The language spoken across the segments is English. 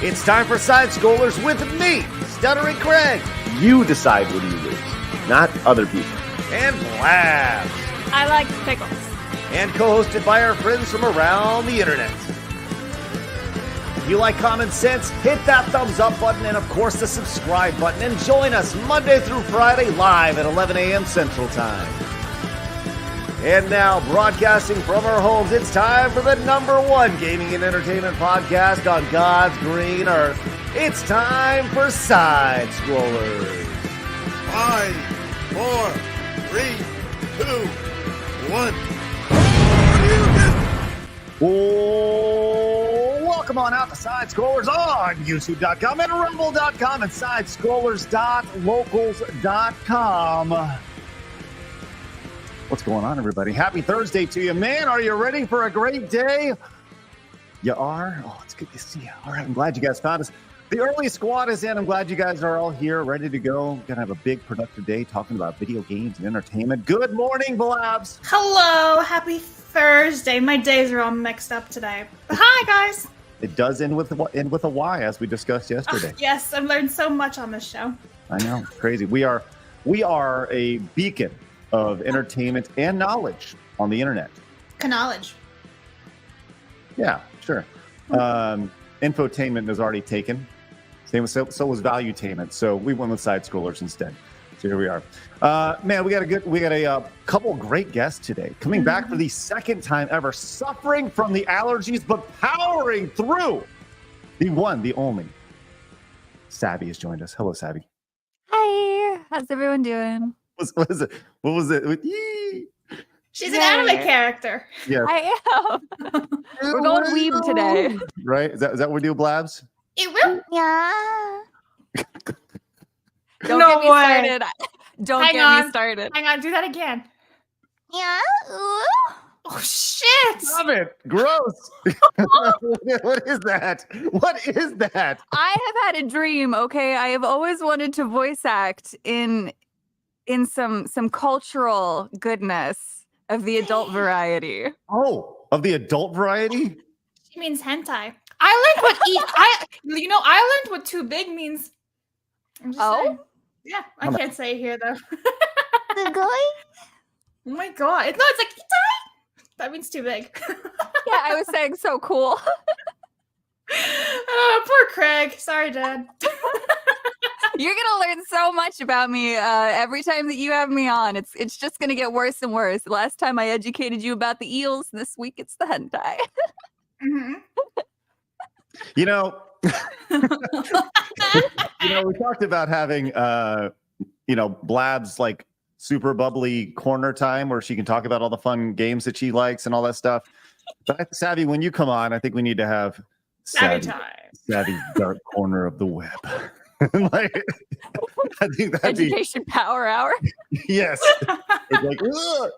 It's time for Side Scrollers with me, Stuttering Craig. You decide when you lose, not other people. And Blabs. I like pickles. And co-hosted by our friends from around the internet. If you like common sense, hit that thumbs up button and, of course, the subscribe button. And join us Monday through Friday live at 11 a.m. Central Time. And now, broadcasting from our homes, it's time for the #1 gaming and entertainment podcast on God's green earth. It's time for Side Scrollers. 5, 4, 3, 2, 1. Welcome on out to Side Scrollers on YouTube.com and Rumble.com and SideScrollers.locals.com. What's going on, everybody? Happy Thursday to you, man. Are you ready for a great day? You are? Oh, it's good to see you. All right, I'm glad you guys found us. The early squad is in. I'm glad you guys are all here, ready to go. We're going to have a big, productive day talking about video games and entertainment. Good morning, Blabs. Hello, happy Thursday. My days are all mixed up today. Hi, guys. It does end with a Y, as we discussed yesterday. Yes, I've learned so much on this show. I know, crazy. We are a beacon of entertainment and knowledge on the internet. Knowledge. Yeah, sure. Infotainment is already taken. So was valuetainment. So we went with Side Scrollers instead. So here we are. Man, we got a couple great guests today. Coming back for the second time ever, suffering from the allergies, but powering through. The one, the only. Savvy has joined us. Hello, Savvy. Hi, how's everyone doing? What was it? Yee! She's an anime character. Yeah, I am. We're going weeb today. Right? Is that what we do, Blabs? It will. Yeah. Don't No get me way. started. Don't Hang get on. me started. Hang on, do that again. Yeah. Oh, shit. Stop it! Gross. What is that? What is that? I have had a dream, okay? I have always wanted to voice act in some cultural goodness of the adult variety. Oh, of the adult variety? She means hentai. I learned what too big means. I'm just saying. Yeah, I can't say it here though. The guy? Oh my god. It's like hentai. That means too big. Yeah, I was saying so cool. Oh, poor Craig. Sorry, Dad. You're gonna learn so much about me every time that you have me on. It's just gonna get worse and worse. Last time I educated you about the eels. This week it's the hentai. Mm-hmm. You know, we talked about having, Blab's like super bubbly corner time where she can talk about all the fun games that she likes and all that stuff. But Savvy, when you come on, I think we need to have Savvy time. Savvy dark corner of the web. I think that'd Education power hour. Yes. It's like, ugh.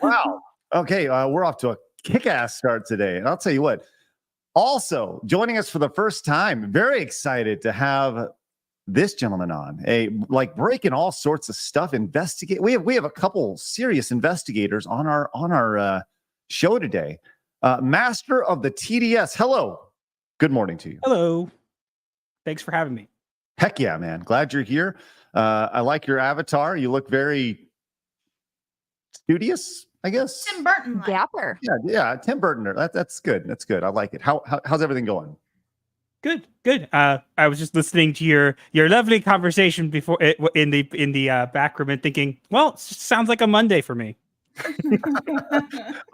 Wow. Okay, we're off to a kick-ass start today. And I'll tell you what, also joining us for the first time, very excited to have this gentleman on, breaking all sorts of stuff, investigate. We have a couple serious investigators on our show today. Master of the TDS. Hello. Good morning to you. Hello. Thanks for having me. Heck yeah, man. Glad you're here. I like your avatar. You look very studious, I guess. Tim Burton. Dapper. Yeah. Tim Burton. That's good. That's good. I like it. How's everything going? Good. I was just listening to your lovely conversation before in the back room and thinking, well, it sounds like a Monday for me.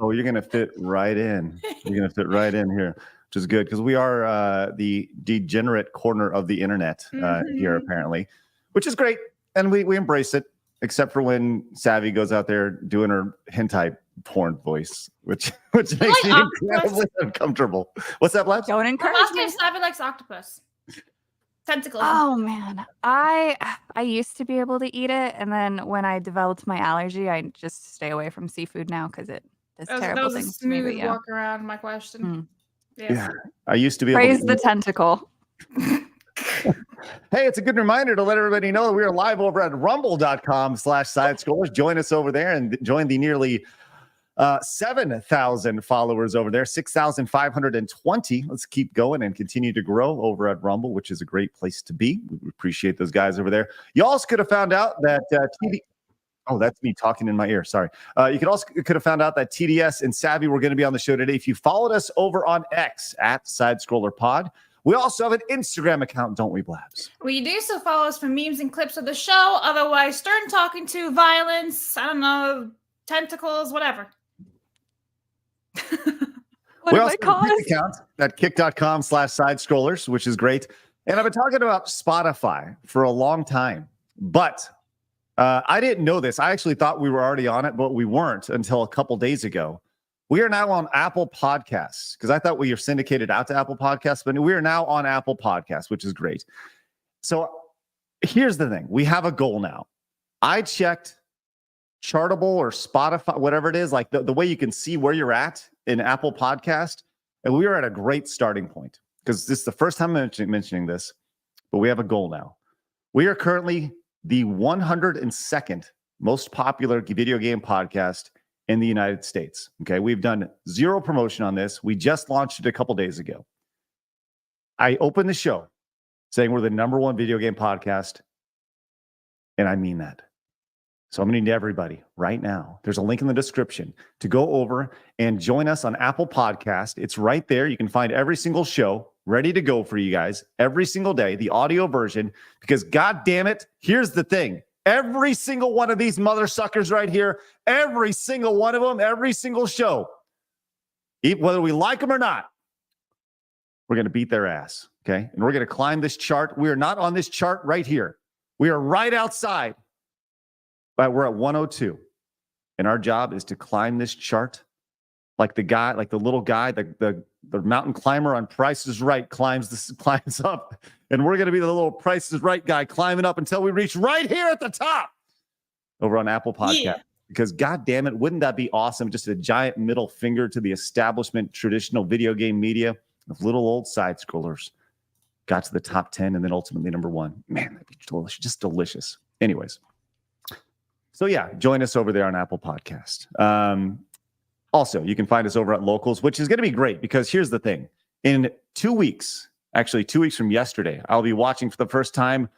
Oh, you're gonna fit right in. You're gonna fit right in here, which is good because we are the degenerate corner of the internet here, apparently, which is great, and we embrace it. Except for when Savvy goes out there doing her hentai porn voice, which makes me incredibly uncomfortable. What's that, Blabs? Don't Her encourage last me. name Savvy likes octopus. Tentacles. Oh man, I used to be able to eat it, and then when I developed my allergy, I just stay away from seafood now because it does that terrible was a things to me. smooth But yeah, walk around. My question. Yeah, I used to be praise able the to. tentacle. Hey, it's a good reminder to let everybody know that we are live over at rumble.com/sidescrollers. Join us over there and join the nearly 7,000 followers over there, 6,520. Let's keep going and continue to grow over at Rumble, which is a great place to be. We appreciate those guys over there. You also could have found out that Oh, that's me talking in my ear. Sorry. You could have found out that TDS and Savvy were going to be on the show today. If you followed us over on X at SidescrollerPod, we also have an Instagram account, don't we, Blabs? We do, so follow us for memes and clips of the show. Otherwise, stern talking to, violence, I don't know, tentacles, whatever. We also have a account at kick.com/sidescrollers, which is great. And I've been talking about Spotify for a long time, but I didn't know this. I actually thought we were already on it, but we weren't until a couple days ago. We are now on Apple Podcasts because I thought we were syndicated out to Apple Podcasts, but we are now on Apple Podcasts, which is great. So here's the thing. We have a goal now. I checked Chartable or Spotify, whatever it is, like the way you can see where you're at in Apple Podcast. And we are at a great starting point because this is the first time I'm mentioning this, but we have a goal now. We are currently the 102nd most popular video game podcast in the United States. Okay, we've done zero promotion on this. We just launched it a couple days ago. I opened the show saying we're the #1 video game podcast, and I mean that. So I'm going to need everybody right now. There's a link in the description to go over and join us on Apple Podcast. It's right there. You can find every single show ready to go for you guys every single day, the audio version, because God damn it, here's the thing. Every single one of these mother suckers right here, every single one of them, every single show, whether we like them or not, we're going to beat their ass, okay? And we're going to climb this chart. We are not on this chart right here. We are right outside. But we're at 102. And our job is to climb this chart like the guy, like the little guy, the mountain climber on Price is Right climbs up. And we're going to be the little Price is Right guy climbing up until we reach right here at the top over on Apple Podcast. Yeah. Because God damn it, wouldn't that be awesome? Just a giant middle finger to the establishment traditional video game media of little old side scrollers. Got to the top 10 and then ultimately #1. Man, that'd be delicious, just delicious. Anyways. So yeah, join us over there on Apple Podcast. Also, you can find us over at Locals, which is going to be great because here's the thing. In 2 weeks, actually 2 weeks from yesterday, I'll be watching for the first time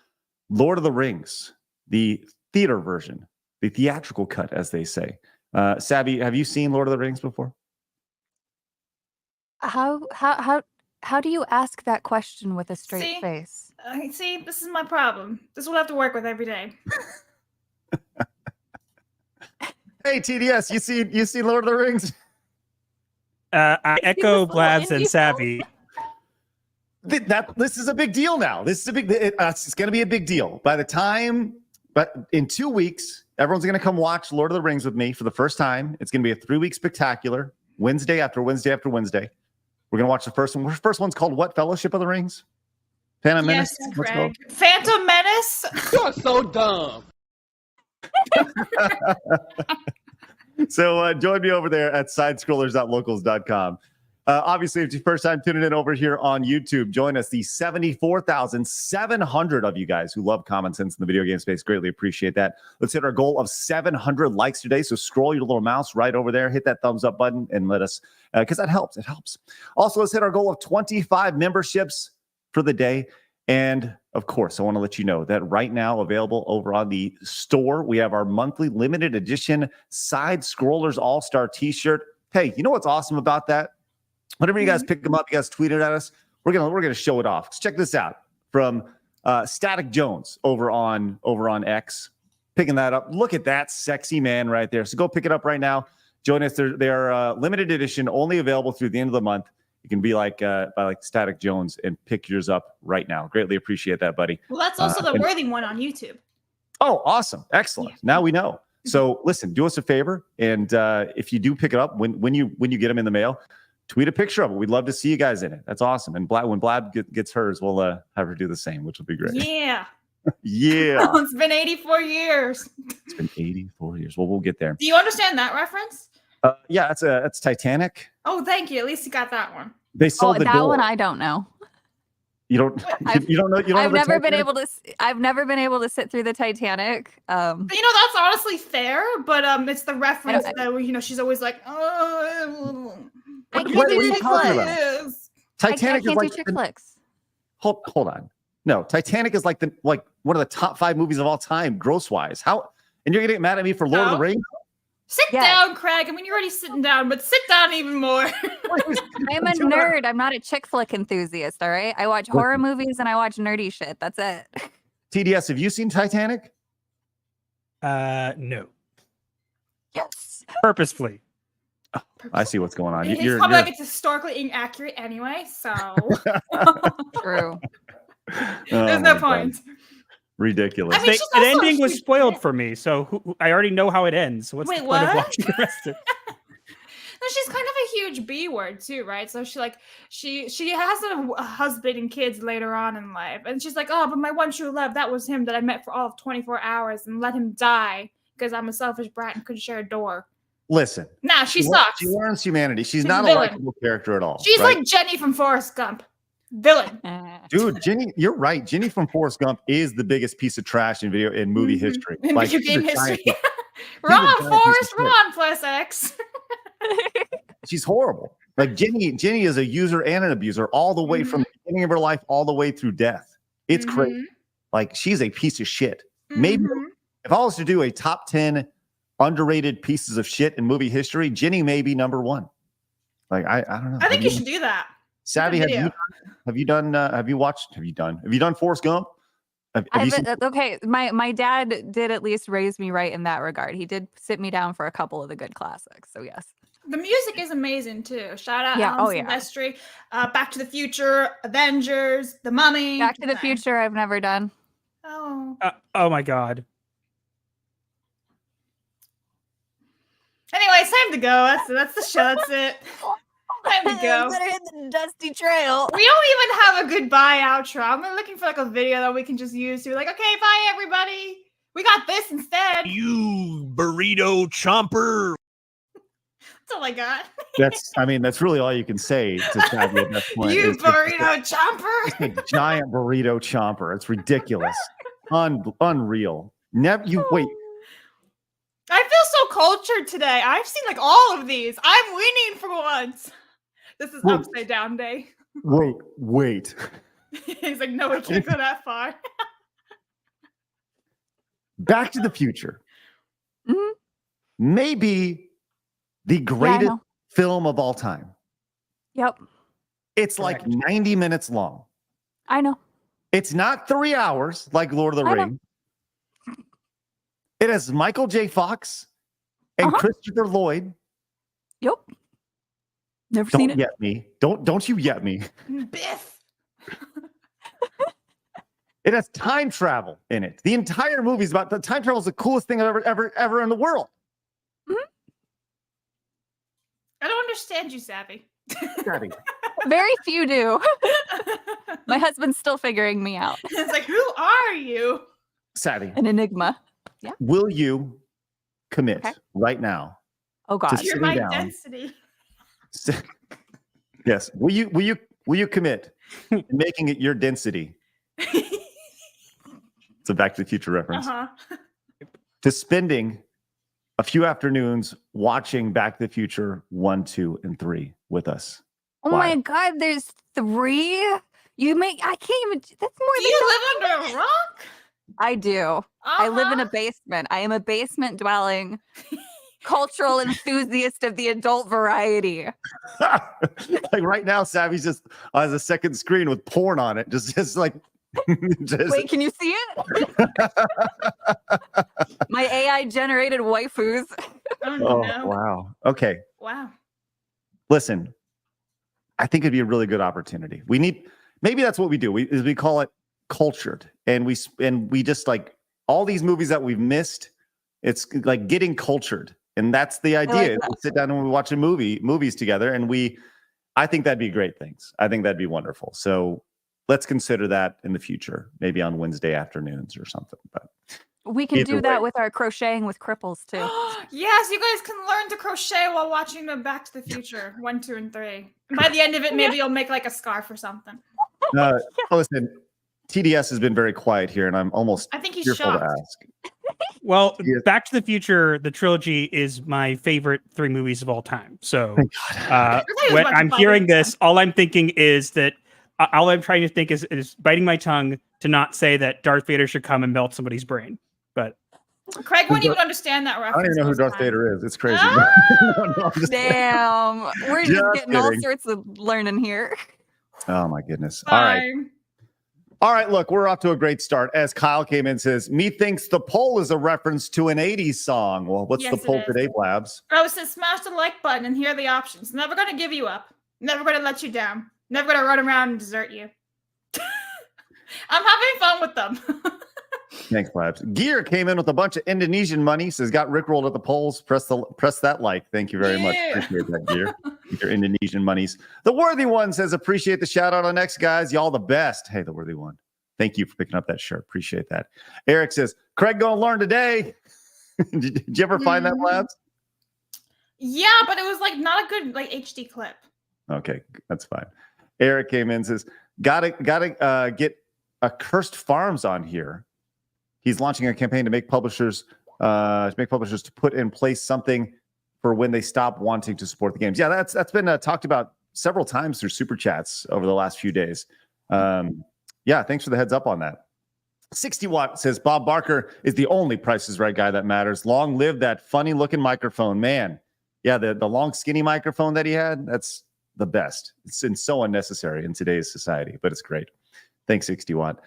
Lord of the Rings, the theater version, the theatrical cut, as they say. Savvy, have you seen Lord of the Rings before? How do you ask that question with a straight face? See, this is my problem. This is what I have to work with every day. Hey TDS, you see Lord of the Rings? I echo Blabs and Savvy. This is a big deal now. This is a big. It's going to be a big deal by the time. But in 2 weeks, everyone's going to come watch Lord of the Rings with me for the first time. It's going to be a 3-week spectacular. Wednesday after Wednesday after Wednesday. We're going to watch the first one. The first one's called what? Fellowship of the Rings? Phantom Menace? Yes, Greg. Phantom Menace? You're so dumb. So join me over there at sidescrollers.locals.com. Obviously, if it's your first time tuning in over here on YouTube, join us. The 74,700 of you guys who love common sense in the video game space. Greatly appreciate that. Let's hit our goal of 700 likes today. So scroll your little mouse right over there, hit that thumbs up button, and let us, because that helps. It helps. Also, let's hit our goal of 25 memberships for the day. And of course, I want to let you know that right now, available over on the store, we have our monthly limited edition Side Scrollers All-Star t-shirt. Hey, you know what's awesome about that? Whenever you guys pick them up, you guys tweet it at us, we're gonna show it off. Check this out from Static Jones over on X, picking that up. Look at that sexy man right there. So go pick it up right now. Join us. They're limited edition, only available through the end of the month. You can be like Static Jones and pick yours up right now. Greatly appreciate that, buddy. Well, that's also the worthy one on YouTube. Oh, awesome. Excellent. Yeah. Now we know. So listen, do us a favor. And if you do pick it up, when you get them in the mail, tweet a picture of it. We'd love to see you guys in it. That's awesome. And when Blab gets hers, we'll have her do the same, which will be great. Yeah. Yeah. It's been 84 years. It's been 84 years. Well, we'll get there. Do you understand that reference? Yeah, that's Titanic. Oh, thank you. At least you got that one. They sold the that door. one I don't know. You don't. You don't know. You don't. I've never been able to. I've never been able to sit through the Titanic. But, that's honestly fair. But it's the reference that she's always like, oh. I can't do chick flicks. Titanic I is can't do chick flicks. Hold on. No, Titanic is like one of the top 5 movies of all time, gross wise. How? And you're gonna get mad at me for Lord of the Rings? Sit down, Craig. I mean, you're already sitting down, but sit down even more. I'm a nerd. I'm not a chick flick enthusiast, all right? I watch horror movies and I watch nerdy shit. That's it. TDS, have you seen Titanic? No. Yes. Purposefully. Oh, I see what's going on. It's probably like it's historically inaccurate anyway, so. True. There's no point. God. Ridiculous. I mean, the ending was spoiled for me, so I already know how it ends. So what's the point of watching the rest of it? No, she's kind of a huge B word too, right? So she has a husband and kids later on in life, and she's like, oh, but my one true love, that was him that I met for all of 24 hours and let him die because I'm a selfish brat and couldn't share a door. Listen. Nah, she sucks. She learns humanity. She's not a likable character at all. She's like Jenny from Forrest Gump. Villain. Dude, Jenny, you're right. Jenny from Forrest Gump is the biggest piece of trash in movie history. In video game history. Ron, Forrest, Ron plus X. She's horrible. Like Jenny is a user and an abuser all the way from the beginning of her life all the way through death. It's crazy. Like she's a piece of shit. Maybe if I was to do a top 10 underrated pieces of shit in movie history, Jenny may be number 1. Like I don't know. I think you should do that. Savvy, have you done Forrest Gump? Okay, my dad did at least raise me right in that regard. He did sit me down for a couple of the good classics. So yes. The music is amazing too. Shout out Alan Silvestri, Back to the Future, Avengers, The Mummy. Back to the Future, I've never done. Oh. Oh my God. Anyway, it's time to go. That's the show. That's it. Time to go. Better hit the dusty trail. We don't even have a goodbye outro. I'm looking for like a video that we can just use to be like, okay, bye everybody. We got this instead. You burrito chomper. That's all I got. That's really all you can say to Savvy at that point. You burrito chomper. It's a giant burrito chomper. It's ridiculous. Unreal. Wait. I feel so cultured today. I've seen like all of these. I'm winning for once. This is upside down day. Wait. He's like, no, we can't go that far. Back to the Future. Maybe the greatest film of all time. Yep. It's like 90 minutes long. I know. It's not 3 hours like Lord of the Rings. It has Michael J. Fox and Christopher Lloyd. Yep. Never seen it. Don't you yet me. Biff. It has time travel in it. The entire movie is about the time travel is the coolest thing I've ever in the world. I don't understand you, Savvy. Very few do. My husband's still figuring me out. It's like, who are you? Savvy. An enigma. Yeah. Will you commit right now? Oh God. You're my density. Yes. Will you commit to making it your density? It's a Back to the Future reference. To spending a few afternoons watching Back to the Future 1, 2, and 3 with us. Oh my God, there's 3? I can't even, that's more than you live under a rock? I do. I live in a basement. I am a basement dwelling cultural enthusiast of the adult variety. Like right now, Savvy's just has a second screen with porn on it. Just like. Wait, can you see it? My AI generated waifus. Oh, no. Wow. Okay. Wow. Listen, I think it'd be a really good opportunity. Maybe that's what we do. We call it cultured, and we just like all these movies that we've missed. It's like getting cultured, and that's the idea. We sit down and we watch movies together, and I think that'd be great things. I think that'd be wonderful. So let's consider that in the future, maybe on Wednesday afternoons or something. But we can do that with our crocheting with cripples too. Yes, you guys can learn to crochet while watching the Back to the Future 1, 2, and 3. By the end of it, maybe you'll make like a scarf or something. Listen, TDS has been very quiet here, and I'm almost I think he's fearful to shocked. ask. Well, Yes. Back to the Future, the trilogy is my favorite 3 movies of all time. So Thank God. when I'm hearing this, all I'm thinking is that all I'm trying to think is biting my tongue to not say that Darth Vader should come and melt somebody's brain. But Craig wouldn't even understand that reference. I don't even know who most Darth time. Vader is. It's crazy. Ah! No, I'm just- Damn. We're just Just getting all kidding. sorts of learning here. Oh my goodness. All right. Fine. All right, look, we're off to a great start. As Kyle came in and says, methinks the poll is a reference to an 80s song. Well, what's Yes, the it poll is. today, Blabs? Oh, it says smash the like button and here are the options. Never gonna give you up. Never gonna let you down. Never gonna run around and desert you. I'm having fun with them. Thanks, Blabs. Gear came in with a bunch of Indonesian money, says got rickrolled at the polls. Press that like. Thank you very much. Yeah. Appreciate that, Gear. Your Indonesian monies. The Worthy One says, appreciate the shout out on X, guys. Y'all the best. Hey, the Worthy One. Thank you for picking up that shirt. Appreciate that. Eric says, Craig gonna learn today. Did you ever find that, Blabs? Yeah, but it was like not a good like HD clip. Okay, that's fine. Eric came in and says, gotta get Accursed Farms on here. He's launching a campaign to make publishers to put in place something for when they stop wanting to support the games. Yeah, that's been talked about several times through super chats over the last few days. Yeah, thanks for the heads up on that. 60 Watt says Bob Barker is the only Price is Right guy that matters. Long live that funny looking microphone, man. Yeah, the long skinny microphone that he had, that's the best. It's so unnecessary in today's society, but it's great. Thanks, 60 Watt.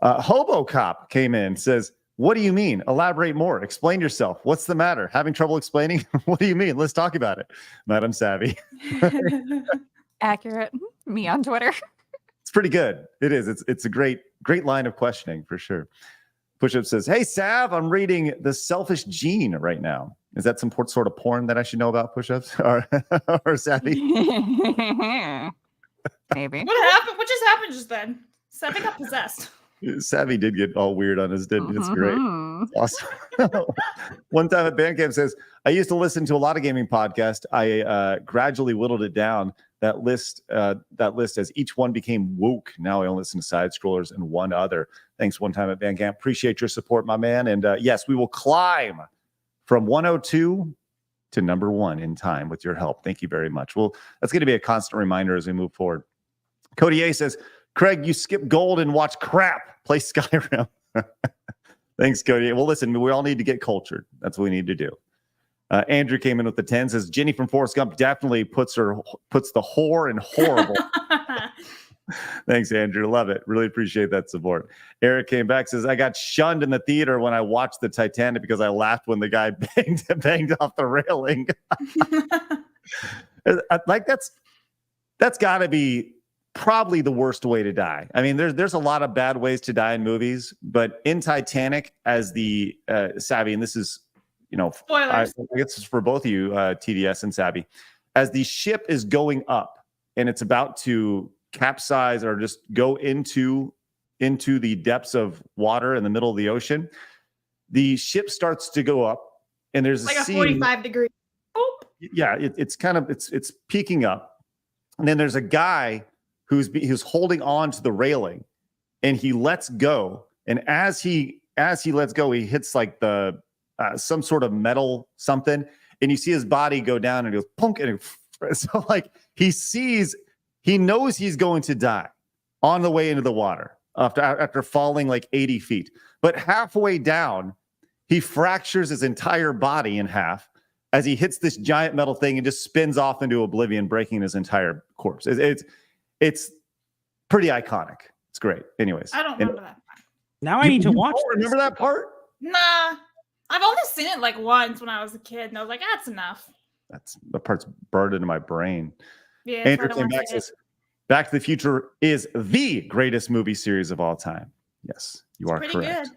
Hobo Cop came in, says, what do you mean? Elaborate more. Explain yourself. What's the matter? Having trouble explaining? What do you mean? Let's talk about it. Madam Savvy. Accurate. Me on Twitter. It's pretty good. It is. It's a great line of questioning for sure. Pushup says, hey, Sav, I'm reading The Selfish Gene right now. Is that some sort of porn that I should know about, Pushups? or Savvy? Maybe. What happened? What just happened just then? Savvy got possessed. Savvy did get all weird on his didn't. It's great. Mhm. Awesome. One time at Bandcamp says, I used to listen to a lot of gaming podcasts. I gradually whittled it down. That list as each one became woke. Now I only listen to side scrollers and one other. Thanks one time at Bandcamp. Appreciate your support, my man. And yes, we will climb from 102 to number 1 in time with your help. Thank you very much. Well, that's going to be a constant reminder as we move forward. Cody A says, Craig, you skip gold and watch crap. Play Skyrim. Thanks, Cody. Well, listen, we all need to get cultured. That's what we need to do. Andrew came in with the 10, says Jenny from Forrest Gump definitely puts the whore in horrible. Thanks, Andrew. Love it. Really appreciate that support. Eric came back, says, I got shunned in the theater when I watched the Titanic because I laughed when the guy banged off the railing. Like that's got to be probably the worst way to die. I mean, there's a lot of bad ways to die in movies, but in Titanic, as the Savvy, and this is, Spoilers. I guess it's for both of you, TDS and Savvy, as the ship is going up and it's about to capsize or just go into the depths of water in the middle of the ocean, the ship starts to go up and there's Like a a scene. 45 degree. Oh, Yeah, it's kind of it's peaking up, and then there's a guy who's holding on to the railing, and he lets go, and as he lets go, he hits like the some sort of metal something, and you see his body go down, and he goes punk, and so like he knows he's going to die on the way into the water after falling like 80 feet, but halfway down, he fractures his entire body in half as he hits this giant metal thing and just spins off into oblivion, breaking his entire corpse. It's pretty iconic. It's great. Anyways, I don't remember that. Now I need to watch. don't remember that part? Nah. I've only seen it like once when I was a kid, and I was like, that's enough. That's the part's burned into my brain. Yeah, that's why I Andrew don't came wanna back see it. says, Back to the Future is the greatest movie series of all time. Yes, you are Pretty correct.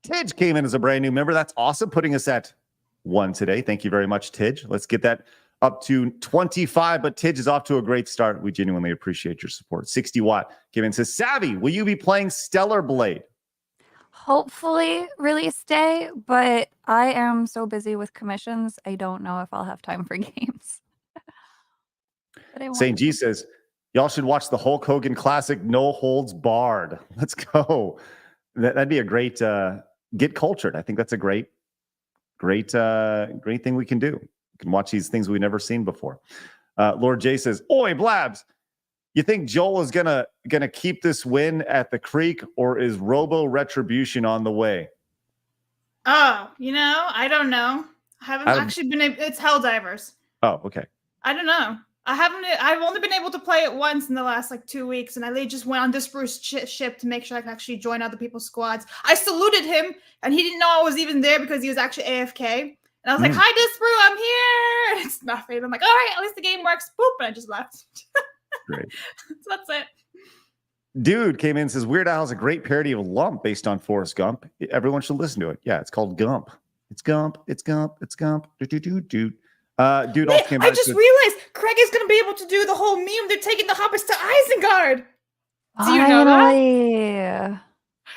good. Tidge came in as a brand new member. That's awesome. Putting us at 1 today. Thank you very much, Tidge. Let's get that up to 25, but Tidge is off to a great start. We genuinely appreciate your support. 60 Watt came in and says, Savvy, will you be playing Stellar Blade? Hopefully release day, but I am so busy with commissions, I don't know if I'll have time for games. But I want St. G to. says, Y'all should watch the Hulk Hogan classic, No Holds Barred. Let's go. That'd be a great get cultured. I think that's a great thing we can do. We can watch these things we've never seen before. Lord J says, "Oi, Blabs, you think Joel is gonna keep this win at the creek, or is Robo Retribution on the way?" Oh, I don't know. I haven't actually been able. It's Helldivers. Oh, okay. I don't know. I've only been able to play it once in the last 2 weeks, and I just went on Disparu's ship to make sure I could actually join other people's squads. I saluted him, and he didn't know I was even there because he was actually AFK. And I was like, "Hi, Disparu, I'm here." And it's nothing. I'm like, "All right, at least the game works." Boop, and I just left. Great. So that's it. Dude came in and says, Weird Al has a great parody of Lump based on Forrest Gump. Everyone should listen to it. Yeah, it's called Gump. It's Gump. It's Gump. It's Gump. Dude. Dude, Wait, I just realized Craig is going to be able to do the whole meme. They're taking the hobbits to Isengard. Do you know that?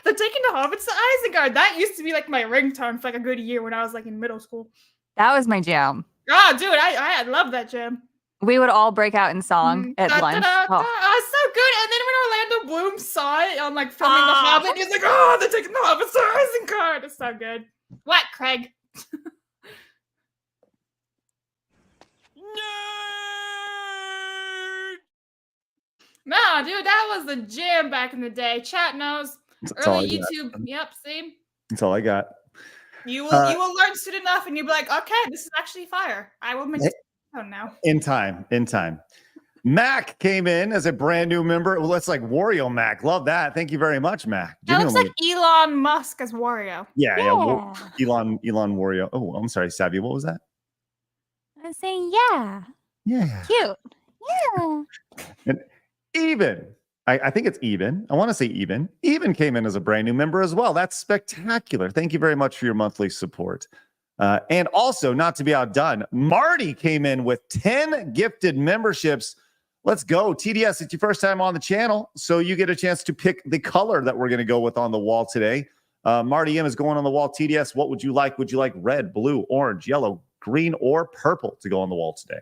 They're taking the hobbits to Isengard. That used to be my ringtone for a good year when I was in middle school. That was my jam. Oh, dude, I love that jam. We would all break out in song at lunch. Oh, so good. And then when Orlando Bloom saw it on filming The Hobbit, he was like, "Oh, they're taking the hobbits to Isengard." It's so good. What, Craig? No, dude, that was the jam back in the day. Chat knows. Early YouTube. Yep, see? That's all I got. You will learn soon enough, and you'll be like, "Okay, this is actually fire. I will make it now." In time. Mac came in as a brand new member. Well, that's like Wario Mac. Love that. Thank you very much, Mac. That looks like Elon Musk as Wario. Yeah. Elon Wario. Oh, I'm sorry, Savvy. What was that? I was saying, yeah. Cute. Yeah. And Even, I think it's Even. I want to say Even. Even came in as a brand new member as well. That's spectacular. Thank you very much for your monthly support. And also, not to be outdone, Marty came in with 10 gifted memberships. Let's go. TDS, it's your first time on the channel, so you get a chance to pick the color that we're going to go with on the wall today. Marty M is going on the wall. TDS, what would you like? Would you like red, blue, orange, yellow, green, or purple to go on the wall today?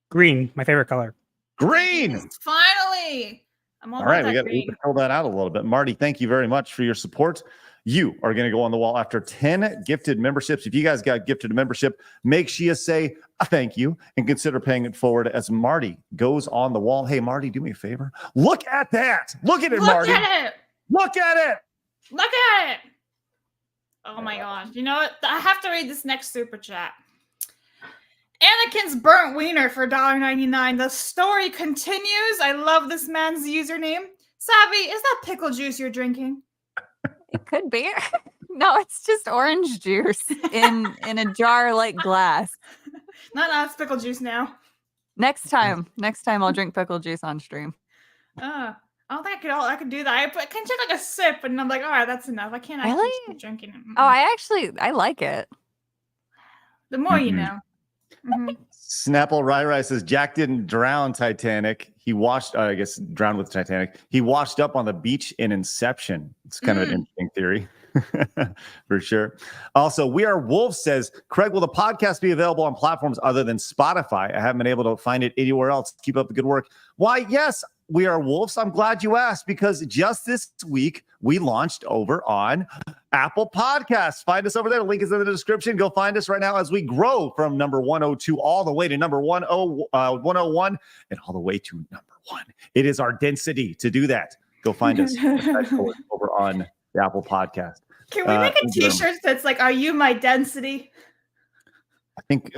Green, my favorite color. Green! Finally! All right, we got to fill that out a little bit. Marty, thank you very much for your support. You are going to go on the wall after 10 gifted memberships. If you guys got gifted a membership, make sure you say a thank you and consider paying it forward as Marty goes on the wall. Hey, Marty, do me a favor. Look at that. Look at it, Marty. Look at it. Look at it. Look at it. Oh, my God. You know what? I have to read this next super chat. Anakin's burnt wiener for $1.99. The story continues. I love this man's username. Savvy, is that pickle juice you're drinking? It could be. No, it's just orange juice in a jar like glass. No, it's pickle juice now. Next time I'll drink pickle juice on stream. I don't think I could do that. I can take a sip and I'm like, all right, that's enough. I can't actually keep drinking it. Oh, I like it. The more you know. Mm-hmm. Snapple Rai says Jack didn't drown Titanic. He washed, I guess, drowned with Titanic. He washed up on the beach in Inception. It's kind of an interesting theory for sure. Also, We Are Wolves says, Craig, will the podcast be available on platforms other than Spotify? I haven't been able to find it anywhere else. Keep up the good work. Why, yes, We Are Wolves. I'm glad you asked because just this week we launched over on Apple Podcasts. Find us over there. The link is in the description. Go find us right now as we grow from number 102 all the way to number 101 and all the way to number 1. It is our density to do that. Go find us over on the Apple Podcast. Can we make a t-shirt that's like, "Are you my density?" I think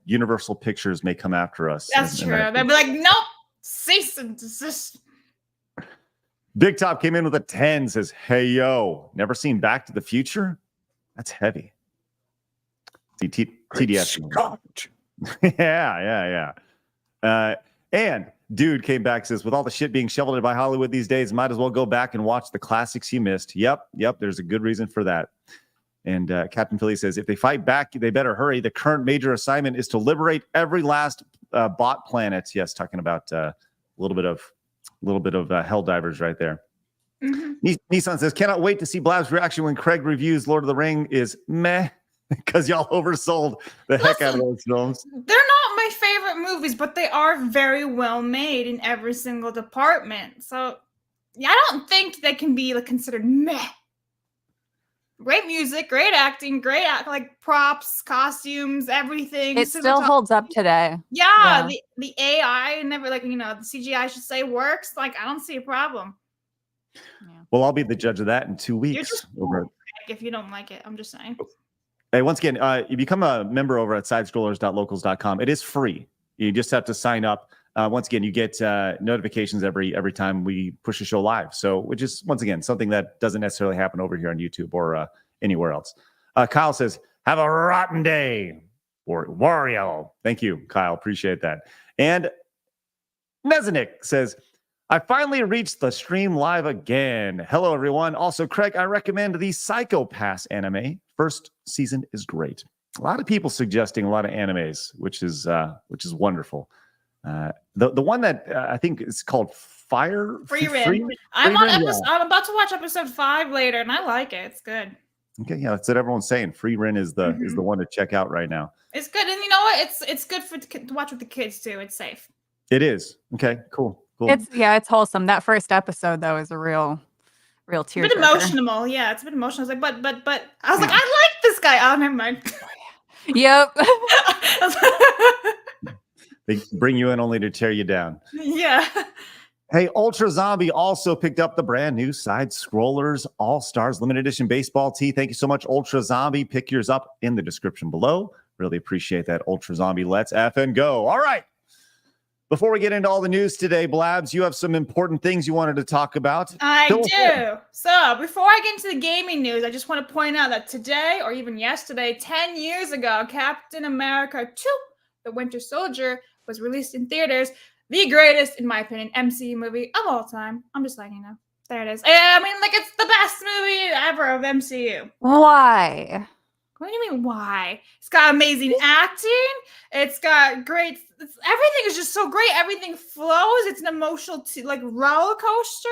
Universal Pictures may come after us. That's true. They'll be like, "Nope, cease and desist." Big Top came in with a 10, says, "Hey, yo, never seen Back to the Future?" That's heavy. See, TDS. Yeah. And dude came back, says, with all the shit being shoveled by Hollywood these days, might as well go back and watch the classics you missed. Yep. There's a good reason for that. And Captain Philly says, if they fight back, they better hurry. The current major assignment is to liberate every last bot planet. Yes, talking about a little bit of Helldivers right there. Mm-hmm. Nissan says, cannot wait to see Blab's reaction when Craig reviews Lord of the Ring is meh because y'all oversold the heck out of those films. They're not my favorite favorite movies, but they are very well made in every single department. So, yeah, I don't think they can be considered meh. Great music, great acting, like props, costumes, everything. It still holds up today. Yeah, the AI never the CGI I should say works. Like I don't see a problem. Well, I'll be the judge of that in 2 weeks. You're just if you don't like it, I'm just saying. Hey, once again, you become a member over at sidescrollers.locals.com. It is free. You just have to sign up. Once again, you get notifications every time we push a show live. So, which is once again something that doesn't necessarily happen over here on YouTube or anywhere else. Kyle says, "Have a rotten day." Or Wario. Thank you, Kyle. Appreciate that. And Nezanik says, "I finally reached the stream live again. Hello, everyone. Also, Craig, I recommend the Psycho Pass anime. First season is great. A lot of people suggesting a lot of animes, which is wonderful. The one that I think is called Prairie. I'm about to watch episode 5 later, and I like it. It's good. Okay, yeah, that's what everyone's saying. Free Ren is the one to check out right now. It's good, and you know what? It's good to watch with the kids too. It's safe. It is. Okay, cool. It's wholesome. That first episode though is a real tear. It's a bit emotional. Yeah, it's a bit emotional. I was like, but I was like, I like this guy. Oh, never mind. Yep. They bring you in only to tear you down. Yeah. Hey, Ultra Zombie also picked up the brand new Side Scrollers All-Stars Limited Edition Baseball Tee. Thank you so much, Ultra Zombie. Pick yours up in the description below. Really appreciate that, Ultra Zombie. Let's effing go. All right. Before we get into all the news today, Blabs, you have some important things you wanted to talk about. I do. So before I get into the gaming news, I just want to point out that today, or even yesterday, 10 years ago, Captain America 2, The Winter Soldier, was released in theaters. The greatest, in my opinion, MCU movie of all time. I'm just letting you know. There it is. I mean, it's the best movie ever of MCU. Why? What do you mean, why? It's got amazing acting. It's got everything is just so great. Everything flows. It's an emotional, roller coaster.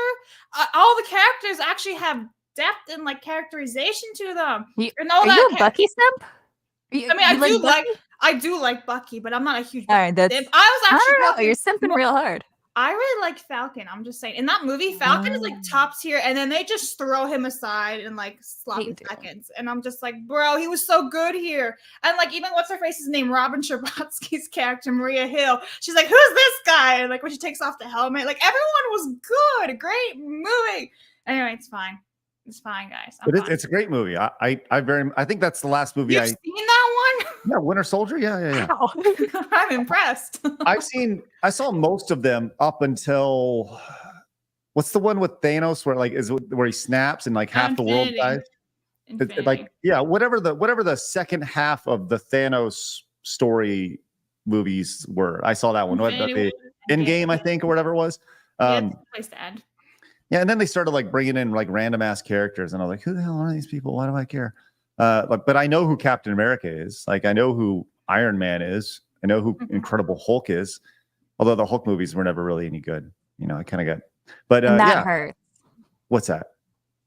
All the characters actually have depth and, characterization to them. And all are you a Bucky simp? I do like Bucky, but I'm not a huge Bucky simp. I don't know. You're simping real hard. I really like Falcon. I'm just saying. In that movie, Falcon is top tier, and then they just throw him aside in sloppy seconds. And I'm just like, bro, he was so good here. And even what's her face's name? Robin Scherbatsky's character, Maria Hill. She's like, who's this guy? And when she takes off the helmet, everyone was good. Great movie. Anyway, it's fine. It's fine, guys. It's a great movie. I think that's the last movie You've seen that one? Yeah, Winter Soldier. Yeah. Wow. I'm impressed. I saw most of them up until what's the one with Thanos where he snaps and half the world dies. Whatever the second half of the Thanos story movies were. I saw that one. The Endgame, I think, or whatever it was. It's a place to end. Yeah, and then they started bringing in random ass characters, and I was like, "Who the hell are these people? Why do I care?" But I know who Captain America is. I know who Iron Man is. I know who Incredible Hulk is. Although the Hulk movies were never really any good. I kind of got. But that hurts. What's that?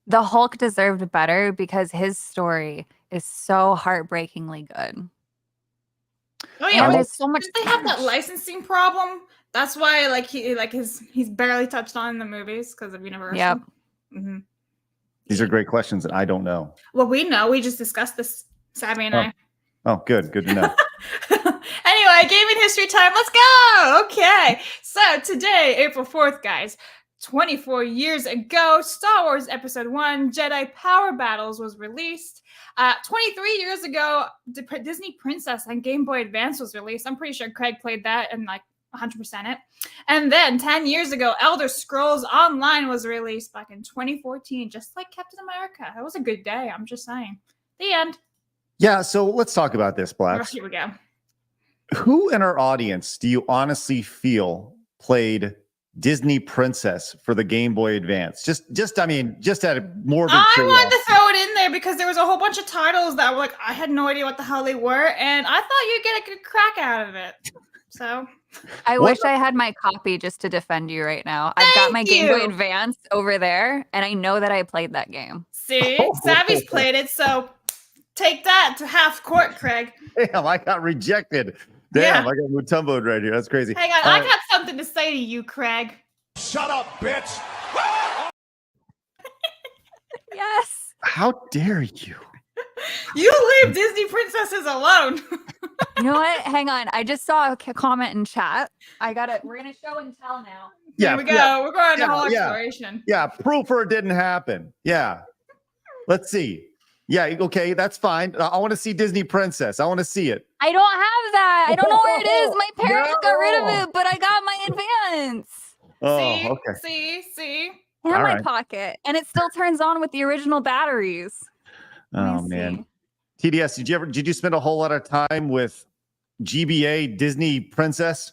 The Hulk deserved better because his story is so heartbreakingly good. Oh yeah, there's so much. They have that licensing problem. That's why, he's barely touched on in the movies because of Universal. Yep. Mm-hmm. These are great questions that I don't know. Well, we know. We just discussed this, Savvy and I. Oh, good to know. Anyway, gaming history time. Let's go. Okay. So today, April 4th, guys, 24 years ago, Star Wars Episode 1, Jedi Power Battles was released. 23 years ago, Disney Princess on Game Boy Advance was released. I'm pretty sure Craig played that and 100% it. And then 10 years ago, Elder Scrolls Online was released back in 2014, just like Captain America. It was a good day. I'm just saying. The end. Yeah, so let's talk about this, Black. Here we go. Who in our audience do you honestly feel played Disney Princess for the Game Boy Advance? Just out of morbid I curiosity. wanted to throw it in there because there was a whole bunch of titles that were I had no idea what the hell they were, and I thought you'd get a good crack out of it. So I wish I had my copy just to defend you right now. I've got my Game Boy Advance over there, and I know that I played that game. See, Savvy's played it, so take that to half court, Craig. Damn, I got rejected. Damn, Yeah. I got Mutombo right here. That's crazy. Hang on, I got something to say to you, Craig. Shut up, bitch. Yes. How dare you? You leave Disney princesses alone. You know what? Hang on. I just saw a comment in chat. I got it. We're gonna show and tell now. There we go. Yeah, We're going yeah, to whole yeah. exploration. yeah, proof or it didn't happen. Yeah. Let's see. Yeah, okay, that's fine. I want to see Disney Princess. I want to see it. I don't have that. I don't know where it is. My parents got rid of No. it, but I got my advance. Oh, See? okay. See? In All my right. pocket. And it still turns on with the original batteries. Let Oh me man. see. TDS, did you spend a whole lot of time with GBA Disney Princess?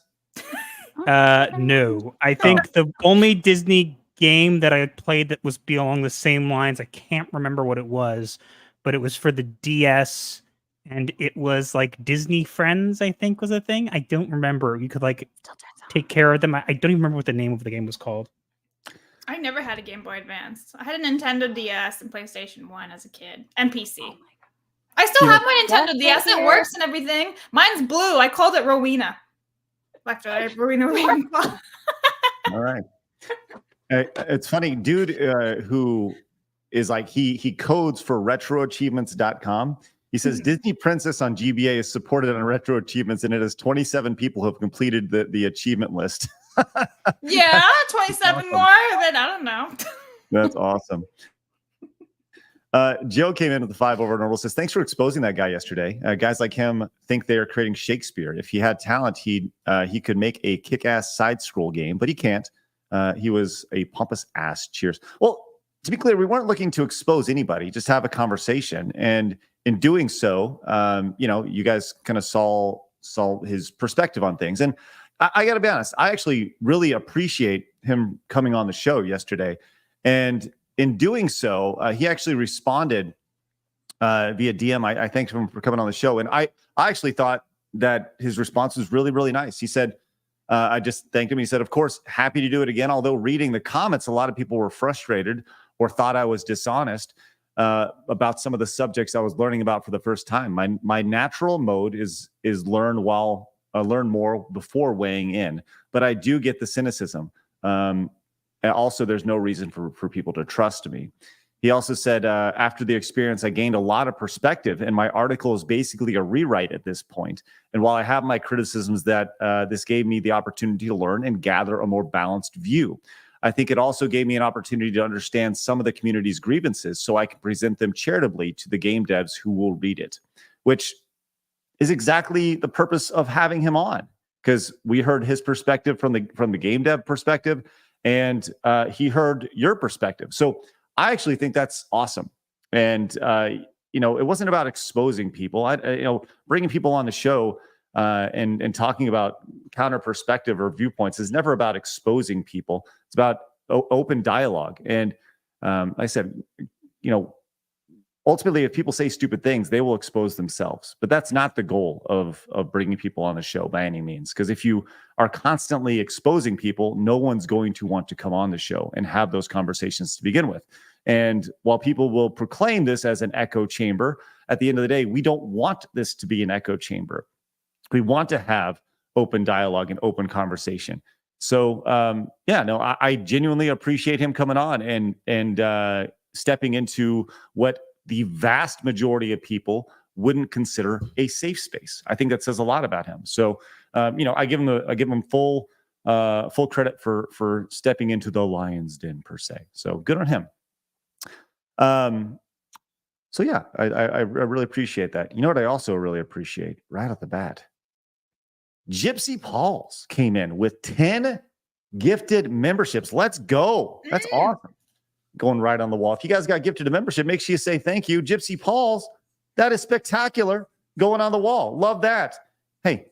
No. I think the only Disney game that I played that was along the same lines, I can't remember what it was, but it was for the DS and it was like Disney Friends, I think was a thing. I don't remember. You could like Still turns on. take care of them. I don't even remember what the name of the game was called. I never had a Game Boy Advance. I had a Nintendo DS and PlayStation 1 as a kid. And PC. Oh my I still Yeah. have my Nintendo Yes, DS. It yeah. works and everything. Mine's blue. I called it Rowena. After Rowena Ravenclaw. All right. It's funny, dude who is like he codes for retroachievements.com. He says Disney Princess on GBA is supported on Retro Achievements, and it has 27 people who have completed the achievement list. Yeah, 27 awesome. more. Then I don't know. That's awesome. Joe came in with the 5 over normal, says, thanks for exposing that guy yesterday. Guys like him think they are creating Shakespeare. If he had talent, he could make a kick-ass side scroll game, but he can't. He was a pompous ass. Cheers. Well, to be clear, we weren't looking to expose anybody, just have a conversation. And in doing so, you guys kind of saw his perspective on things. And I got to be honest, I actually really appreciate him coming on the show yesterday. And in doing so, he actually responded via DM. I thanked him for coming on the show. And I actually thought that his response was really, really nice. He said, I just thanked him. He said, of course, happy to do it again. Although reading the comments, a lot of people were frustrated or thought I was dishonest about some of the subjects I was learning about for the first time. My natural mode is learn more before weighing in. But I do get the cynicism. And also, there's no reason for people to trust me. He also said, after the experience, I gained a lot of perspective, and my article is basically a rewrite at this point. And while I have my criticisms, that this gave me the opportunity to learn and gather a more balanced view. I think it also gave me an opportunity to understand some of the community's grievances so I can present them charitably to the game devs who will read it, which is exactly the purpose of having him on, because we heard his perspective from the game dev perspective, and he heard your perspective. So I actually think that's awesome. And, it wasn't about exposing people. Bringing people on the show and talking about counter perspective or viewpoints is never about exposing people. It's about open dialogue. And I said, ultimately, if people say stupid things, they will expose themselves. But that's not the goal of bringing people on the show by any means. Because if you are constantly exposing people, no one's going to want to come on the show and have those conversations to begin with. And while people will proclaim this as an echo chamber, at the end of the day, we don't want this to be an echo chamber. We want to have open dialogue and open conversation. So, I genuinely appreciate him coming on and stepping into what the vast majority of people wouldn't consider a safe space. I think that says a lot about him. So, I give him full credit for stepping into the lion's den per se. So good on him. So yeah, I really appreciate that. You know what I also really appreciate right off the bat? Gypsy Pauls came in with 10 gifted memberships. Let's go. That's awesome. Going right on the wall. If you guys got gifted a membership, make sure you say thank you. Gypsy Pauls, that is spectacular. Going on the wall. Love that. Hey.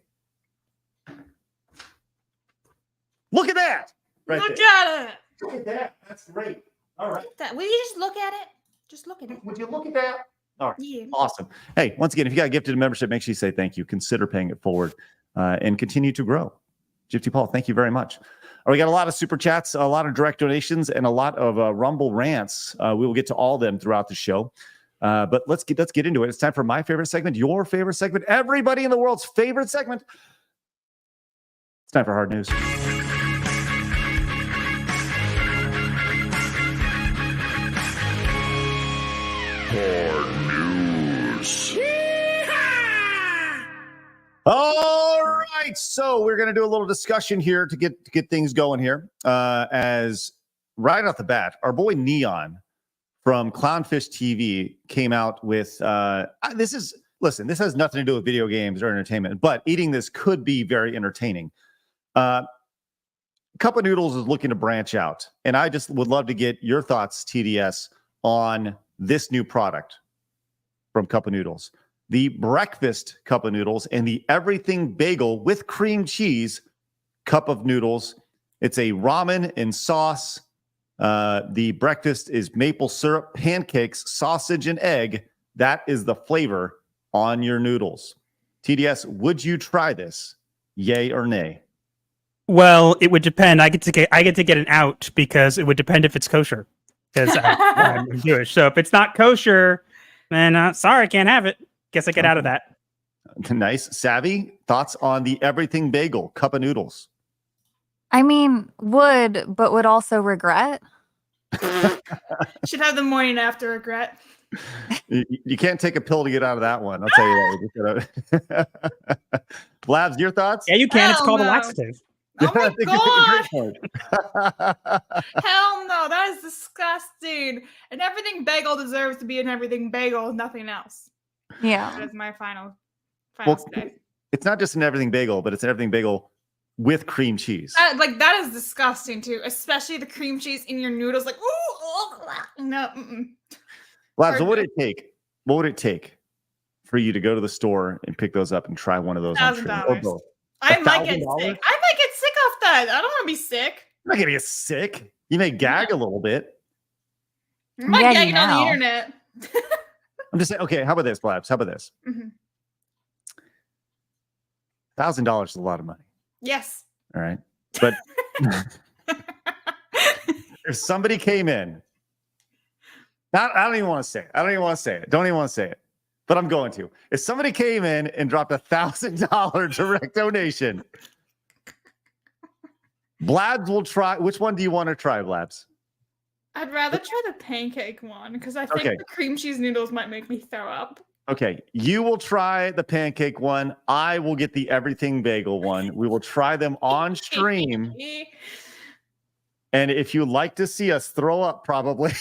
Look at that. Right Look there. at it. Look at that. That's great. All right. Will you just look at it? Just look at it. Would you look at that? All right. Yeah. Awesome. Hey, once again, if you got gifted a membership, make sure you say thank you. Consider paying it forward and continue to grow. Gypsy Paul, thank you very much. We got a lot of super chats, a lot of direct donations, and a lot of Rumble rants. We will get to all of them throughout the show. But let's get into it. It's time for my favorite segment, your favorite segment, everybody in the world's favorite segment, time for hard news. All right, so we're going to do a little discussion here to get things going here. As right off the bat, our boy Neon from Clownfish TV came out with this has nothing to do with video games or entertainment, but eating this could be very entertaining. Cup of Noodles is looking to branch out, and I just would love to get your thoughts, TDS, on this new product from Cup of Noodles. The breakfast cup of noodles and the everything bagel with cream cheese cup of noodles. It's a ramen and sauce. The breakfast is maple syrup, pancakes, sausage, and egg. That is the flavor on your noodles. TDS, would you try this? Yay or nay? Well, it would depend. I get to get an out because it would depend if it's kosher. Because I'm Jewish. So if it's not kosher, then sorry, I can't have it. Guess I get out of that. Nice. Savvy, thoughts on the everything bagel cup of noodles? I mean, but would also regret. Should have the morning after regret. You can't take a pill to get out of that one. I'll tell you that. Labs, your thoughts? Yeah, you can. It's Hell called a no. laxative. Oh my I think god! it's a great Hell no, that is disgusting. An everything bagel deserves to be an everything bagel, nothing else. Yeah. That is my final Well, say. It's not just an everything bagel, but it's an everything bagel with cream cheese. That is disgusting too, especially the cream cheese in your noodles. Like, ooh, no. Labs, what would it take? What would it take for you to go to the store and pick those up and try one of those? $1,000. I might get sick. I might get sick off that. I don't want to be sick. I'm not gonna get sick. You may gag a little bit. I might gagging on the internet. I'm just saying. Okay, how about this, Blabs? How about this? $1,000 is a lot of money. Yes. All right, but if somebody came in, I don't even want to say it. I don't even want to say it. Don't even want to say it. But I'm going to. If somebody came in and dropped $1,000 direct donation, Blabs will try. Which one do you want to try, Blabs? I'd rather try the pancake one because I think the cream cheese noodles might make me throw up. Okay, you will try the pancake one. I will get the everything bagel one. We will try them on stream. And if you'd like to see us throw up, probably.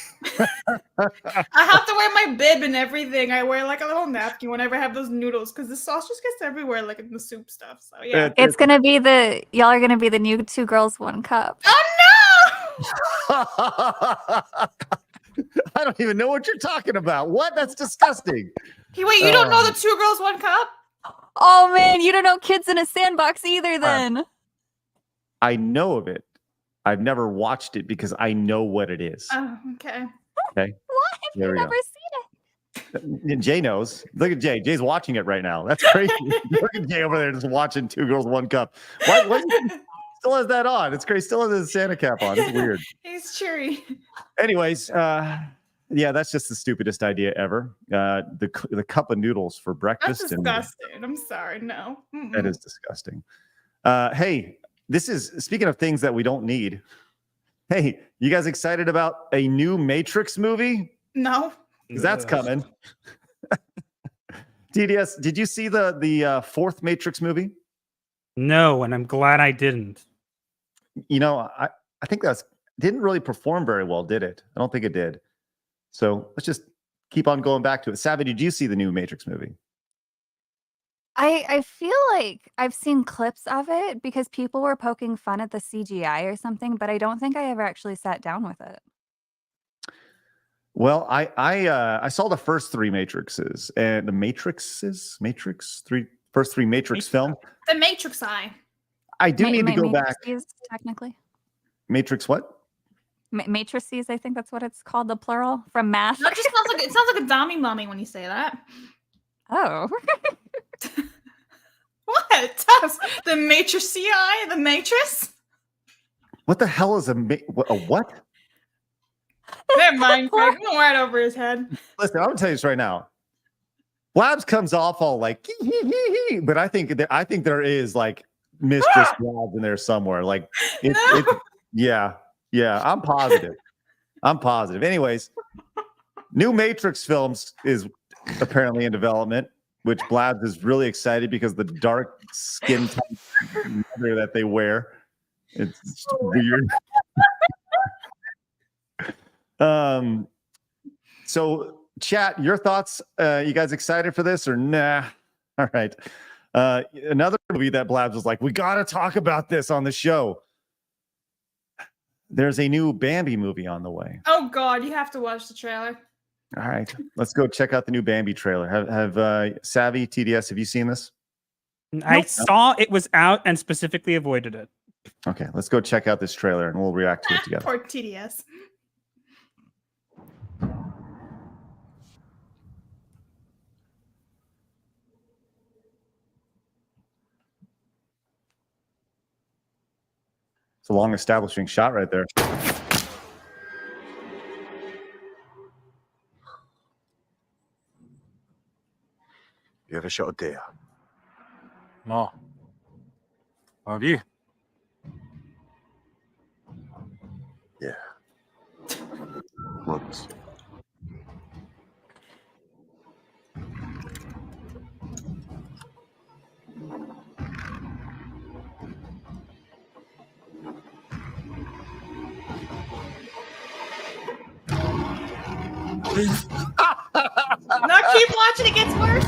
I have to wear my bib and everything. I wear like a little napkin whenever I have those noodles because the sauce just gets everywhere, like in the soup stuff. So yeah. It's gonna be y'all are gonna be the new 2 girls, 1 cup. Oh no! I don't even know what you're talking about. What? That's disgusting. Wait, you don't know the 2 girls, 1 cup? Oh man, you don't know Kids in a Sandbox either then. I know of it. I've never watched it because I know what it is. Oh, okay. Okay. What? Have you never seen it? Jay knows. Look at Jay. Jay's watching it right now. That's crazy. Look at Jay over there just watching 2 girls, 1 cup. Why still has that on? It's crazy. Still has his Santa cap on. It's weird. He's cheery. Anyways, yeah, that's just the stupidest idea ever. The cup of noodles for breakfast. That's disgusting. I'm sorry. No. That is disgusting. Hey, this is speaking of things that we don't need. Hey, you guys excited about a new Matrix movie? No. Because that's coming. TDS, did you see the 4th Matrix movie? No, and I'm glad I didn't. You know, I think that's didn't really perform very well, did it? I don't think it did. So let's just keep on going back to it. Savvy, did you see the new Matrix movie? I feel like I've seen clips of it because people were poking fun at the CGI or something, but I don't think I ever actually sat down with it. Well, I saw the first 3 Matrixes and first 3 Matrix film. The Matrix Eye. I do need to go back. Technically. Matrix what? Matrices, I think that's what it's called, the plural from math. That just sounds like a dummy mummy when you say that. Oh. What? It does. The Matrix Eye? The Matrix? What the hell is a what? Never mind, Craig. Went right over his head. Listen, I'm gonna tell you this right now. Labs comes off all like, but I think there is like Mistress Blabs in there somewhere. Like, yeah. I'm positive. Anyways, new Matrix films is apparently in development, which Blabs is really excited because the dark skin type that they wear. It's weird. So chat, your thoughts, you guys excited for this or nah? All right. Another movie that Blabs was like, we got to talk about this on the show. There's a new Bambi movie on the way. Oh God, you have to watch the trailer. All right, let's go check out the new Bambi trailer. Have Savvy, TDS, have you seen this? I saw it was out and specifically avoided it. Okay, let's go check out this trailer and we'll react to it together. Poor TDS. It's a long establishing shot right there. You ever shot a deer? No. Have you? Yeah. Once. No, keep watching. It gets worse.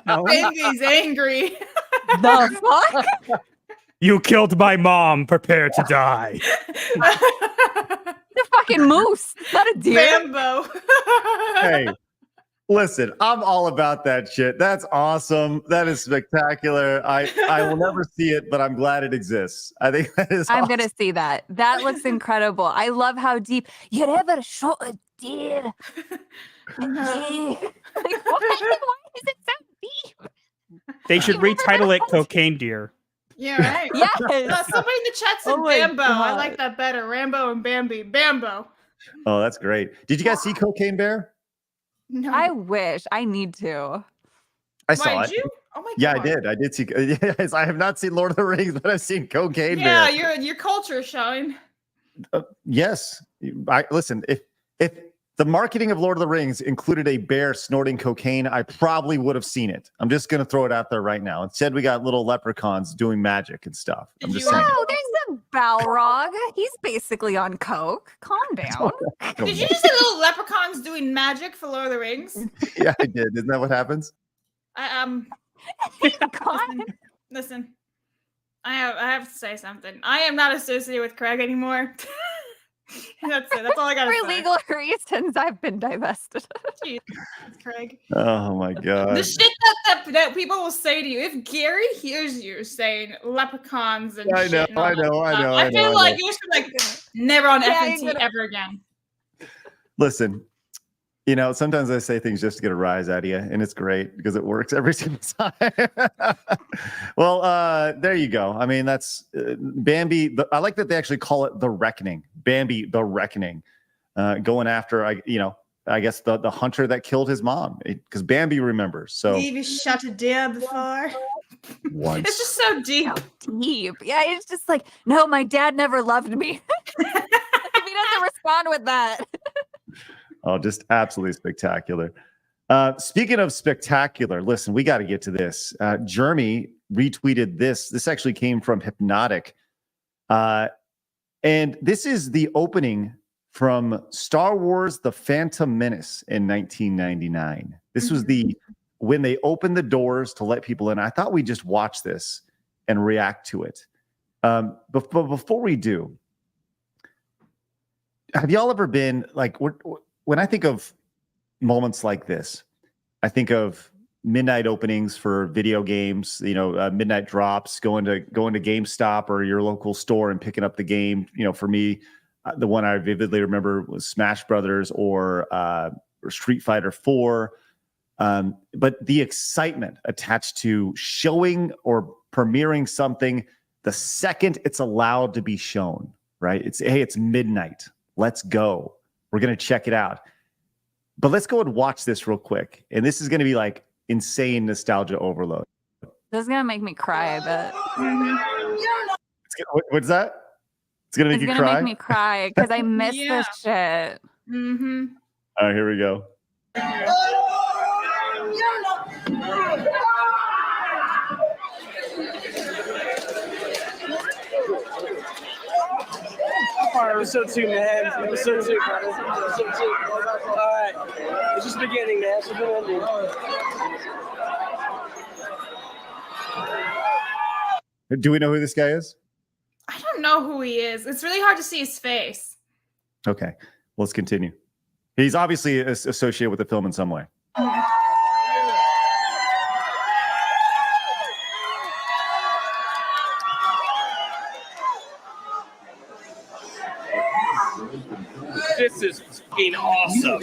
No. Baby's angry. The fuck? You killed my mom. Prepare to die. The fucking moose, not a deer. Rambo. Hey, listen, I'm all about that shit. That's awesome. That is spectacular. I will never see it, but I'm glad it exists. I think that is I'm awesome. gonna see that. That looks incredible. I love how deep. You never shot a deer. Like, why is it so deep? They should retitle it Cocaine Deer. Yeah, right. Yes. Somebody in the chat said Oh my Bambo. I God. like that better. Rambo and Bambi. Bambo. Oh, that's great. Did you guys see Cocaine Bear? No. I wish. I need to. I saw Why, it. did you? Oh my Yeah, God. I did see. Yes, I have not seen Lord of the Rings, but I've seen Cocaine Yeah, Bear. your culture is showing. Yes, listen. If the marketing of Lord of the Rings included a bear snorting cocaine, I probably would have seen it. I'm just gonna throw it out there right now. Instead, we got little leprechauns doing magic and stuff. I'm Did just you saying. Wow, there's a Balrog. He's basically on coke. Calm down. Did you just say little leprechauns doing magic for Lord of the Rings? Yeah, I did. Isn't that what happens? Listen. I have to say something. I am not associated with Craig anymore. That's it. That's all I gotta For say. legal reasons, I've been divested. Jeez, Craig. Oh my god. The shit that people will say to you, if Gary hears you saying leprechauns and I know, shit and all that stuff, I feel I like know. you should like never on Yeah, FNT you're gonna- ever again. Listen, sometimes I say things just to get a rise out of you, and it's great because it works every single time. Well, there you go. I mean, that's Bambi. I like that they actually call it the Reckoning. Bambi, the Reckoning, going after I guess the hunter that killed his mom, because Bambi remembers. So Have you shot a deer before? once. It's just so deep. Deep. Yeah, it's just like, no, my dad never loved me. If he doesn't respond with that. Oh, just absolutely spectacular. Speaking of spectacular, listen, we got to get to this. Jeremy retweeted this. This actually came from Hypnotic. And this is the opening from Star Wars The Phantom Menace in 1999. This was when they opened the doors to let people in. I thought we'd just watch this and react to it. But before we do, have y'all ever been like, when I think of moments like this, I think of midnight openings for video games, midnight drops, going to GameStop or your local store and picking up the game. For me, the one I vividly remember was Smash Brothers or Street Fighter 4. But the excitement attached to showing or premiering something the second it's allowed to be shown, right? It's midnight. Let's go. We're going to check it out. But let's go and watch this real quick. And this is going to be like insane nostalgia overload. This is gonna make me cry, I bet. What's that? It's going to make you cry? It's gonna make me cry because I miss this shit. Mm-hmm. All right, here we go. Episode 2, man. Episode 2, brother. Episode 2. All right. It's just beginning, man. It's just an ending. Do we know who this guy is? I don't know who he is. It's really hard to see his face. Okay, let's continue. He's obviously associated with the film in some way. This is fucking awesome.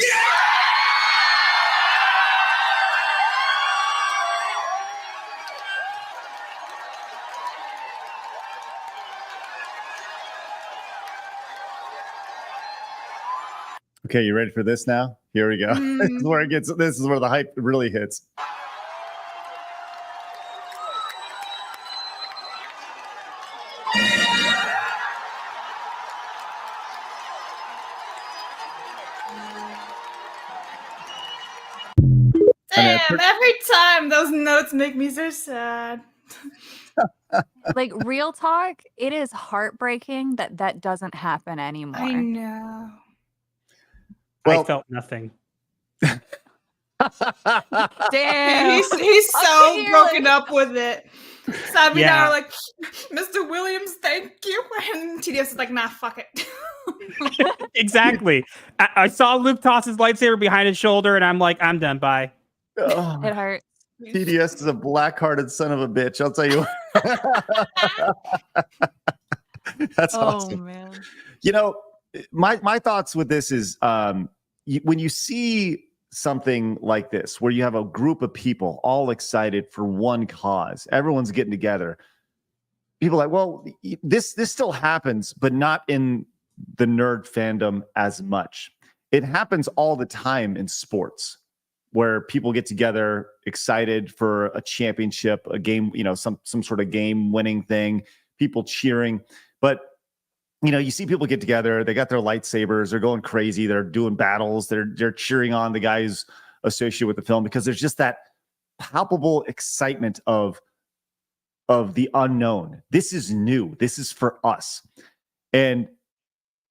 Okay, you ready for this now? Here we go. This is where it gets. This is where the hype really hits. Damn, every time those notes make me so sad. Like, real talk, it is heartbreaking that doesn't happen anymore. I know. Well- I felt nothing. Damn. He's so broken up with it. Sabby and I Yeah. are like, Mr. Williams, thank you. And TDS is like, nah, fuck it. Exactly. I saw Luke toss his lightsaber behind his shoulder, and I'm like, I'm done. Bye. Oh, It hurts. TDS is a black-hearted son of a bitch. I'll tell you. That's awesome. Oh, man. You know, my thoughts with this is when you see something like this, where you have a group of people all excited for one cause, everyone's getting together. People are like, well, this still happens, but not in the nerd fandom as much. It happens all the time in sports, where people get together excited for a championship, a game, you know, some sort of game winning thing, people cheering. But you know, you see people get together, they got their lightsabers, they're going crazy, they're doing battles, they're cheering on the guy who's associated with the film, because there's just that palpable excitement of the unknown. This is new. This is for us. And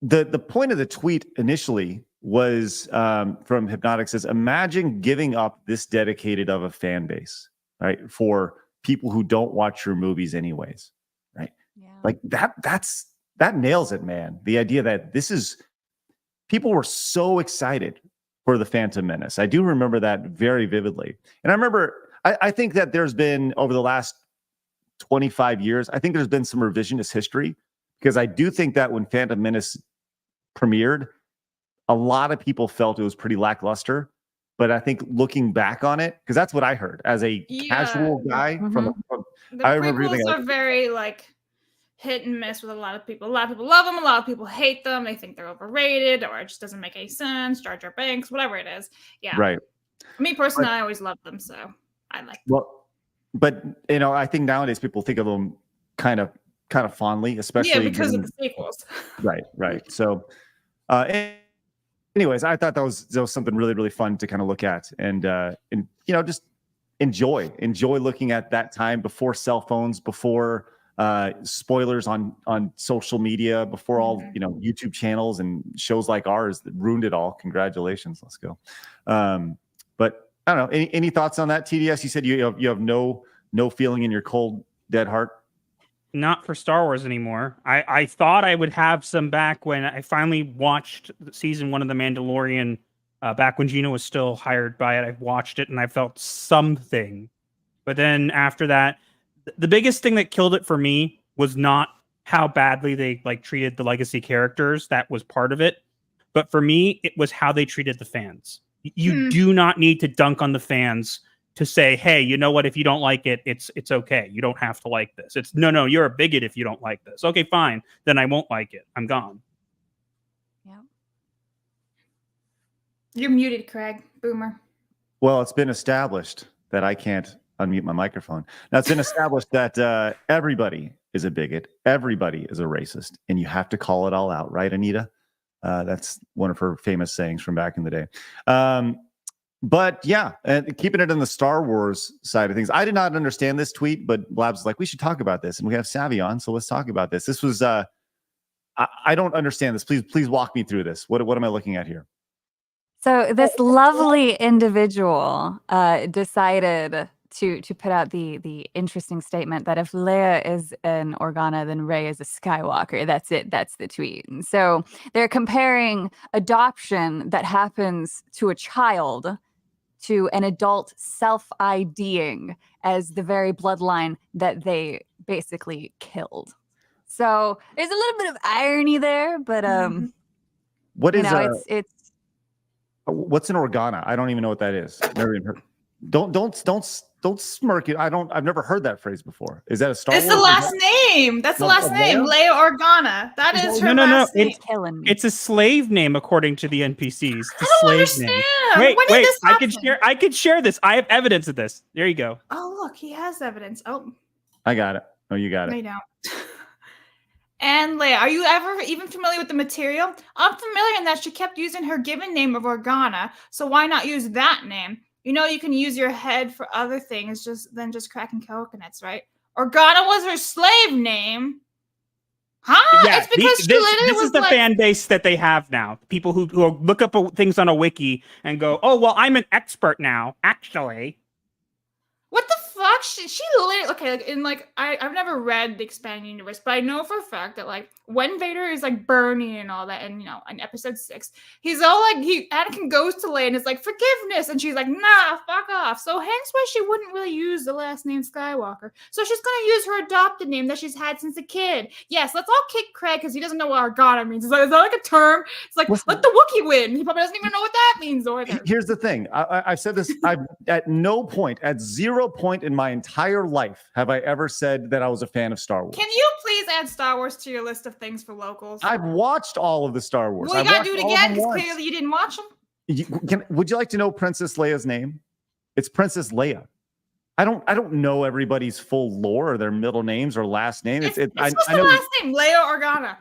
the point of the tweet initially was from Hypnotic, says, imagine giving up this dedicated of a fan base, right? For people who don't watch your movies anyways, right? Yeah. Like that nails it, man. The idea that this is, people were so excited for the Phantom Menace. I do remember that very vividly. And I remember, I think that there's been, over the last 25 years, I think there's been some revisionist history, because I do think that when Phantom Menace premiered, a lot of people felt it was pretty lackluster. But I think looking back on it, because that's what I heard as a casual guy from The I remember prequels thinking, are very like hit and miss with a lot of people. A lot of people love them. A lot of people hate them. They think they're overrated, or it just doesn't make any sense. Jar Jar Banks, whatever it is. Yeah. right. Me personally, I always loved them, so I like them. Well, but you know, I think nowadays people think of them kind of fondly, especially Yeah, because given- of the sequels. Right. So, anyways, I thought that was something really, really fun to kind of look at, and you know, just enjoy looking at that time before cell phones, before spoilers on social media, before all, you know, YouTube channels and shows like ours that ruined it all. Congratulations, let's go. But I don't know. Any thoughts on that, TDS? You said you have no feeling in your cold dead heart. Not for Star Wars anymore. I thought I would have some back when I finally watched season 1 of The Mandalorian, back when Gina was still hired by it. I watched it and I felt something. But then after that, the biggest thing that killed it for me was not how badly they like treated the legacy characters. That was part of it. But for me, it was how they treated the fans. You do not need to dunk on the fans to say, hey, you know what? If you don't like it, it's okay. You don't have to like this. It's no, you're a bigot if you don't like this. Okay, fine. Then I won't like it. I'm gone. Yeah. You're muted, Craig. Boomer. Well, it's been established that I can't unmute my microphone. Now, it's been established that everybody is a bigot. Everybody is a racist. And you have to call it all out. Right, Anita? That's one of her famous sayings from back in the day. But yeah, keeping it in the Star Wars side of things. I did not understand this tweet, but Blabs was like, we should talk about this. And we have Savvy on, so let's talk about this. This was, I don't understand this. Please walk me through this. What am I looking at here? So this lovely individual decided to put out the interesting statement that if Leia is an Organa, then Rey is a Skywalker. That's it. That's the tweet. And so they're comparing adoption that happens to a child to an adult self-IDing as the very bloodline that they basically killed. So there's a little bit of irony there, but what is it's what's an Organa? I don't even know what that is. Never even heard. Don't smirk it. I've never heard that phrase before. Is that a Star Wars? It's the last name. That's the last name. Leia Organa. That is her last name. It's a slave name according to the NPCs. It's a I don't slave understand. name. When did this happen? I could share this. I have evidence of this. There you go. Oh, look, he has evidence. Oh, I got it. Oh, you got it. no, you don't. And Leia, are you ever even familiar with the material? I'm familiar in that she kept using her given name of Organa, so why not use that name? You know, you can use your head for other things than just cracking coconuts, right? Organa was her slave name. Huh? Yeah, it's because she literally this is the fan base that they have now. People who look up things on a wiki and go, oh, well, I'm an expert now, actually. What the fuck? She literally, okay, I've never read the expanded universe, but I know for a fact that when Vader is burning and all that, and in episode 6, he's all Anakin goes to Leia and is like, forgiveness, and she's like, nah, fuck off. So hence why she wouldn't really use the last name Skywalker. So she's gonna use her adopted name that she's had since a kid. Yes, let's all kick Craig because he doesn't know what Organa means. Is that like a term? It's like, let the Wookiee win. He probably doesn't even know what that means either. Here's the thing. I've said this. At no point, at 0 point in my entire life, have I ever said that I was a fan of Star Wars. Can you please add Star Wars to your list of things for locals? I've watched all of the Star Wars. Well, you gotta do it again because clearly you didn't watch them. Would you like to know Princess Leia's name? It's Princess Leia. I don't know everybody's full lore or their middle names or last name. It's the last name, Leia Organa.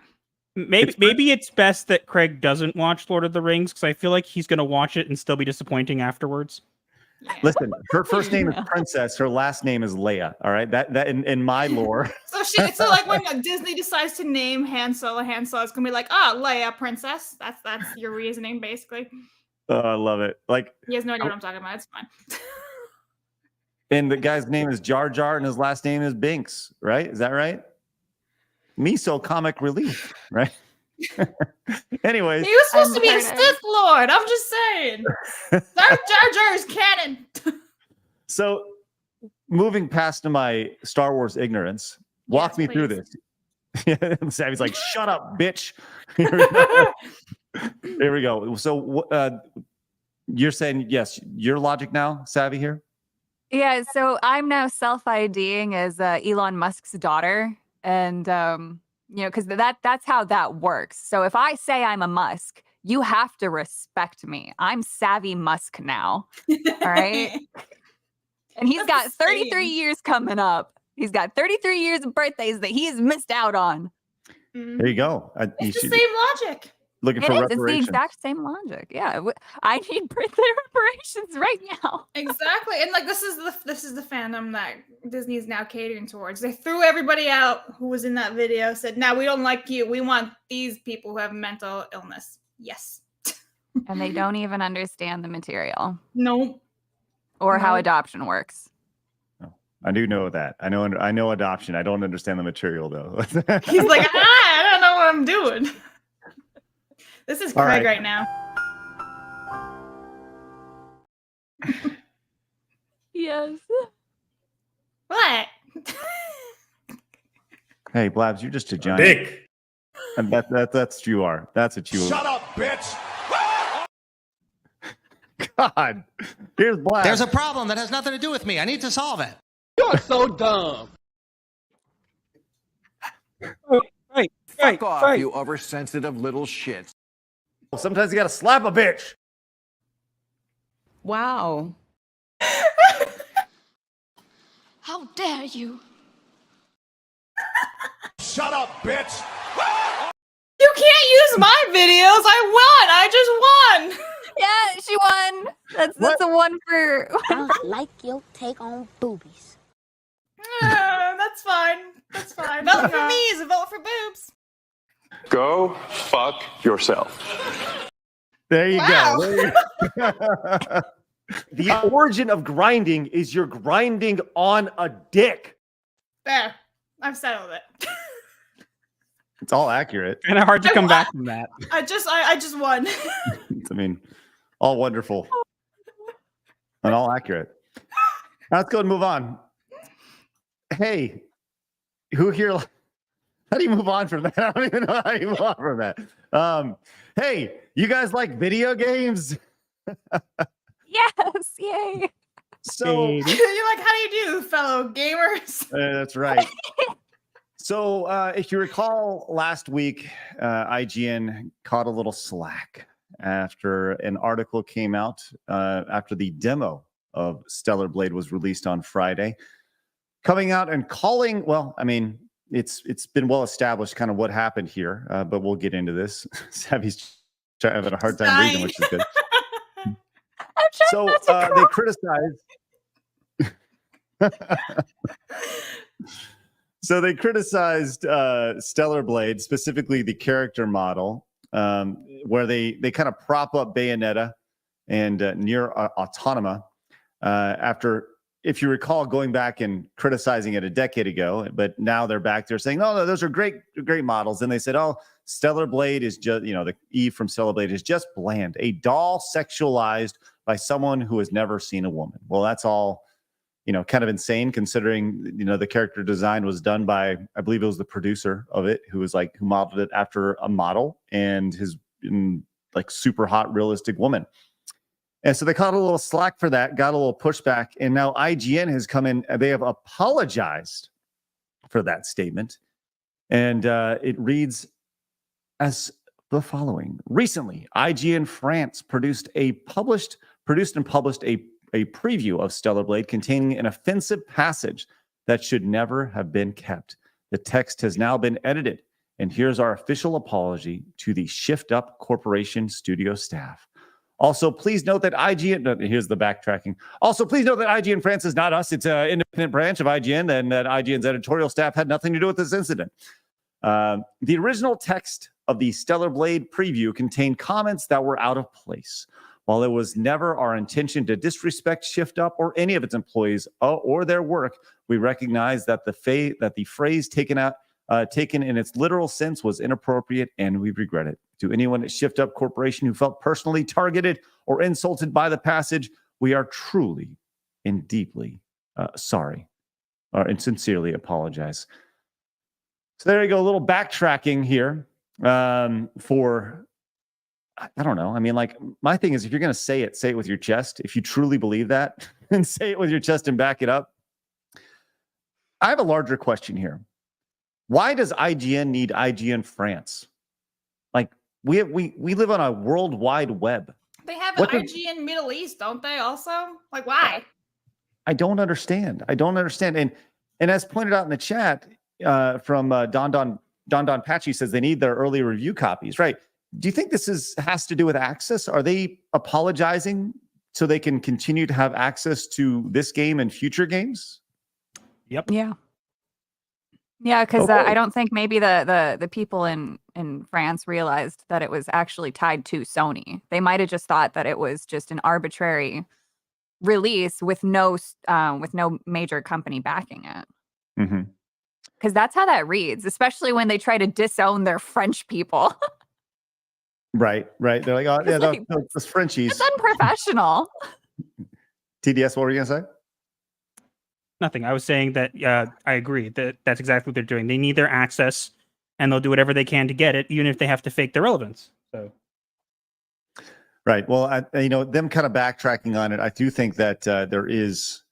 Maybe it's best that Craig doesn't watch Lord of the Rings because I feel like he's going to watch it and still be disappointing afterwards. Yeah. Listen, her first name is Princess. Her last name is Leia. All right, that in my lore. So when Disney decides to name Han Solo, it's gonna be like, Leia, Princess. That's your reasoning, basically. Oh, I love it. He has no idea what I'm talking about. It's fine. And the guy's name is Jar Jar, and his last name is Binks. Right? Is that right? Miso comic relief. Right? Anyways, he was supposed to be a Sith Lord. I'm just saying. Jar Jar is canon. So, moving past to my Star Wars ignorance, walk me through this. Savvy's like, "Shut up, bitch." Here we go. So, you're saying yes? Your logic now, Savvy here? Yeah. So I'm now self-IDing as Elon Musk's daughter, and because that's how that works. So if I say I'm a Musk, you have to respect me. I'm Savvy Musk now. All right. And he's got 33 years coming up. He's got 33 years of birthdays that he has missed out on. There you go. It's the same logic. Looking for reparations. It's the exact same logic. Yeah. I need birthday reparations right now. Exactly. And this is the fandom that Disney is now catering towards. They threw everybody out who was in that video, said, "Now we don't like you. We want these people who have mental illness." Yes. And they don't even understand the material. Nope. Or how adoption works. No, I do know that. I know adoption. I don't understand the material though. He's like, I don't know what I'm doing. This is Craig right now. Yes. What? Hey, Blabs, you're just a giant. Dick. And that's what you are. That's what you are. Shut up, bitch. God. Here's Blabs. There's a problem that has nothing to do with me. I need to solve it. You're so dumb. Fuck off, you oversensitive little shits. Sometimes you gotta slap a bitch. Wow. How dare you? Shut up, bitch! You can't use my videos. I just won. Yeah, she won. That's a one for. I like your take on boobies. That's fine. That's fine. Vote for me is a vote for boobs. Go fuck yourself. There you Wow. go. There you go. The origin of grinding is you're grinding on a dick. There. I've settled it. It's all accurate. Kind of hard to come back from that. I just won. I mean, all wonderful and all accurate. Now let's go and move on. Hey, who here? How do you move on from that? I don't even know how you move on from that. Hey, you guys like video games? Yes, yay. So You're like, how do you do, fellow gamers? that's right. So if you recall, last week, IGN caught a little slack after an article came out after the demo of Stellar Blade was released on Friday, coming out and calling, well, I mean, it's been well established kind of what happened here, but we'll get into this. Savvy's having a hard time reading, which is good. So they criticized. So they criticized Stellar Blade, specifically the character model, where they kind of prop up Bayonetta and Nier Automata after, if you recall, going back and criticizing it a decade ago, but now they're back there saying, no, those are great models. And they said, oh, Stellar Blade is just, the Eve from Stellar Blade is just bland, a doll sexualized by someone who has never seen a woman. Well, that's all, kind of insane considering, the character design was done by, I believe it was the producer of it, who modeled it after a model and his super hot, realistic woman. And so they caught a little slack for that, got a little pushback. And now IGN has come in, they have apologized for that statement. And it reads as the following. Recently, IGN France produced and published a preview of Stellar Blade containing an offensive passage that should never have been kept. The text has now been edited, and here's our official apology to the Shift Up Corporation studio staff. Also, please note that here's the backtracking. Also, please note that IGN France is not us. It's an independent branch of IGN, and that IGN's editorial staff had nothing to do with this incident. The original text of the Stellar Blade preview contained comments that were out of place. While it was never our intention to disrespect Shift Up or any of its employees or their work, we recognize that the phrase taken in its literal sense was inappropriate, and we regret it. To anyone at Shift Up Corporation who felt personally targeted or insulted by the passage, we are truly and deeply sorry and sincerely apologize. So there you go, a little backtracking here for... I don't know. I mean, my thing is, if you're going to say it with your chest. If you truly believe that, and say it with your chest and back it up. I have a larger question here. Why does IGN need IGN France? We live on a worldwide web. They have an IGN Middle East, don't they? Also, why? I don't understand. And as pointed out in the chat from Don Patchy says they need their early review copies, right? Do you think this has to do with access? Are they apologizing so they can continue to have access to this game and future games? Yep. Yeah. Yeah, because I don't think maybe the people in France realized that it was actually tied to Sony. They might have just thought that it was just an arbitrary release with no major company backing it. Mm-hmm. Because that's how that reads, especially when they try to disown their French people. Right. They're like, oh, yeah, those Frenchies. It's unprofessional. TDS, what were you going to say? Nothing. I was saying that I agree that's exactly what they're doing. They need their access, and they'll do whatever they can to get it, even if they have to fake their relevance. So, right. Well, them kind of backtracking on it, I do think that there is,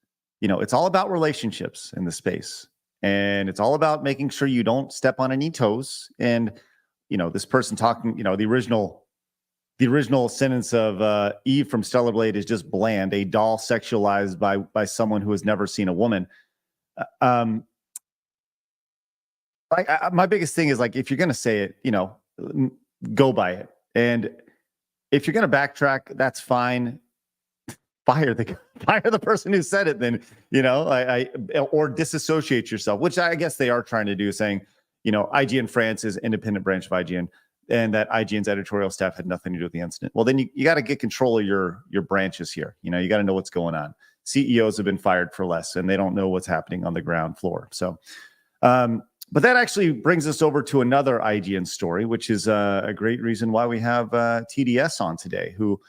it's all about relationships in the space, and it's all about making sure you don't step on any toes. And this person talking, the original the original sentence of Eve from Stellar Blade is just bland, a doll sexualized by someone who has never seen a woman. My biggest thing is, like, if you're going to say it, go by it. And if you're going to backtrack, that's fine. Fire the person who said it, then, or disassociate yourself, which I guess they are trying to do, saying, IGN France is independent branch of IGN, and that IGN's editorial staff had nothing to do with the incident. Well, then you got to get control of your branches here. You got to know what's going on. CEOs have been fired for less, and they don't know what's happening on the ground floor. So, but that actually brings us over to another IGN story, which is a great reason why we have TDS on today, who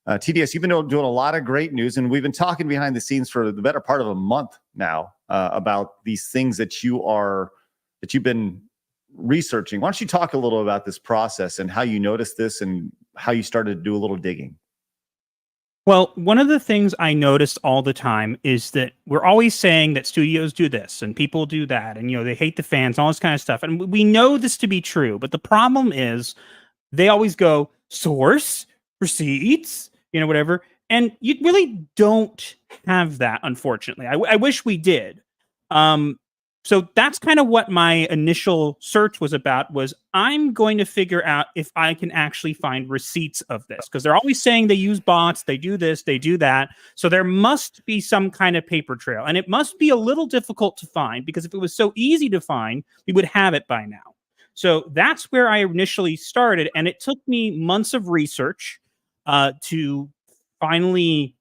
TDS, you've been doing a lot of great news, and we've been talking behind the scenes for the better part of a month now about these things that you've been researching. Why don't you talk a little about this process and how you noticed this and how you started to do a little digging? Well, one of the things I noticed all the time is that we're always saying that studios do this and people do that, and they hate the fans, all this kind of stuff. And we know this to be true, but the problem is they always go source, receipts, whatever. And you really don't have that, unfortunately. I wish we did. So that's kind of what my initial search was about, was I'm going to figure out if I can actually find receipts of this, because they're always saying they use bots, they do this, they do that. So there must be some kind of paper trail, and it must be a little difficult to find, because if it was so easy to find, we would have it by now. So that's where I initially started, and it took me months of research to finally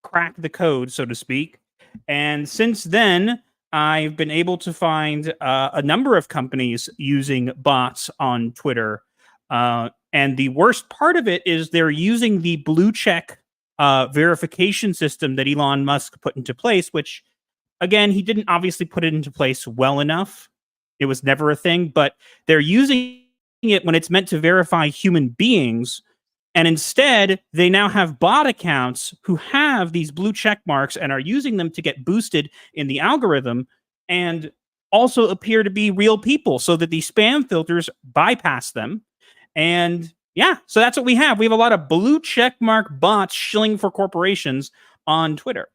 crack the code, so to speak. And since then, I've been able to find a number of companies using bots on Twitter. And the worst part of it is they're using the blue check verification system that Elon Musk put into place, which, again, he didn't obviously put it into place well enough. It was never a thing, but they're using it when it's meant to verify human beings. And instead, they now have bot accounts who have these blue check marks and are using them to get boosted in the algorithm, and also appear to be real people, so that the spam filters bypass them. And yeah, so that's what we have. We have a lot of blue check mark bots shilling for corporations on Twitter.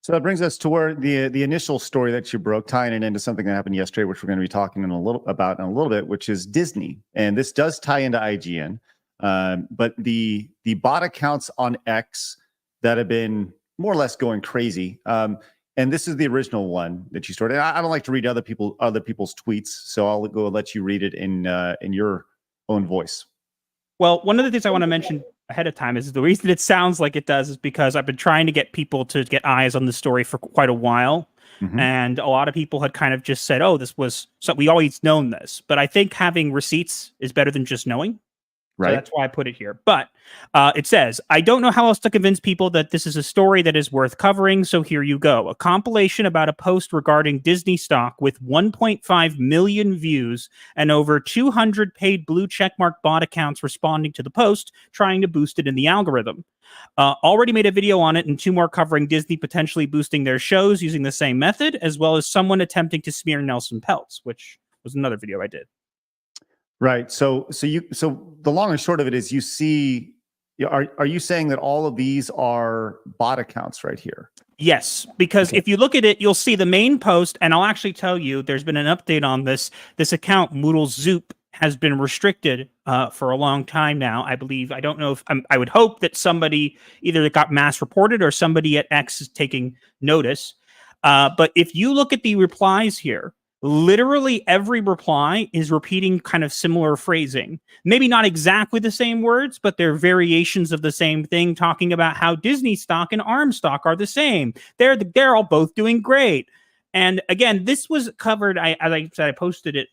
So that brings us to where the initial story that you broke, tying it into something that happened yesterday, which we're going to be talking about in a little bit, which is Disney. And this does tie into IGN. But the bot accounts on X that have been more or less going crazy. And this is the original one that you started. I don't like to read other people's tweets, so I'll go let you read it in your own voice. Well, one of the things I want to mention ahead of time is the reason it sounds like it does is because I've been trying to get people to get eyes on the story for quite a while. Mm-hmm. And a lot of people had kind of just said, oh, this was so we always known this. But I think having receipts is better than just knowing. Right. So that's why I put it here. But it says, I don't know how else to convince people that this is a story that is worth covering, so here you go. A compilation about a post regarding Disney stock with 1.5 million views and over 200 paid blue checkmark bot accounts responding to the post, trying to boost it in the algorithm. Already made a video on it, and 2 more covering Disney potentially boosting their shows using the same method, as well as someone attempting to smear Nelson Peltz, which was another video I did. Right. So the long and short of it is, you see, are you saying that all of these are bot accounts right here? Yes, because if you look at it, you'll see the main post, and I'll actually tell you there's been an update on this. This account, Moodle Zoop, has been restricted for a long time now, I believe. I don't know if I would hope that somebody either that got mass reported or somebody at X is taking notice. But if you look at the replies here, literally every reply is repeating kind of similar phrasing. Maybe not exactly the same words, but they're variations of the same thing, talking about how Disney stock and ARM stock are the same. They're all both doing great. And again, this was covered, as I said, I posted it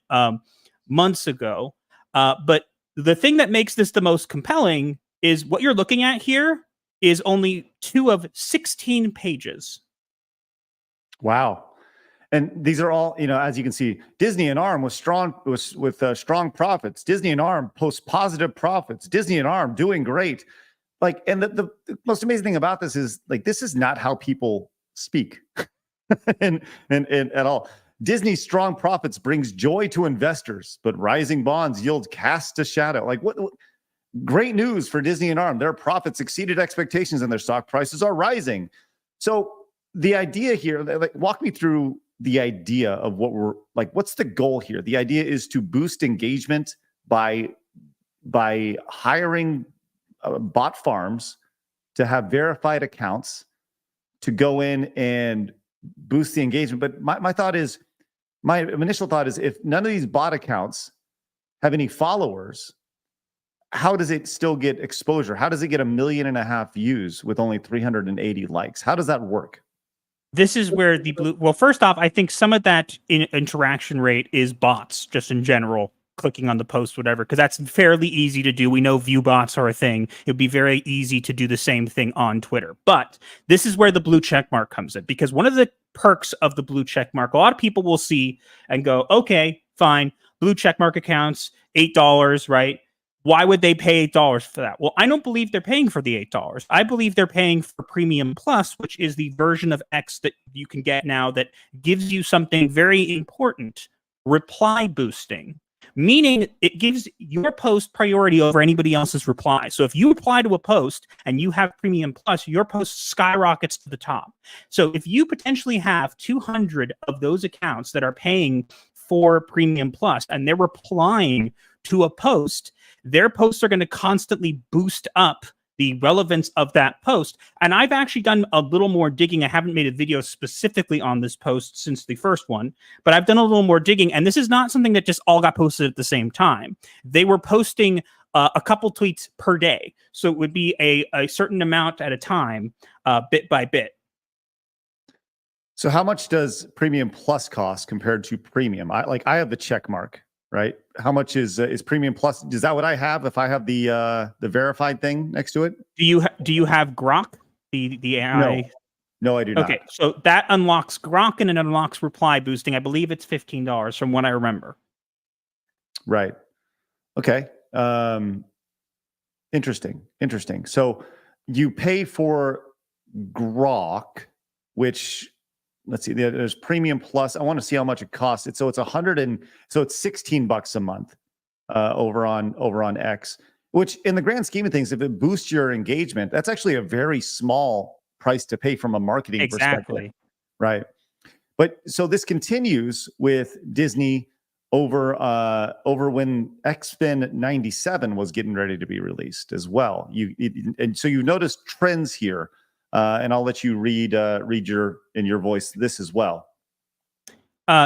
months ago. But the thing that makes this the most compelling is what you're looking at here is only 2 of 16 pages. Wow. And these are all, as you can see, Disney and ARM with strong profits. Disney and ARM post positive profits. Disney and ARM doing great. Like, and the most amazing thing about this is, like, this is not how people speak, and at all. Disney's strong profits brings joy to investors, but rising bonds yield cast a shadow. Like, what great news for Disney and ARM. Their profits exceeded expectations and their stock prices are rising. So the idea here, like, walk me through the idea of what we're like. What's the goal here? The idea is to boost engagement by hiring bot farms to have verified accounts to go in and boost the engagement. But my initial thought is, if none of these bot accounts have any followers, how does it still get exposure? How does it get 1.5 million views with only 380 likes? How does that work? This is where the blue. Well, first off, I think some of that interaction rate is bots, just in general, clicking on the post, whatever, because that's fairly easy to do. We know view bots are a thing. It'd be very easy to do the same thing on Twitter. But this is where the blue check mark comes in, because one of the perks of the blue check mark, a lot of people will see and go, okay, fine, blue check mark accounts, $8, right? Why would they pay $8 for that? Well, I don't believe they're paying for the $8. I believe they're paying for Premium Plus, which is the version of X that you can get now that gives you something very important, reply boosting. Meaning it gives your post priority over anybody else's reply. So if you reply to a post and you have Premium Plus, your post skyrockets to the top. So if you potentially have 200 of those accounts that are paying for Premium Plus and they're replying to a post, their posts are going to constantly boost up the relevance of that post. And I've actually done a little more digging. I haven't made a video specifically on this post since the first one, but I've done a little more digging. And this is not something that just all got posted at the same time. They were posting a couple tweets per day. So it would be a certain amount at a time, bit by bit. So how much does Premium Plus cost compared to Premium? I have the check mark, right? How much is Premium Plus? Is that what I have if I have the verified thing next to it? Do you have Grok, the AI? No, I do not. Okay, so that unlocks Grok and it unlocks reply boosting. I believe it's $15 from what I remember. Right. Okay. Interesting. So you pay for Grok, which, let's see, there's Premium Plus. I want to see how much it costs. It's it's $16 a month over on X, which in the grand scheme of things, if it boosts your engagement, that's actually a very small price to pay from a marketing perspective. Right. But so this continues with Disney over when X-Men 97 was getting ready to be released as well. And so you notice trends here. And I'll let you read in your voice this as well.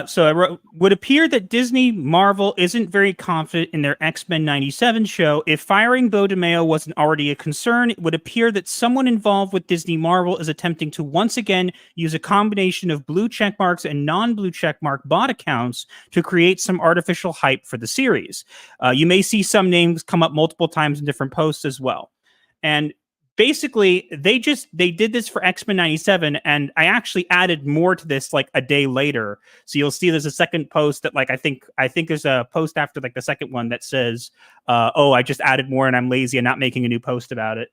So I wrote, would appear that Disney Marvel isn't very confident in their X-Men 97 show. If firing Beau DeMayo wasn't already a concern, it would appear that someone involved with Disney Marvel is attempting to once again use a combination of blue checkmarks and non-blue checkmark bot accounts to create some artificial hype for the series. You may see some names come up multiple times in different posts as well. And basically, they did this for X-Men 97, and I actually added more to this like a day later. So you'll see there's a second post that I think there's a post after like the second one that says, "Oh, I just added more, and I'm lazy and not making a new post about it."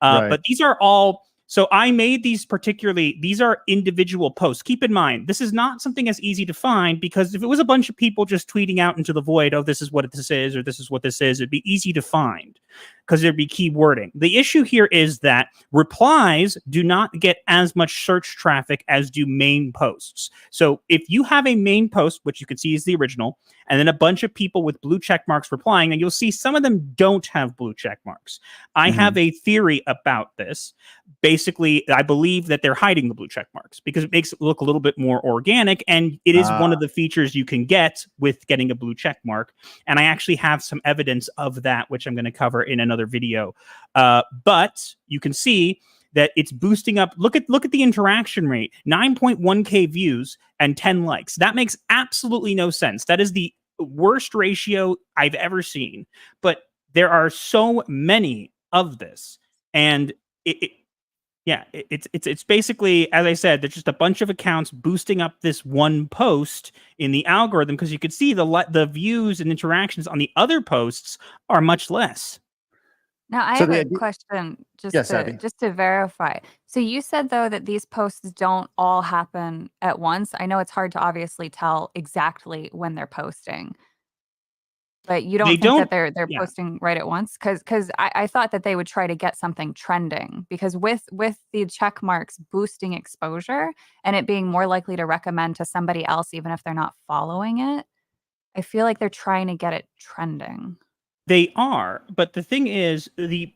Right. But these are all. So I made these these are individual posts. Keep in mind, this is not something as easy to find, because if it was a bunch of people just tweeting out into the void, oh, this is what this is, or this is what this is, it'd be easy to find because there'd be keywording. The issue here is that replies do not get as much search traffic as do main posts. So if you have a main post, which you can see is the original, and then a bunch of people with blue check marks replying, and you'll see some of them don't have blue check marks. I have a theory about this. Basically, I believe that they're hiding the blue check marks because it makes it look a little bit more organic, and it is one of the features you can get with getting a blue check mark. And I actually have some evidence of that, which I'm going to cover in another video. But you can see that it's boosting up. Look at the interaction rate, 9.1K views and 10 likes. That makes absolutely no sense. That is the worst ratio I've ever seen. But there are so many of this, and it's basically, as I said, there's just a bunch of accounts boosting up this one post in the algorithm, because you could see the views and interactions on the other posts are much less. Now, I have a question just to verify. So you said, though, that these posts don't all happen at once. I know it's hard to obviously tell exactly when they're posting. But you don't They think don't- that they're yeah. posting right at once? Because I thought that they would try to get something trending, because with the check marks boosting exposure and it being more likely to recommend to somebody else even if they're not following it, I feel like they're trying to get it trending. They are, but the thing is, the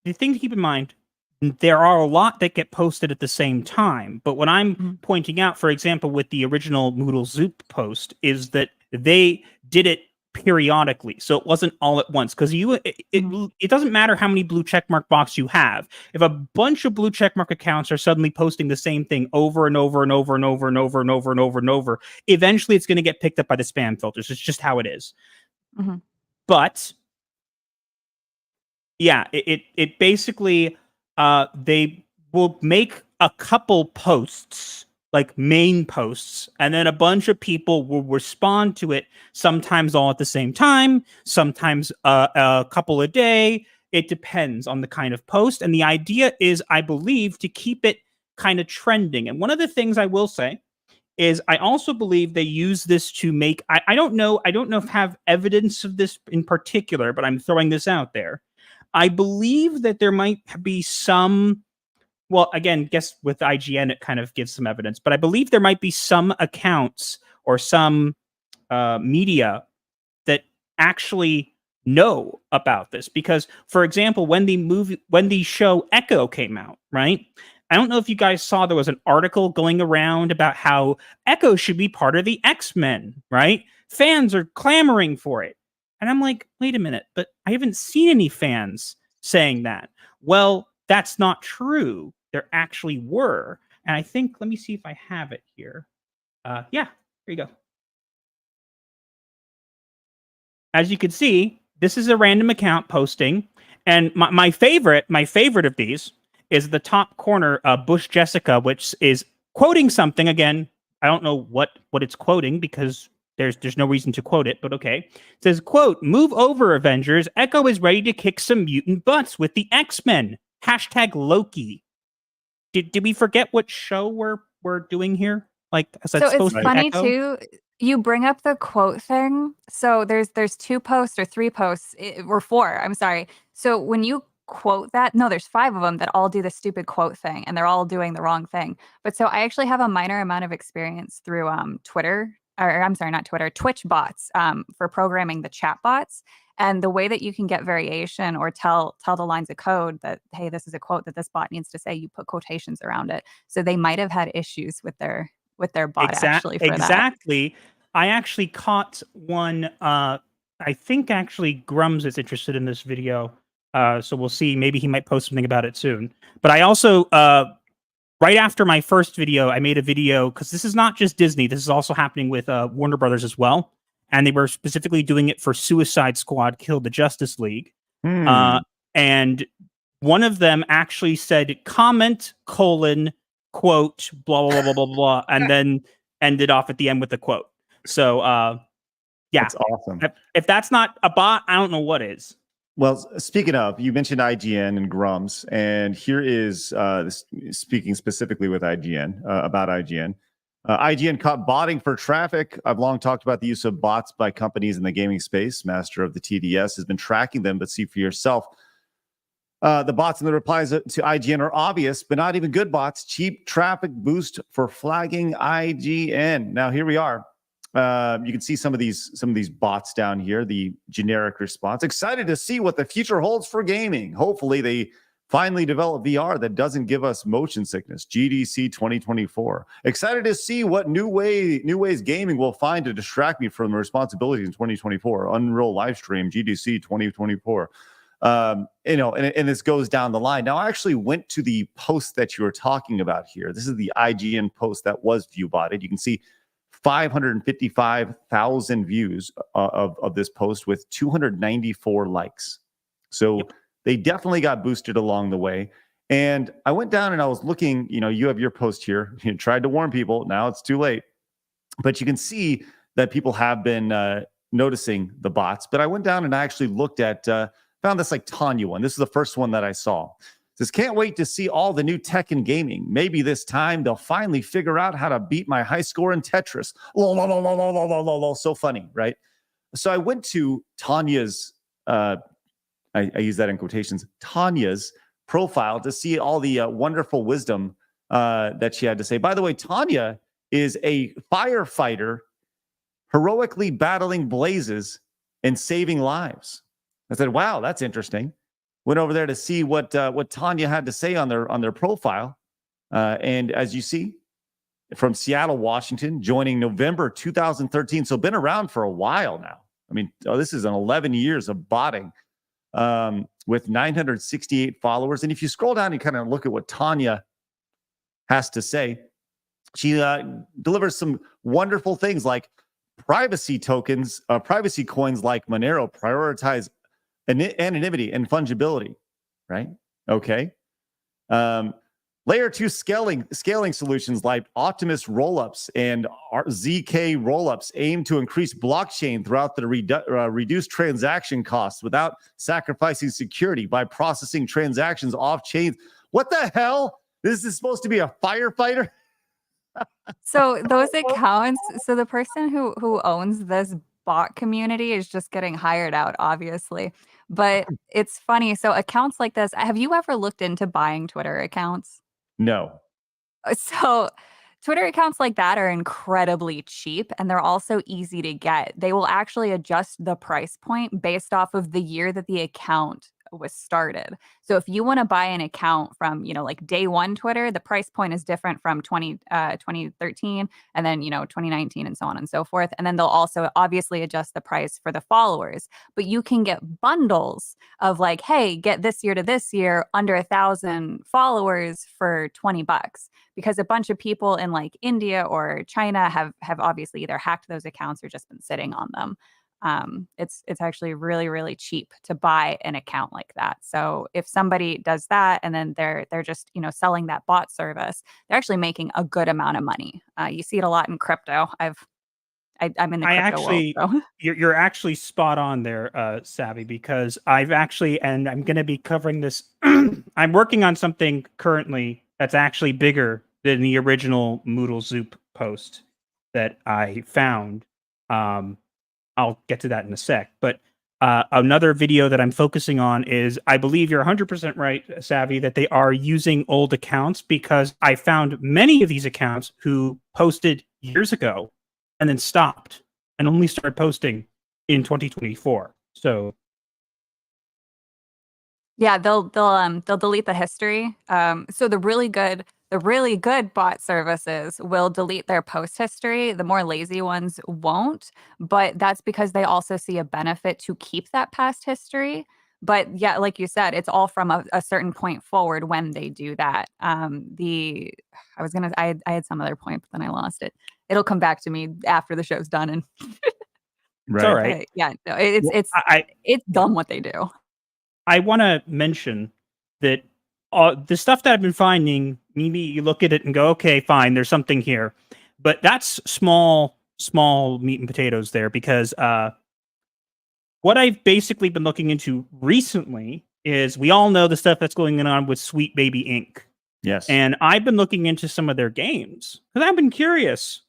thing to keep in mind, there are a lot that get posted at the same time. But what I'm pointing out, for example, with the original Moodle Zoop post, is that they did it periodically, so it wasn't all at once. Because it doesn't matter how many blue checkmark box you have. If a bunch of blue checkmark accounts are suddenly posting the same thing over and over and over and over and over and over and over and over, eventually it's going to get picked up by the spam filters. It's just how it is. Mm-hmm. But yeah, it basically they will make a couple posts, like main posts, and then a bunch of people will respond to it, sometimes all at the same time, sometimes a couple a day. It depends on the kind of post. And the idea is, I believe, to keep it kind of trending. And one of the things I will say is I also believe they use this to make, I don't know if I have evidence of this in particular, but I'm throwing this out there. I believe that there might be some, well, again, guess with IGN, it kind of gives some evidence, but I believe there might be some accounts or some media that actually know about this. Because, for example, when the show Echo came out, right? I don't know if you guys saw, there was an article going around about how Echo should be part of the X-Men, right? Fans are clamoring for it. And I'm like, wait a minute, but I haven't seen any fans saying that. Well, that's not true. There actually were. And I think, let me see if I have it here. Yeah, here you go. As you can see, this is a random account posting. And my favorite of these is the top corner, Bush Jessica, which is quoting something. Again, I don't know what it's quoting, because there's no reason to quote it, but okay. It says, quote, "Move over, Avengers. Echo is ready to kick some mutant butts with the X-Men. # Loki." Did we forget what show we're doing here? Like, so it's funny too. You bring up the quote thing. So there's 2 posts or 3 posts, or 4. I'm sorry. So when you quote that, no, there's 5 of them that all do the stupid quote thing, and they're all doing the wrong thing. But so I actually have a minor amount of experience through Twitter, or I'm sorry, not Twitter, Twitch bots, for programming the chat bots. And the way that you can get variation or tell the lines of code that, hey, this is a quote that this bot needs to say, you put quotations around it. So they might have had issues with their bot actually for that. Exactly. I actually caught one. I think actually Grums is interested in this video. So we'll see. Maybe he might post something about it soon. But I also, right after my first video, I made a video, because this is not just Disney. This is also happening with Warner Brothers as well. And they were specifically doing it for Suicide Squad Kill the Justice League. And one of them actually said, comment, quote, blah, blah, blah, blah, blah, and then ended off at the end with a quote. So, yeah. That's awesome. If that's not a bot, I don't know what is. Well, speaking of, you mentioned IGN and Grums, and here is speaking specifically with IGN, about IGN. IGN caught botting for traffic. I've long talked about the use of bots by companies in the gaming space. Master of the TDS has been tracking them, but see for yourself. The bots in the replies to IGN are obvious, but not even good bots. Cheap traffic boost for flagging IGN. Now here we are. You can see some of these bots down here. The generic response. Excited to see what the future holds for gaming. Hopefully they finally develop VR that doesn't give us motion sickness. GDC 2024. Excited to see what new ways gaming will find to distract me from the responsibilities in 2024. Unreal Livestream GDC 2024. And this goes down the line. Now, I actually went to the post that you were talking about here. This is the IGN post that was view-botted. You can see 555,000 views of this post with 294 likes. So they definitely got boosted along the way. And I went down and I was looking, you have your post here. You tried to warn people. Now it's too late. But you can see that people have been noticing the bots. But I went down and I actually looked at, found this like Tania one. This is the first one that I saw. It says, can't wait to see all the new tech in gaming. Maybe this time they'll finally figure out how to beat my high score in Tetris. So funny, right? So I went to Tanya's, I use that in quotations, Tanya's profile to see all the wonderful wisdom that she had to say. By the way, Tania is a firefighter heroically battling blazes and saving lives. I said, wow, that's interesting. Went over there to see what Tania had to say on their profile. And as you see, from Seattle, Washington, joining November 2013. So been around for a while now. I mean, this is an 11 years of botting with 968 followers. And if you scroll down and kind of look at what Tania has to say, she delivers some wonderful things like privacy tokens, privacy coins like Monero prioritize anonymity and fungibility, right? Okay. Layer 2 scaling solutions like Optimus rollups and ZK rollups aim to increase blockchain throughout the reduced transaction costs without sacrificing security by processing transactions off chains. What the hell? This is supposed to be a firefighter? So those accounts, so the person who owns this bot community is just getting hired out, obviously. But it's funny. So accounts like this, have you ever looked into buying Twitter accounts? No. So Twitter accounts like that are incredibly cheap and they're also easy to get. They will actually adjust the price point based off of the year that the account was started. So if you want to buy an account from, like day one Twitter, the price point is different from 2013 and then, 2019 and so on and so forth. And then they'll also obviously adjust the price for the followers, but you can get bundles of like, hey, get this year to this year under 1,000 followers for $20 because a bunch of people in like India or China have obviously either hacked those accounts or just been sitting on them. It's actually really, really cheap to buy an account like that. So if somebody does that and then they're just, selling that bot service, they're actually making a good amount of money. You see it a lot in crypto. I'm in the crypto world. So. You're actually spot on there, Savvy, because I've actually, and I'm going to be covering this. I'm working on something currently that's actually bigger than the original Moodle Zoop post that I found. I'll get to that in a sec. But another video that I'm focusing on is, I believe you're 100% right, Savvy, that they are using old accounts, because I found many of these accounts who posted years ago and then stopped and only started posting in 2024. So yeah, they'll delete the history. So the really good bot services will delete their post history. The more lazy ones won't, but that's because they also see a benefit to keep that past history. But yeah, like you said, it's all from a certain point forward when they do that. I had some other point, but then I lost it. It'll come back to me after the show's done. And Right. It's all right. yeah, no, it's dumb what they do. I want to mention that the stuff that I've been finding, maybe you look at it and go, okay, fine, there's something here. But that's small meat and potatoes there, because what I've basically been looking into recently is, we all know the stuff that's going on with Sweet Baby Inc. Yes. And I've been looking into some of their games because I've been curious.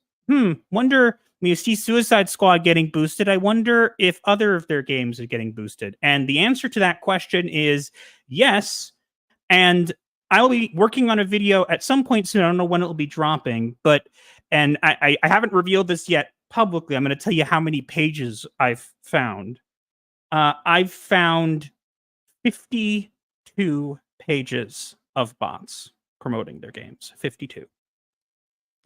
Wonder, when you see Suicide Squad getting boosted, I wonder if other of their games are getting boosted. And the answer to that question is yes. And I'll be working on a video at some point soon. I don't know when it'll be dropping, and I haven't revealed this yet publicly. I'm going to tell you how many pages I've found. I've found 52 pages of bots promoting their games. 52.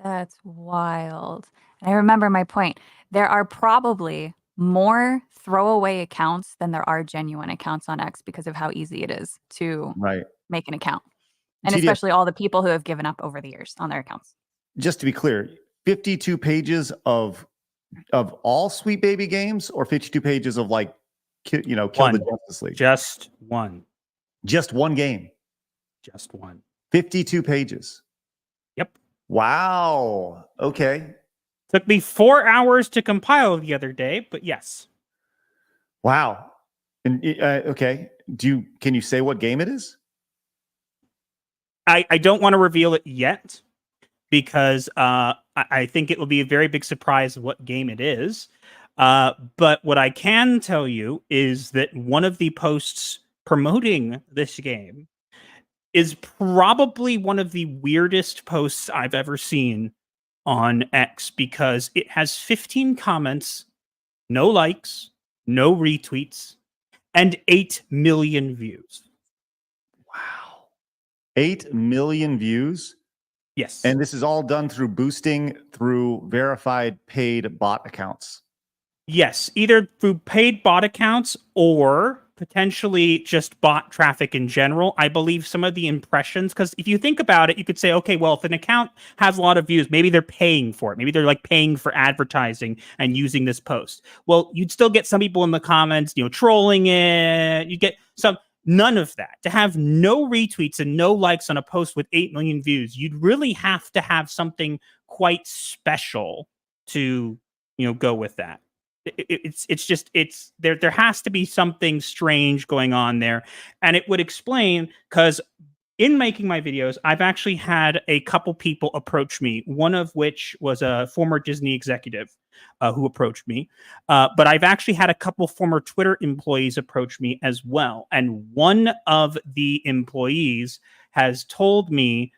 That's wild. And I remember my point. There are probably more throwaway accounts than there are genuine accounts on X because of how easy it is to make an account. And TDS, especially all the people who have given up over the years on their accounts. Just to be clear, 52 pages of all Sweet Baby games, or 52 pages of like, Kill the Justice League? Just one. Just one game. Just one. 52 pages. Yep. Wow. Okay. Took me 4 hours to compile the other day, but yes. Wow. And okay. Can you say what game it is? I don't want to reveal it yet, because I think it will be a very big surprise what game it is. But what I can tell you is that one of the posts promoting this game is probably one of the weirdest posts I've ever seen on X, because it has 15 comments, no likes, no retweets, and 8 million views. Wow. 8 million views? Yes. And this is all done through boosting through verified paid bot accounts. Yes, either through paid bot accounts or potentially just bot traffic in general. I believe some of the impressions, because if you think about it, you could say, okay, well, if an account has a lot of views, maybe they're paying for it. Maybe they're like paying for advertising and using this post. Well, you'd still get some people in the comments, trolling it. You get some. None of that. To have no retweets and no likes on a post with 8 million views, you'd really have to have something quite special to, go with that. It's there has to be something strange going on there. And it would explain, because in making my videos, I've actually had a couple people approach me, one of which was a former Disney executive who approached me. But I've actually had a couple former Twitter employees approach me as well. And one of the employees has told me,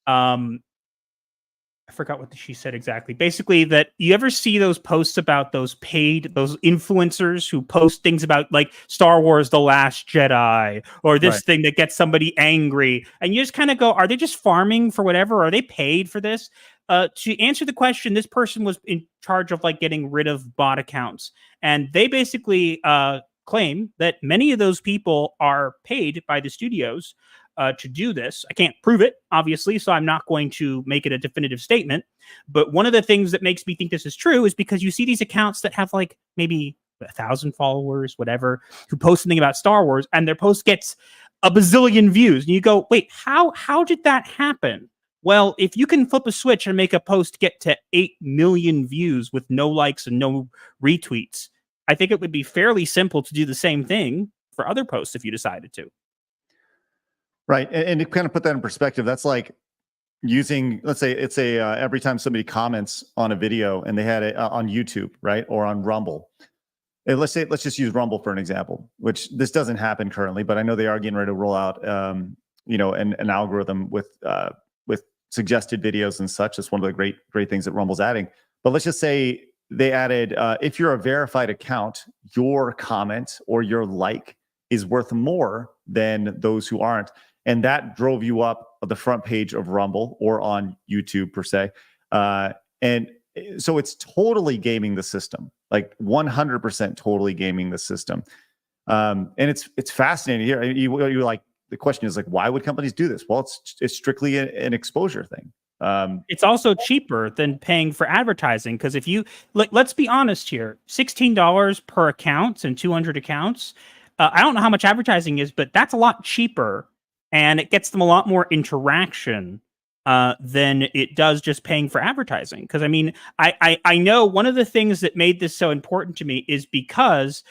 I forgot what she said exactly. Basically, that you ever see those posts about those influencers who post things about like Star Wars The Last Jedi or this thing that gets somebody angry, and you just kind of go, are they just farming for whatever? Are they paid for this? To answer the question, this person was in charge of like getting rid of bot accounts, and they basically claim that many of those people are paid by the studios to do this. I can't prove it, obviously, so I'm not going to make it a definitive statement. But one of the things that makes me think this is true is because you see these accounts that have like maybe 1,000 followers, whatever, who post something about Star Wars, and their post gets a bazillion views. And you go, wait, how did that happen? Well, if you can flip a switch and make a post get to 8 million views with no likes and no retweets, I think it would be fairly simple to do the same thing for other posts if you decided to. Right. And to kind of put that in perspective, that's like using, let's say it's every time somebody comments on a video and they had it on YouTube, right? Or on Rumble. And let's just use Rumble for an example, which this doesn't happen currently, but I know they are getting ready to roll out, an algorithm with suggested videos and such. That's one of the great things that Rumble's adding. But let's just say they added, if you're a verified account, your comment or your like is worth more than those who aren't. And that drove you up the front page of Rumble or on YouTube per se. And so it's totally gaming the system, like 100% totally gaming the system. And it's fascinating here. You like, the question is like, why would companies do this? Well, it's strictly an exposure thing. It's also cheaper than paying for advertising, because if you let's be honest here, $16 per account and 200 accounts. I don't know how much advertising is, but that's a lot cheaper, and it gets them a lot more interaction than it does just paying for advertising. Because I mean, I know one of the things that made this so important to me is because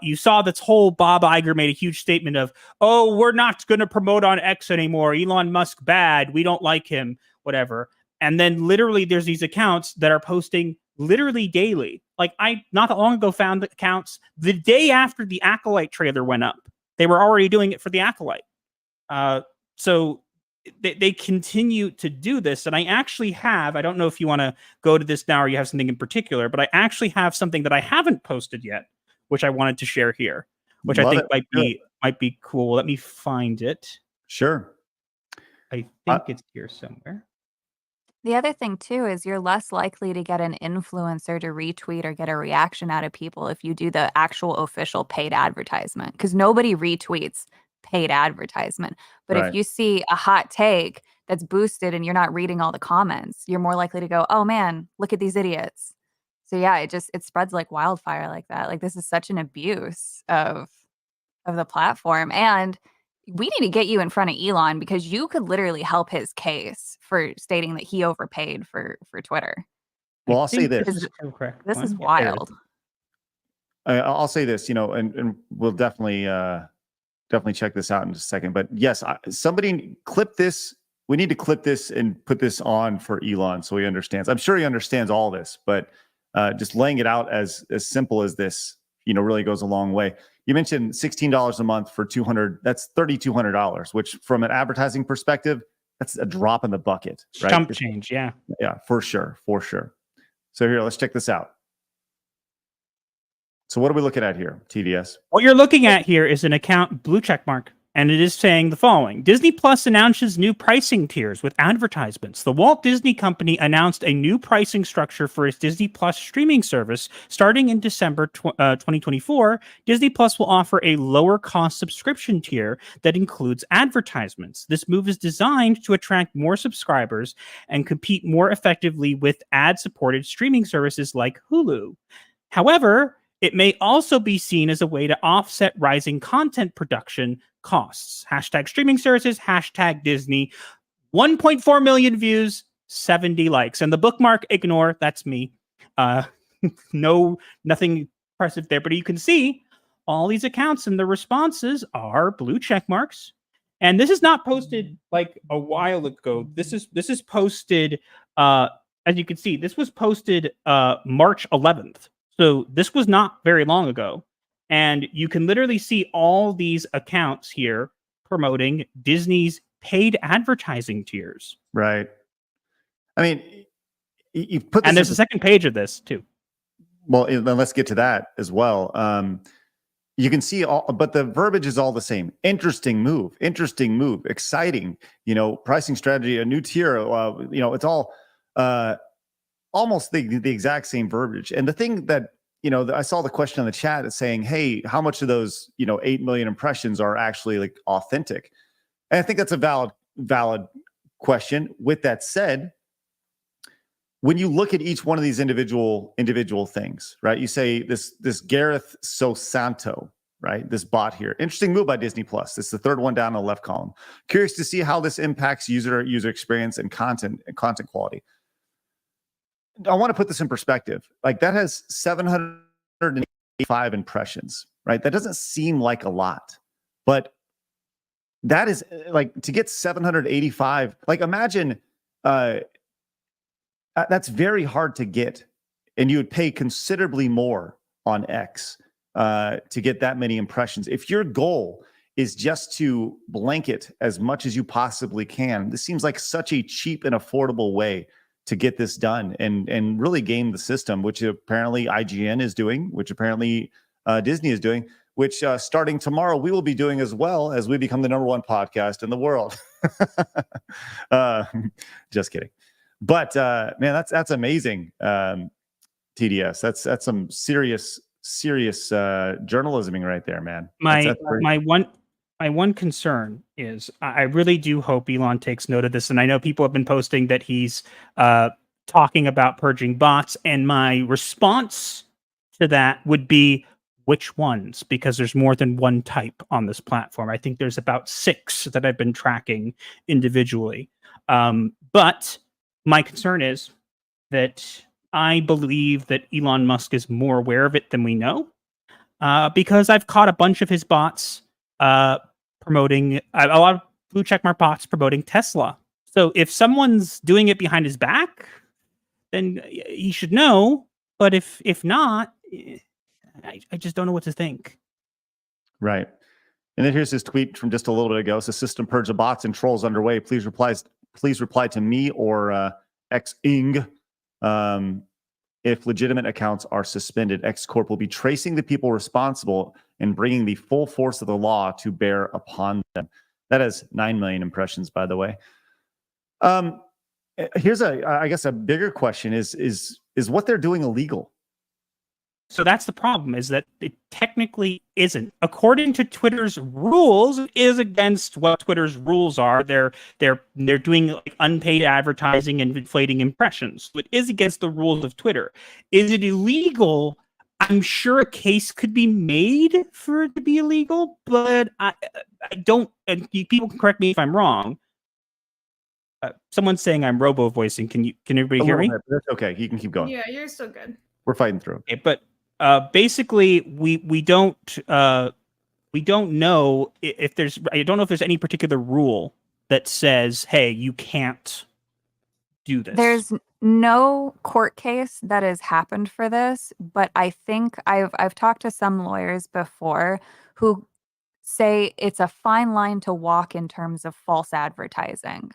you saw this whole Bob Iger made a huge statement of, oh, we're not going to promote on X anymore. Elon Musk bad. We don't like him, whatever. And then literally there's these accounts that are posting literally daily. Like I not that long ago found the accounts the day after the Acolyte trailer went up. They were already doing it for the Acolyte. So they continue to do this. And I actually have, I don't know if you want to go to this now or you have something in particular, but I actually have something that I haven't posted yet, which I wanted to share here, which I think might be cool. Let me find it. Sure. I think it's here somewhere. The other thing too is you're less likely to get an influencer to retweet or get a reaction out of people if you do the actual official paid advertisement, because nobody retweets paid advertisement. But if you see a hot take that's boosted and you're not reading all the comments, you're more likely to go, oh man, look at these idiots. So yeah, it spreads like wildfire like that. Like this is such an abuse of the platform. And we need to get you in front of Elon, because you could literally help his case for stating that he overpaid for Twitter. Well, I'll say this. This is wild. I'll say this, and we'll definitely check this out in just a second. But yes, somebody clip this. We need to clip this and put this on for Elon so he understands. I'm sure he understands all this, but just laying it out as simple as this, really goes a long way. You mentioned $16 a month for 200. That's $3,200, which from an advertising perspective, that's a drop in the bucket, right? Chump change, yeah. Yeah, for sure. So here, let's check this out. So what are we looking at here, TDS? What you're looking at here is an account blue check mark, and it is saying the following. Disney Plus announces new pricing tiers with advertisements. The Walt Disney Company announced a new pricing structure for its Disney Plus streaming service. Starting in December 2024, Disney Plus will offer a lower cost subscription tier that includes advertisements. This move is designed to attract more subscribers and compete more effectively with ad-supported streaming services like Hulu. However, it may also be seen as a way to offset rising content production costs. Hashtag streaming services, hashtag Disney. 1.4 million views, 70 likes. And the bookmark, ignore, that's me. Nothing impressive there. But you can see all these accounts and the responses are blue check marks. And this is not posted like a while ago. This is posted, as you can see, this was posted March 11th. So this was not very long ago. And you can literally see all these accounts here promoting Disney's paid advertising tiers. Right. I mean, you put this, and there's a second page of this too. Well, then let's get to that as well. You can see all, but the verbiage is all the same. Interesting move, exciting, pricing strategy, a new tier, it's all almost the exact same verbiage. And the thing that, I saw the question on the chat is saying, hey, how much of those, 8 million impressions are actually like authentic? And I think that's a valid question. With that said, when you look at each one of these individual things, right? You say this Gareth Sosanto, right? This bot here. Interesting move by Disney Plus. It's the third one down in the left column. Curious to see how this impacts user experience and content quality. I want to put this in perspective. Like that has 785 impressions, right? That doesn't seem like a lot, but that is like to get 785. Like imagine that's very hard to get, and you would pay considerably more on X to get that many impressions. If your goal is just to blanket as much as you possibly can, this seems like such a cheap and affordable way to get this done and really game the system, which apparently IGN is doing, which apparently Disney is doing, which starting tomorrow we will be doing as well as we become the #1 podcast in the world. Just kidding. But man, that's amazing. TDS, that's some serious journalisming right there, man. My one concern is I really do hope Elon takes note of this. And I know people have been posting that he's talking about purging bots. And my response to that would be, which ones? Because there's more than one type on this platform. I think there's about 6 that I've been tracking individually. But my concern is that I believe that Elon Musk is more aware of it than we know. Because I've caught a bunch of his bots promoting a lot of blue checkmark bots promoting Tesla. So if someone's doing it behind his back, then he should know. But if not, I just don't know what to think. Right. And then here's his tweet from just a little bit ago. It says, system purge of bots and trolls underway. Please reply to me or X-Ing if legitimate accounts are suspended. X Corp will be tracing the people responsible and bringing the full force of the law to bear upon them. That has 9 million impressions, by the way. Here's I guess a bigger question is what they're doing illegal? So that's the problem, is that it technically isn't. According to Twitter's rules, it is against what Twitter's rules are. They're doing like unpaid advertising and inflating impressions. So it is against the rules of Twitter. Is it illegal? I'm sure a case could be made for it to be illegal, but I don't. And people can correct me if I'm wrong. Someone's saying I'm robo voicing. Can everybody hear me? That's okay. You can keep going. Yeah, you're still good. We're fighting through. Okay, but basically, we don't know if there's. I don't know if there's any particular rule that says, hey, you can't do this. There's no court case that has happened for this, but I think I've talked to some lawyers before who say it's a fine line to walk in terms of false advertising.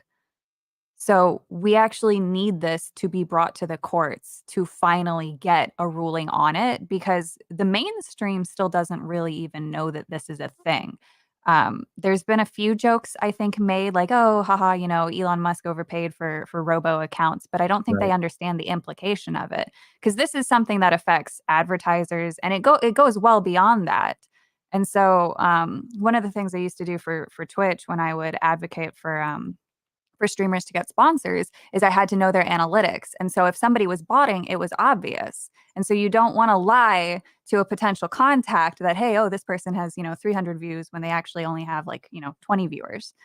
So we actually need this to be brought to the courts to finally get a ruling on it, because the mainstream still doesn't really even know that this is a thing. There's been a few jokes I think made like, oh, haha, Elon Musk overpaid for robo accounts, but I don't think they understand the implication of it, because this is something that affects advertisers, and it goes well beyond that. And so one of the things I used to do for Twitch when I would advocate for streamers to get sponsors is I had to know their analytics. And so if somebody was botting, it was obvious. And so you don't want to lie to a potential contact that, hey, oh, this person has, 300 views when they actually only have 20 viewers.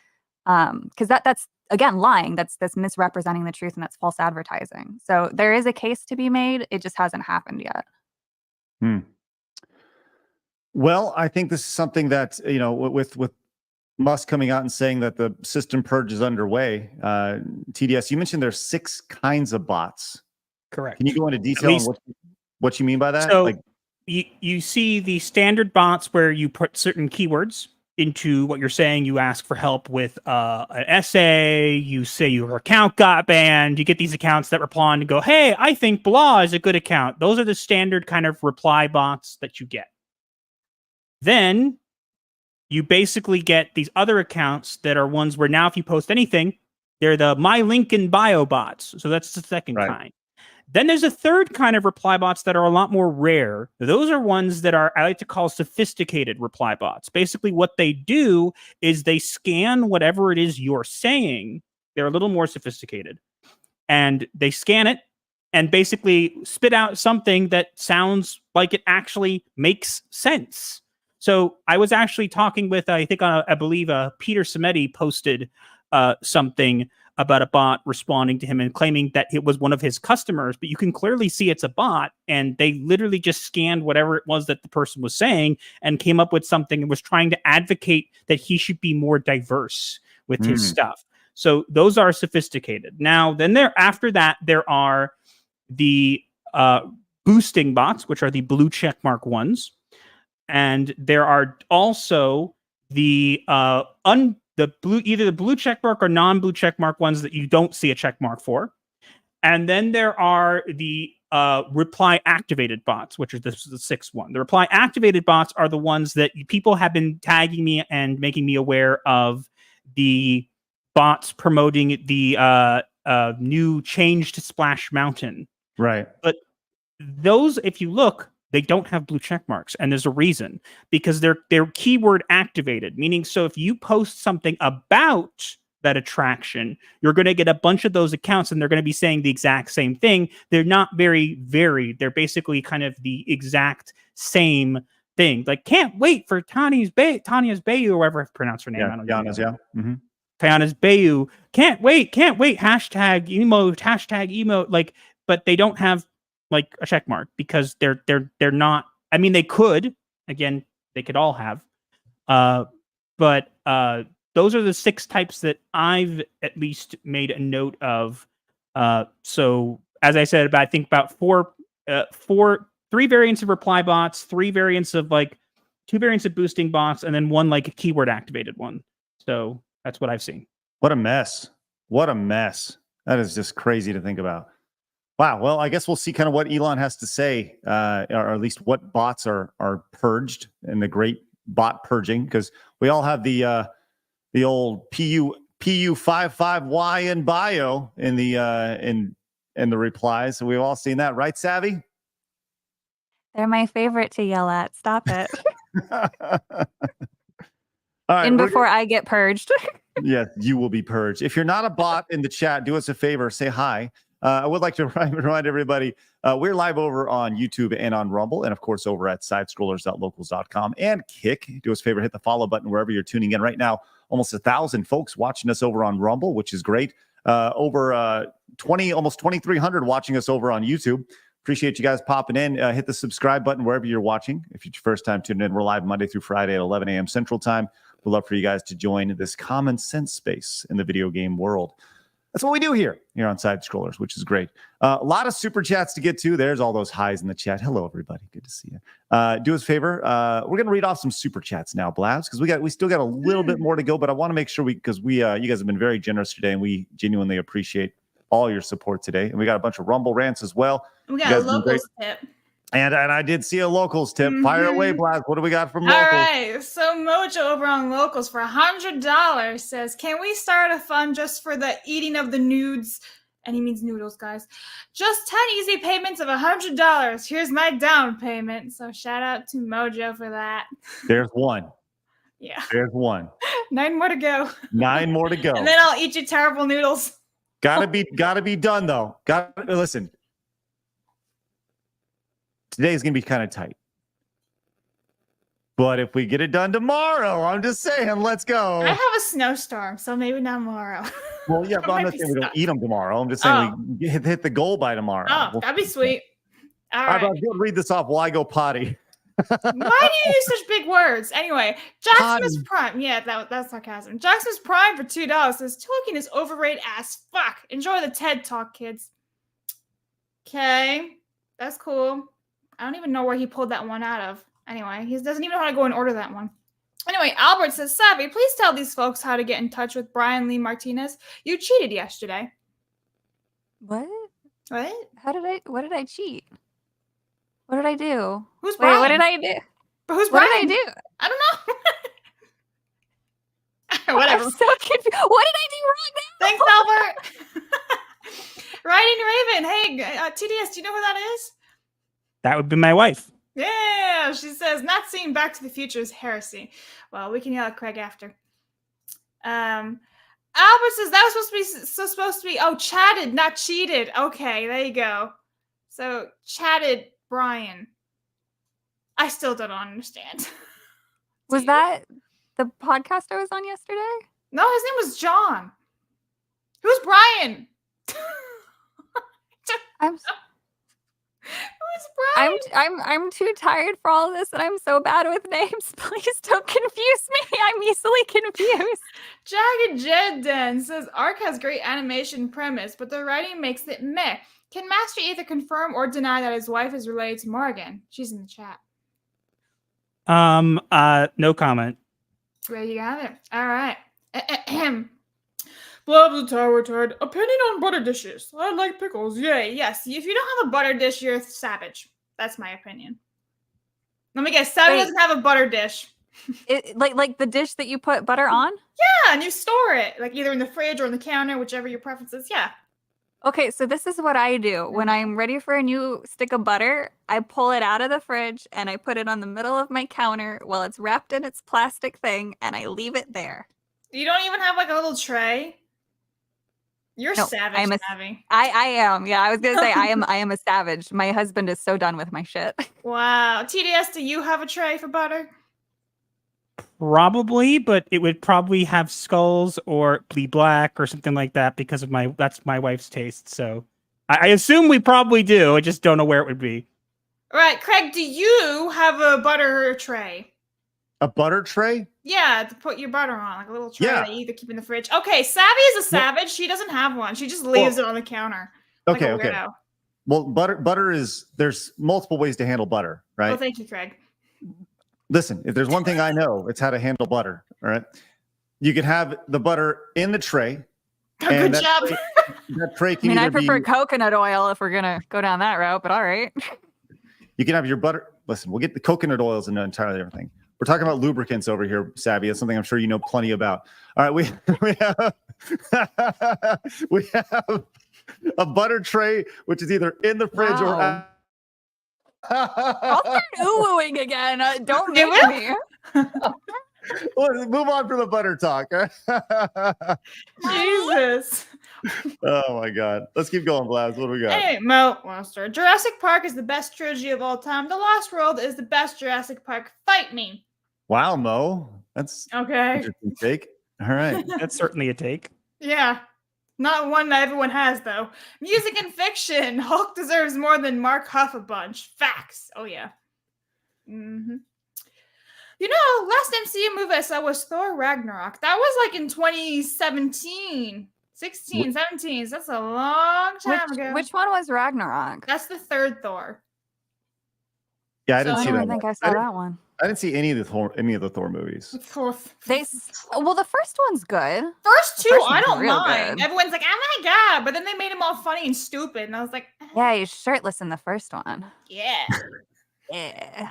Because that's again lying. That's misrepresenting the truth, and that's false advertising. So there is a case to be made. It just hasn't happened yet. Well, I think this is something that, with Musk coming out and saying that the system purge is underway. TDS, you mentioned there's 6 kinds of bots. Correct. Can you go into detail on what you mean by that? So you see the standard bots where you put certain keywords into what you're saying. You ask for help with an essay. You say your account got banned. You get these accounts that reply and go, hey, I think blah is a good account. Those are the standard kind of reply bots that you get. Then you basically get these other accounts that are ones where now if you post anything, they're the my link in bio bots. So that's the second kind. Then there's a third kind of reply bots that are a lot more rare. Those are ones that I like to call sophisticated reply bots. Basically what they do is they scan whatever it is you're saying. They're a little more sophisticated. And they scan it and basically spit out something that sounds like it actually makes sense. So I was actually talking with, I believe Peter Samedi posted something about a bot responding to him and claiming that it was one of his customers, but you can clearly see it's a bot, and they literally just scanned whatever it was that the person was saying and came up with something and was trying to advocate that he should be more diverse with his stuff. So those are sophisticated. Now, then after that, there are the boosting bots, which are the blue checkmark ones. And there are also the either the blue checkmark or non-blue checkmark ones that you don't see a checkmark for. And then there are the reply activated bots, which is the 6th one. The reply activated bots are the ones that people have been tagging me and making me aware of the bots promoting the new change to Splash Mountain. Right. But those, if you look, they don't have blue check marks, and there's a reason, because they're keyword activated, meaning so if you post something about that attraction, you're going to get a bunch of those accounts and they're going to be saying the exact same thing. They're not very varied. They're basically kind of the exact same thing. Like, can't wait for Tania's Bayou, or whatever I pronounce her name. Yeah, I don't Tiana's, know. yeah. Tiana's Bayou. Can't wait. Hashtag emote. Like, but they don't have like a check mark because they're not. I mean, they could. Again, they could all have. But those are the 6 types that I've at least made a note of. So as I said, I think about 3 variants of reply bots, 3 variants of 2 variants of boosting bots, and then 1 like a keyword activated one. So that's what I've seen. What a mess. What a mess. That is just crazy to think about. Wow. Well, I guess we'll see kind of what Elon has to say, or at least what bots are purged in the great bot purging, because we all have the old PU55Y in bio in the replies. So we've all seen that, right, Savvy? They're my favorite to yell at. Stop it. All right, and before I get purged. Yes, you will be purged. If you're not a bot in the chat, do us a favor, say hi. I would like to remind everybody, we're live over on YouTube and on Rumble, and of course over at sidescrollers.locals.com and Kick. Do us a favor, hit the follow button wherever you're tuning in right now. Almost 1,000 folks watching us over on Rumble, which is great. Over almost 2,300 watching us over on YouTube. Appreciate you guys popping in. Hit the subscribe button wherever you're watching. If it's your first time tuning in, we're live Monday through Friday at 11 a.m. Central Time. We'd love for you guys to join this common sense space in the video game world. That's what we do here on Side Scrollers, which is great. A lot of super chats to get to. There's all those highs in the chat. Hello, everybody. Good to see you. Do us a favor. We're gonna read off some super chats now, Blabs, because we still got a little bit more to go, but I want to make sure because you guys have been very generous today, and we genuinely appreciate all your support today. And we got a bunch of Rumble rants as well. We got a locals tip. And I did see a locals tip. Fire away, Blast. What do we got from locals? All right. So Mojo over on locals for $100 says, can we start a fund just for the eating of the nudes? And he means noodles, guys. Just 10 easy payments of $100. Here's my down payment. So shout out to Mojo for that. There's one. Yeah. There's one. 9 more to go. 9 more to go. And then I'll eat you terrible noodles. Gotta be done though. Listen. Today is going to be kind of tight. But if we get it done tomorrow, I'm just saying, let's go. I have a snowstorm, so maybe not tomorrow. Well, yeah, but I'm not saying we don't eat them tomorrow. I'm just saying we hit the goal by tomorrow. Oh, that'd be sweet. All right. I'll read this off while I go potty. Why do you use such big words? Anyway, Jackson's Prime. Yeah, that's sarcasm. Jackson's Prime for $2 says, Tolkien is overrated as fuck. Enjoy the TED Talk, kids. Okay, that's cool. I don't even know where he pulled that one out of. Anyway, he doesn't even know how to go and order that one. Anyway, Albert says, Savvy, please tell these folks how to get in touch with Brian Lee Martinez. You cheated yesterday. What? What? What did I cheat? What did I do? Who's Brian? What did I do? But who's What Brian? did I do? I don't know. Whatever. I'm so confused. What did I do wrong now? Thanks, Albert. Riding Raven. Hey, TDS, do you know who that is? That would be my wife. Yeah, she says, not seeing Back to the Future is heresy. Well, we can yell at Craig after. Albert says, that was supposed to be, chatted, not cheated. Okay, there you go. So, chatted Brian. I still don't understand. Was that the podcast I was on yesterday? No, his name was John. Who's Brian? Who's Brian? I'm too tired for all of this, and I'm so bad with names. Please don't confuse me. I'm easily confused. Jagged Jed Den says Ark has great animation premise, but the writing makes it meh. Can Master either confirm or deny that his wife is related to Morgan? She's in the chat. No comment. There you got it. All right. Blah blah tower turd. Opinion on butter dishes. I like pickles. Yay. Yes. If you don't have a butter dish, you're savage. That's my opinion. Let me guess. Savvy doesn't have a butter dish. Like the dish that you put butter on? Yeah, and you store it like either in the fridge or on the counter, whichever your preference is. Yeah. Okay, so this is what I do. When I'm ready for a new stick of butter, I pull it out of the fridge and I put it on the middle of my counter while it's wrapped in its plastic thing, and I leave it there. You don't even have like a little tray? You're savage, Savvy. I am. Yeah, I was gonna say I am a savage. My husband is so done with my shit. Wow. TDS, do you have a tray for butter? Probably, but it would probably have skulls or be black or something like that because of that's my wife's taste. So I assume we probably do. I just don't know where it would be. All right, Craig, do you have a butter tray? A butter tray? Yeah, to put your butter on, like a little tray that you either keep in the fridge. Okay, Savvy is a savage. She doesn't have one. She just leaves it on the counter. Okay, like a weirdo. Well, butter is, there's multiple ways to handle butter, right? Oh, thank you, Craig. Listen, if there's one thing I know, it's how to handle butter, all right? You can have the butter in the tray. Good job. That tray can I prefer coconut oil if we're going to go down that route, but all right. You can have your butter. Listen, we'll get the coconut oils and entirely everything. We're talking about lubricants over here, Savvy. That's something I'm sure you know plenty about. All right, we have a butter tray, which is either in the fridge or I'll start oohing again. Don't make me. Let's move on from the butter talk. Jesus. Oh my God. Let's keep going, Blaz. What do we got? Hey, Mo Monster. Jurassic Park is the best trilogy of all time. The Lost World is the best Jurassic Park. Fight me. Wow, Mo. That's okay. Interesting take. All right. That's certainly a take. Yeah. Not one that everyone has, though. Music and fiction. Hulk deserves more than Mark Huff a bunch. Facts. Oh, yeah. Mm-hmm. You know, last MCU movie I saw was Thor Ragnarok. That was like in 2017. 16, 17. That's a long time ago. Which one was Ragnarok? That's the third Thor. Yeah, I didn't I see don't that. think I one. saw that one. I didn't see any of the Thor movies. Well, the first one's good. First two, first I one's don't real mind. good. Everyone's like, oh my god, but then they made him all funny and stupid, and I was like, Yeah, he's shirtless in the first one. yeah. Yeah.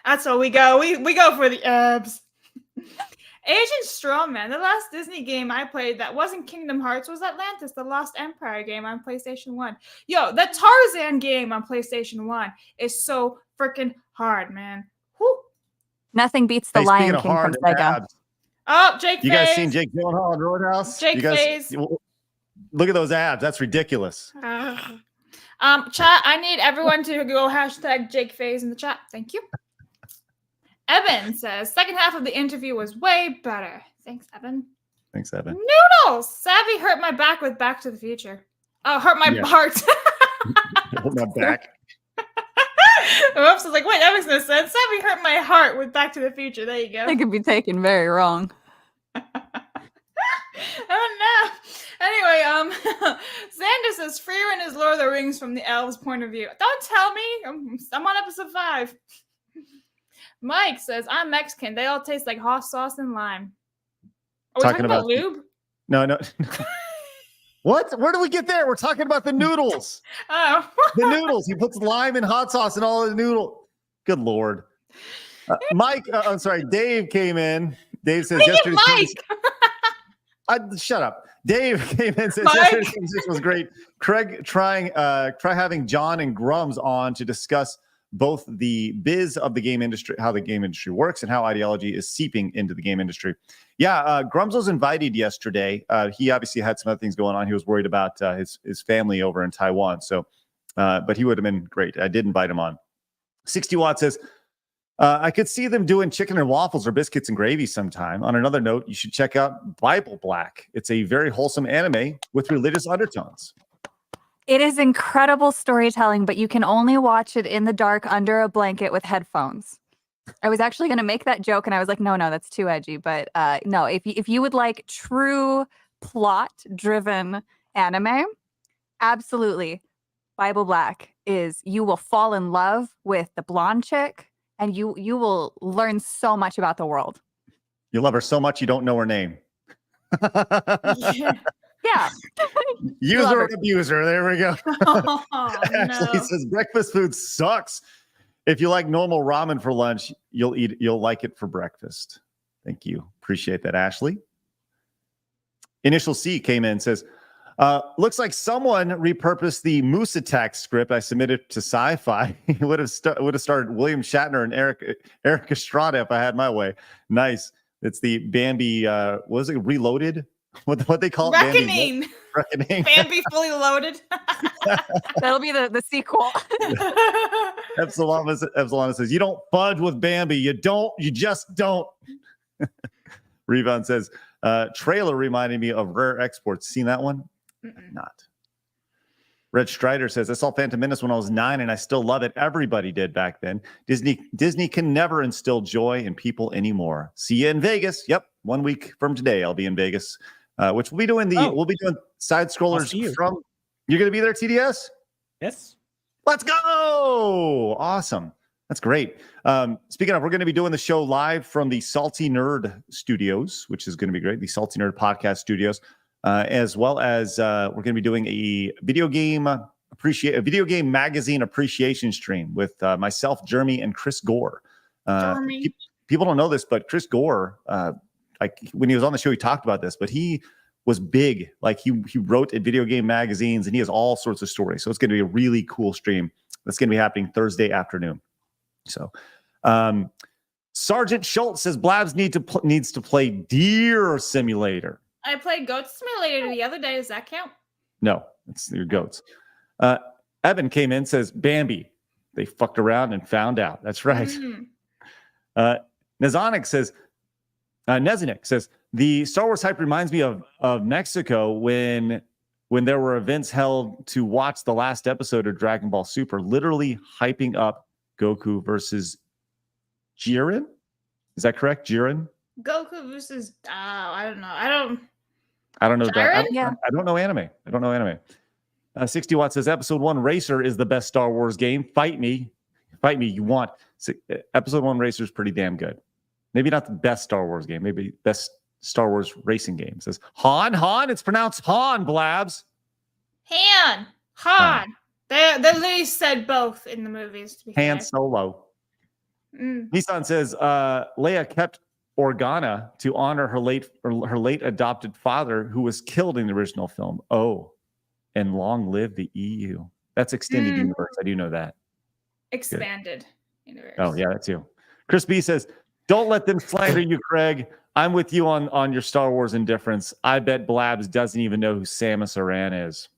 That's what we go. We go for the abs. Agent Strawman, the last Disney game I played that wasn't Kingdom Hearts was Atlantis, the Lost Empire game on PlayStation 1. Yo, the Tarzan game on PlayStation 1 is so freaking hard, man. Whew. Nothing beats the Hey, Lion speaking of King from hard Sega. abs, Oh, Jake you Faze. guys seen Jake Gyllenhaal in Roadhouse? Jake You guys, Faze. look at those abs. That's ridiculous. Chat, I need everyone to go hashtag Jake Faze in the chat. Thank you. Evan says, second half of the interview was way better. Thanks, Evan. Thanks, Evan. Noodles! Savvy hurt my back with Back to the Future. Oh, hurt my heart. Hold my back. Oops, I was like, wait, that makes no sense. Savvy hurt my heart with Back to the Future. There you go. It could be taken very wrong. Oh no. Anyway, Xander says Freerin is Lord of the Rings from the elves' point of view. Don't tell me. I'm on episode 5. Mike says, I'm Mexican. They all taste like hot sauce and lime. Are we talking about lube? No. What? Where do we get there? We're talking about the noodles. Oh. The noodles. He puts lime and hot sauce in all of the noodle. Good Lord. Mike, I'm sorry. Dave came in. Dave says yesterday. Shut up. Dave came in and says yesterday's conversation was great. Craig try having John and Grums on to discuss both the biz of the game industry, how the game industry works, and how ideology is seeping into the game industry. Yeah, Grums was invited yesterday. He obviously had some other things going on. He was worried about his family over in Taiwan. So, but he would have been great. I did invite him on. 60 Watt says, I could see them doing chicken and waffles or biscuits and gravy sometime. On another note, you should check out Bible Black. It's a very wholesome anime with religious undertones. It is incredible storytelling, but you can only watch it in the dark under a blanket with headphones. I was actually going to make that joke, and I was like, no, that's too edgy. But no, if you would like true plot-driven anime, absolutely. Bible Black is, you will fall in love with the blonde chick, and you will learn so much about the world. You love her so much you don't know her name. Yeah. User and abuser. There we go. Oh, Ashley says breakfast food sucks. If you like normal ramen for lunch, you'll like it for breakfast. Thank you. Appreciate that, Ashley. Initial C came in and says, looks like someone repurposed the Moose Attack script I submitted to Sci-Fi. It would have started William Shatner and Eric Estrada if I had my way. Nice. It's the Bambi, what was it, Reloaded? What they call it? Reckoning. Reckoning. Bambi fully loaded. That'll be the sequel. Epsilon says, you don't fudge with Bambi. You just don't. Revon says, trailer reminded me of Rare Exports. Seen that one? Not. Red Strider says, I saw Phantom Menace when I was 9 and I still love it. Everybody did back then. Disney can never instill joy in people anymore. See you in Vegas. Yep. 1 week from today, I'll be in Vegas, which we'll be doing we'll be doing side scrollers from. You're going to be there, TDS? Yes. Let's go. Awesome. That's great. Speaking of, we're going to be doing the show live from the Salty Nerd Studios, which is going to be great. The Salty Nerd Podcast Studios. As well as we're going to be doing a video game magazine appreciation stream with myself, Jeremy, and Chris Gore. People don't know this, but Chris Gore, when he was on the show, he talked about this, but he was big. Like he wrote in video game magazines, and he has all sorts of stories. So it's going to be a really cool stream. That's going to be happening Thursday afternoon. So, Sergeant Schultz says Blabs needs to play Deer Simulator. I played Goat Simulator the other day. Does that count? No, it's your goats. Evan came in, says Bambi. They fucked around and found out. That's right. Nezanik says the Star Wars hype reminds me of Mexico when there were events held to watch the last episode of Dragon Ball Super, literally hyping up Goku versus Jiren. Is that correct? Jiren? Goku versus I don't know. I don't know. Jiren? I don't know anime. 60 Watt says Episode 1 Racer is the best Star Wars game. Fight me. You want. Episode 1 Racer is pretty damn good. Maybe not the best Star Wars game. Maybe best Star Wars racing game. It says Han. It's pronounced Han, Blabs. Han. They literally said both in the movies. To be Han fair. Solo. Nissan says Leia kept Organa to honor her late adopted father, who was killed in the original film. Oh, and long live the EU. That's extended universe. I do know that. Expanded universe. Oh yeah, that's you. Chris B says, "Don't let them slander you, Craig. I'm with you on your Star Wars indifference. I bet Blabs doesn't even know who Samus Aran is."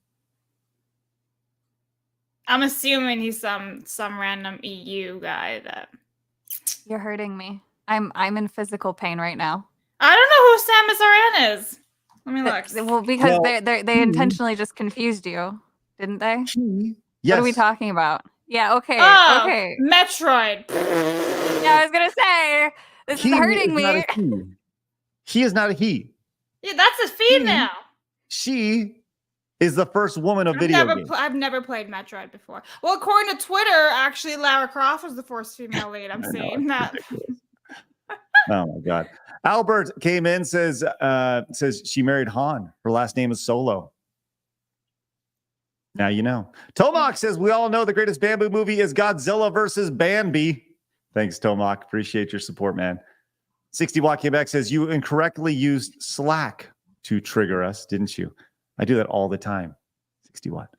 I'm assuming he's some random EU guy that. You're hurting me. I'm in physical pain right now. I don't know who Samus Aran is. Let me look. Well, because they intentionally just confused you, didn't they? Yes. What are we talking about? Yeah, okay. Oh, Okay. Metroid. Yeah, I was gonna say this is hurting me. He is not a he. Yeah, that's a female. She is the first woman of video games. I've never played Metroid before. Well, according to Twitter, actually, Lara Croft was the first female lead. I'm seeing that. Oh my God. Albert came in, says she married Han. Her last name is Solo. Now you know. Tomac says we all know the greatest Bamboo movie is Godzilla versus Bambi. Thanks, Tomac. Appreciate your support, man. 60 Watt came back, says you incorrectly used Slack to trigger us, didn't you? I do that all the time. 60 Watt.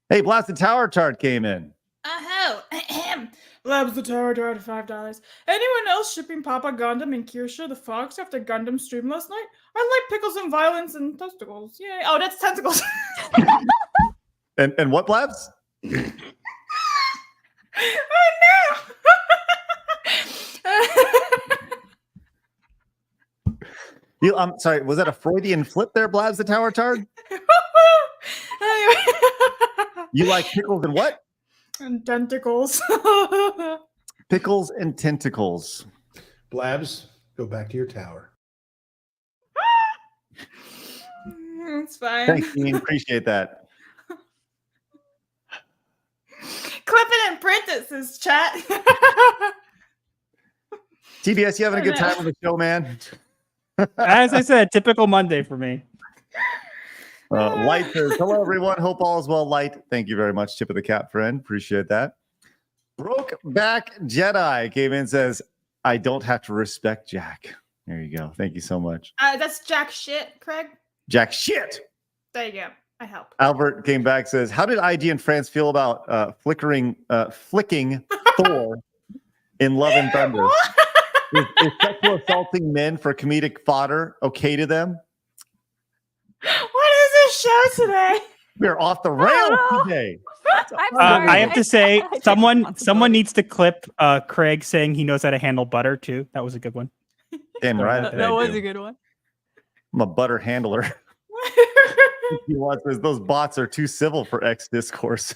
Hey, Blast the Tower Tart came in. Oh, Labs the Tower Dart at $5. Anyone else shipping Papa Gundam and Kirsha the Fox after Gundam stream last night? I like pickles and violence and testicles. Yay. Oh, that's tentacles. And what, Blabs? Oh, no. I'm sorry, was that a Freudian flip there, Blabs the Tower Tart? You like pickles and what? And tentacles. Pickles and tentacles. Blabs, go back to your tower. It's fine. Thanks, Ian. Appreciate that. Clip it and print it, says chat. TBS, you having a good time with the show, man? As I said, typical Monday for me. Light says, hello, everyone. Hope all is well. Light, thank you very much. Tip of the cap, friend. Appreciate that. Brokeback Jedi came in and says, I don't have to respect Jack. There you go. Thank you so much. That's Jack shit, Craig. Jack shit. There you go. I help. Albert came back, says, how did IGN France feel about flicking Thor in Love and Thunder? Is sexual assaulting men for comedic fodder okay to them? What is this show today? We're off the rails today. I have to say, someone needs to clip Craig saying he knows how to handle butter too. That was a good one. Damn right. That was a good one. I'm a butter handler. Those bots are too civil for X discourse.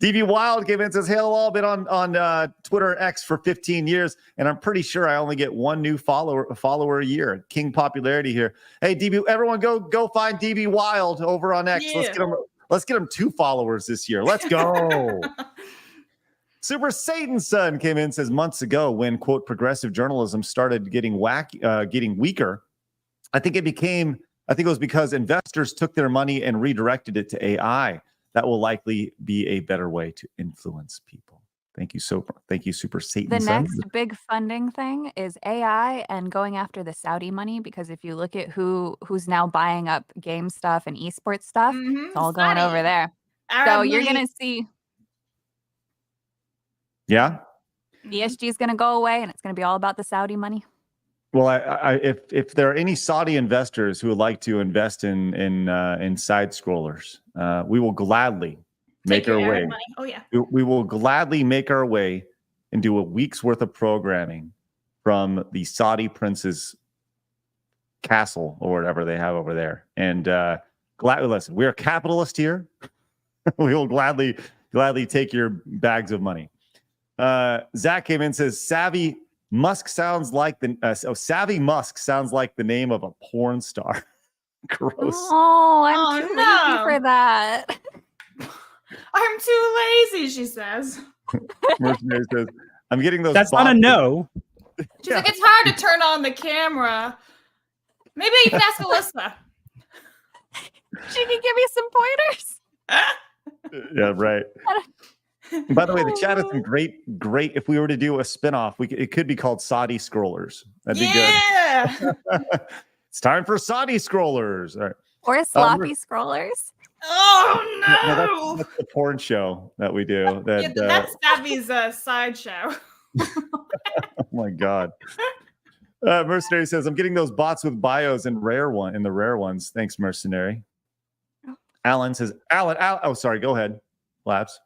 DB Wild came in and says, hey, I've all been on Twitter X for 15 years, and I'm pretty sure I only get one new follower a year. King popularity here. Hey, DB, everyone go find DB Wild over on X. Yeah. Let's get him 2 followers this year. Let's go. Super Satan's son came in and says, months ago when, quote, progressive journalism started getting weaker, I think it was because investors took their money and redirected it to AI. That will likely be a better way to influence people. Thank you, Super Satan. The next big funding thing is AI and going after the Saudi money, because if you look at who's now buying up game stuff and esports stuff, it's all going over there. So you're going to see. Yeah. ESG is going to go away and it's going to be all about the Saudi money. Well, if there are any Saudi investors who would like to invest in side scrollers, we will gladly make our way. Money. Oh yeah, we will gladly make our way and do a week's worth of programming from the Saudi prince's castle or whatever they have over there. And listen, we're a capitalist here. We will gladly take your bags of money. Zach came in and says, savvy Musk sounds like Savvy Musk sounds like the name of a porn star. Gross. Oh, I'm too lazy for that. I'm too lazy, she says. Mercenary says, I'm getting those. That's not a no. She's like, it's hard to turn on the camera. Maybe you can ask Alyssa. She can give me some pointers. Yeah, right. By the way, the chat has been great. If we were to do a spinoff, it could be called Saudi Scrollers. That'd be good. It's time for Saudi Scrollers. All right. Or sloppy scrollers. Oh no, that's the porn show that we do. That's Savvy's sideshow. Oh my God. Mercenary says, I'm getting those bots with bios in the rare ones. Thanks, Mercenary. Alan says, Alan. Oh, sorry. Go ahead, Labs.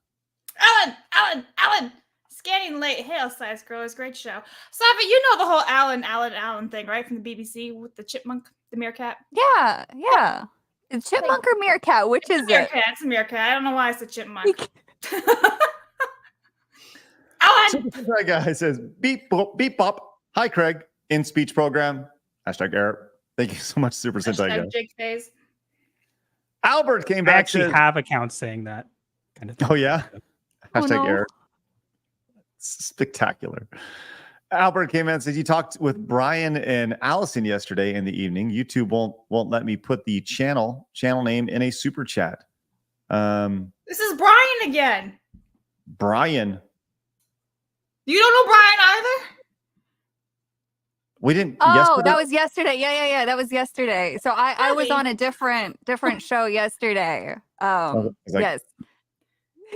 Alan. Scanning late. Hail, size growers. Great show. Savvy, you know the whole Alan thing, right? From the BBC with the chipmunk, the meerkat. Yeah. Chipmunk or meerkat? Which is it? It's a meerkat. I don't know why it's a chipmunk. Alan! Super guy says, beep, boop, beep, bop. Hi, Craig. In speech program. #Eric. Thank you so much, Super Sentai guy. Jake Phase. Albert came back. I actually have accounts saying that kind of thing. Oh, yeah? #Eric. No. Spectacular. Albert came in and says, you talked with Brian and Allison yesterday in the evening. YouTube won't let me put the channel name in a super chat. This is Brian again. Brian. You don't know Brian either? We didn't. Oh, yesterday? that was yesterday. Yeah. That was yesterday. So I was on a different show yesterday. Yes.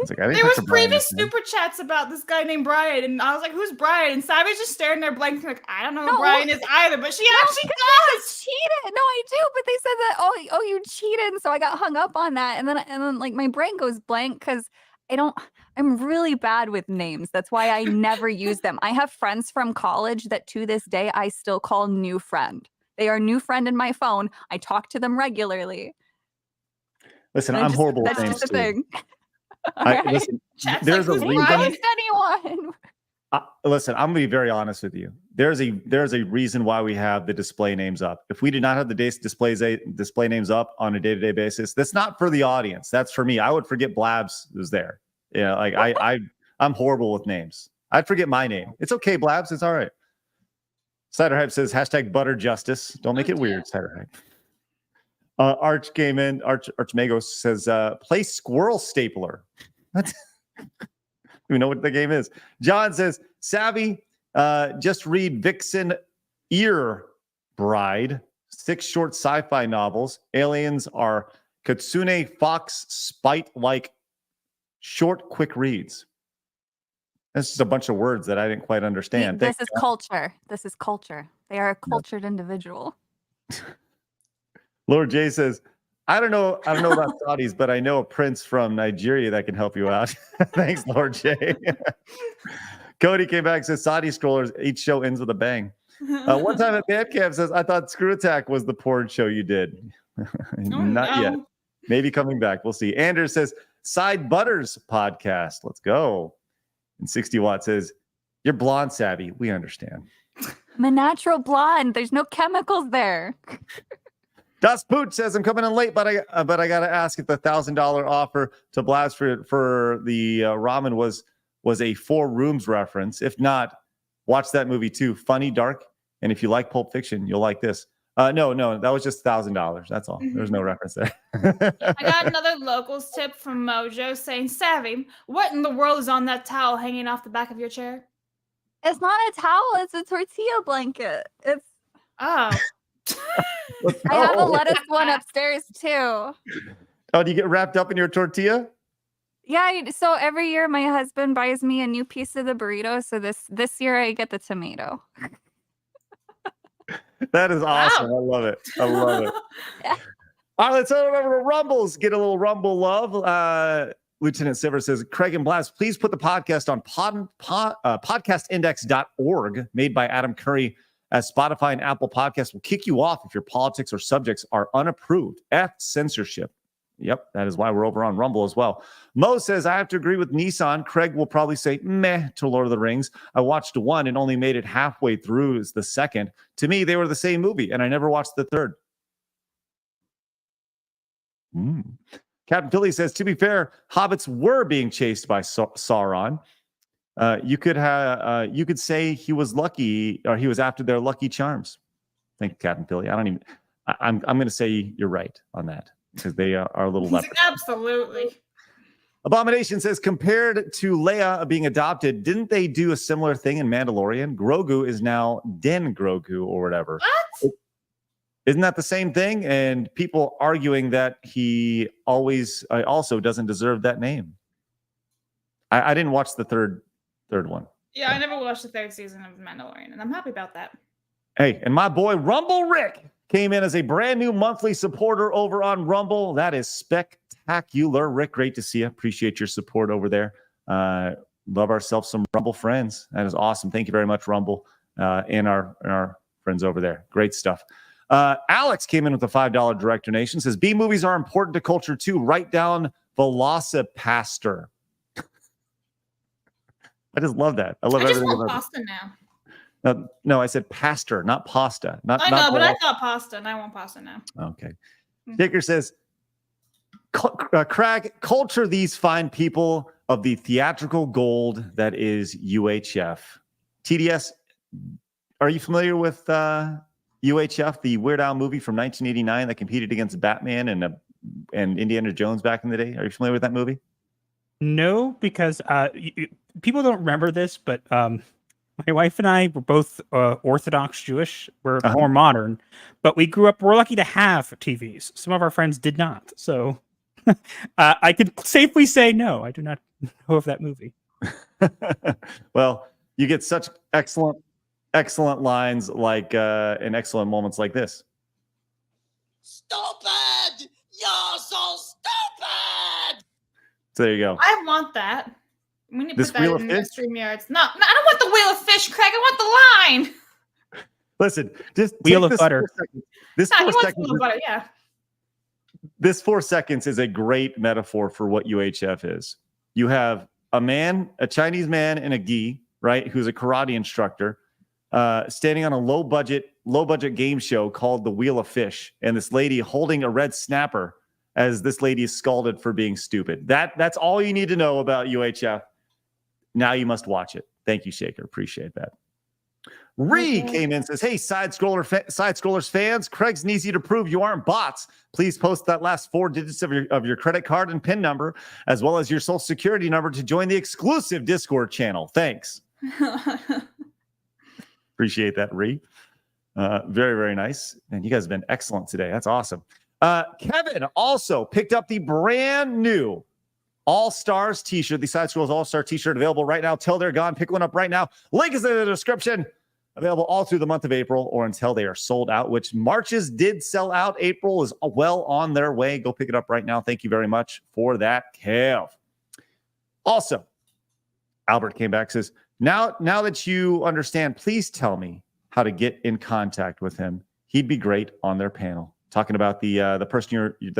There was previous super chats about this guy named Brian, and I was like, "Who's Brian?" And Savvy's just staring there blank, like, "I don't know who Brian is either." But she actually does. Cheated. No, I do. But they said that. Oh, you cheated. So I got hung up on that, and then like my brain goes blank because I'm really bad with names. That's why I never use them. I have friends from college that to this day I still call new friend. They are new friend in my phone. I talk to them regularly. Listen, I'm horrible with names too. Thing. Listen, there's a reason. Anyone. Listen, I'm gonna be very honest with you. There's a reason why we have the display names up. If we did not have the display names up on a day-to-day basis, that's not for the audience. That's for me. I would forget Blabs was there. Yeah, like I'm horrible with names. I'd forget my name. It's okay, Blabs. It's all right. Cider Hype says #ButterJustice. Don't make it weird, Cider Hype. Arch came in. Archmagos says, play Squirrel Stapler. What? We know what the game is. John says, Savvy, just read Vixen Ear Bride, 6 short sci-fi novels. Aliens are Katsune Fox spite-like short, quick reads. That's just a bunch of words that I didn't quite understand. This is culture. This is culture. They are a cultured individual. Lord J says, I don't know about Saudis, but I know a prince from Nigeria that can help you out. Thanks, Lord J. Cody came back and says, Saudi scrollers, each show ends with a bang. One time at Bandcamp says, I thought Screw Attack was the porn show you did. Not yet. Maybe coming back. We'll see. Anders says, Side Butters podcast. Let's go. And 60 Watt says, you're blonde, Savvy. We understand. I'm a natural blonde. There's no chemicals there. Das Pooch says, I'm coming in late, but I got to ask if the $1,000 offer to Blast for the ramen was a 4 Rooms reference. If not, watch that movie too. Funny, dark, and if you like Pulp Fiction, you'll like this. No, that was just $1,000. That's all. There's no reference there. I got another locals tip from Mojo saying, Savvy, what in the world is on that towel hanging off the back of your chair? It's not a towel. It's a tortilla blanket. It's I have a lettuce one upstairs too. Oh, do you get wrapped up in your tortilla? Yeah. So every year my husband buys me a new piece of the burrito. So this year I get the tomato. That is awesome. Wow. I love it. Yeah. All right, let's head over to Rumbles. Get a little Rumble love. Lieutenant Silver says, Craig and Blast, please put the podcast on podcastindex.org, made by Adam Curry, as Spotify and Apple Podcasts will kick you off if your politics or subjects are unapproved. F censorship. Yep, that is why we're over on Rumble as well. Mo says, I have to agree with Nissan. Craig will probably say meh to Lord of the Rings. I watched one and only made it halfway through as the second. To me, they were the same movie, and I never watched the third. Captain Philly says, to be fair, hobbits were being chased by Sauron. You could say he was lucky, or he was after their lucky charms. Thank you, Captain Philly. I'm going to say you're right on that. Because they are a little left. Absolutely. Abomination says, compared to Leia being adopted, didn't they do a similar thing in Mandalorian? Grogu is now Den Grogu or whatever. What? Isn't that the same thing? And people arguing that he also doesn't deserve that name. I didn't watch the third one. Yeah, I never watched the third season of Mandalorian, and I'm happy about that. Hey, and my boy Rumble Rick came in as a brand new monthly supporter over on Rumble. That is spectacular. Rick, great to see you. Appreciate your support over there. Love ourselves some Rumble friends. That is awesome. Thank you very much, Rumble, and our friends over there. Great stuff. Alex came in with a $5 direct donation. Says, B movies are important to culture too. Write down Velocipaster. I just love that. I love everything about it. Pasta now. No, I said pastor, not pasta. I know, but I thought pasta, and I want pasta now. Okay. Shaker says, Craig, culture these fine people of the theatrical gold that is UHF. TDS, are you familiar with UHF, the Weird Al movie from 1989 that competed against Batman and Indiana Jones back in the day? Are you familiar with that movie? No, because people don't remember this, but my wife and I were both Orthodox Jewish. We're more modern, but we're lucky to have TVs. Some of our friends did not. So I could safely say no, I do not know of that movie. Well, you get such excellent lines like in excellent moments like this. Stupid! You're so stupid! So there you go. I want that. We need to This put that wheel in of the fish? StreamYards. No, I don't want the wheel of fish, Craig. I want the line. Listen, just wheel take of this butter. 4 seconds. This Nah, he 4 wants seconds. wheel of butter, yeah. This 4 seconds is a great metaphor for what UHF is. You have a Chinese man in a gi, right, who's a karate instructor, standing on a low budget game show called The Wheel of Fish, and this lady holding a red snapper as this lady is scalded for being stupid. That's all you need to know about UHF. Now you must watch it. Thank you, Shaker. Appreciate that. Ree came in and says, hey, Side Scrollers fans, Craig's needs you to prove you aren't bots. Please post that last 4 digits of your credit card and PIN number, as well as your social security number to join the exclusive Discord channel. Thanks. Appreciate that, Ree. Very, very nice. And you guys have been excellent today. That's awesome. Kevin also picked up the brand new All-Stars t-shirt, the Side Scrolls All-Star t-shirt, available right now till they're gone. Pick one up right now. Link is in the description. Available all through the month of April or until they are sold out, which March's did sell out. April is well on their way. Go pick it up right now. Thank you very much for that, Kev. Also, Albert came back, says, now that you understand, please tell me how to get in contact with him. He'd be great on their panel. Talking about the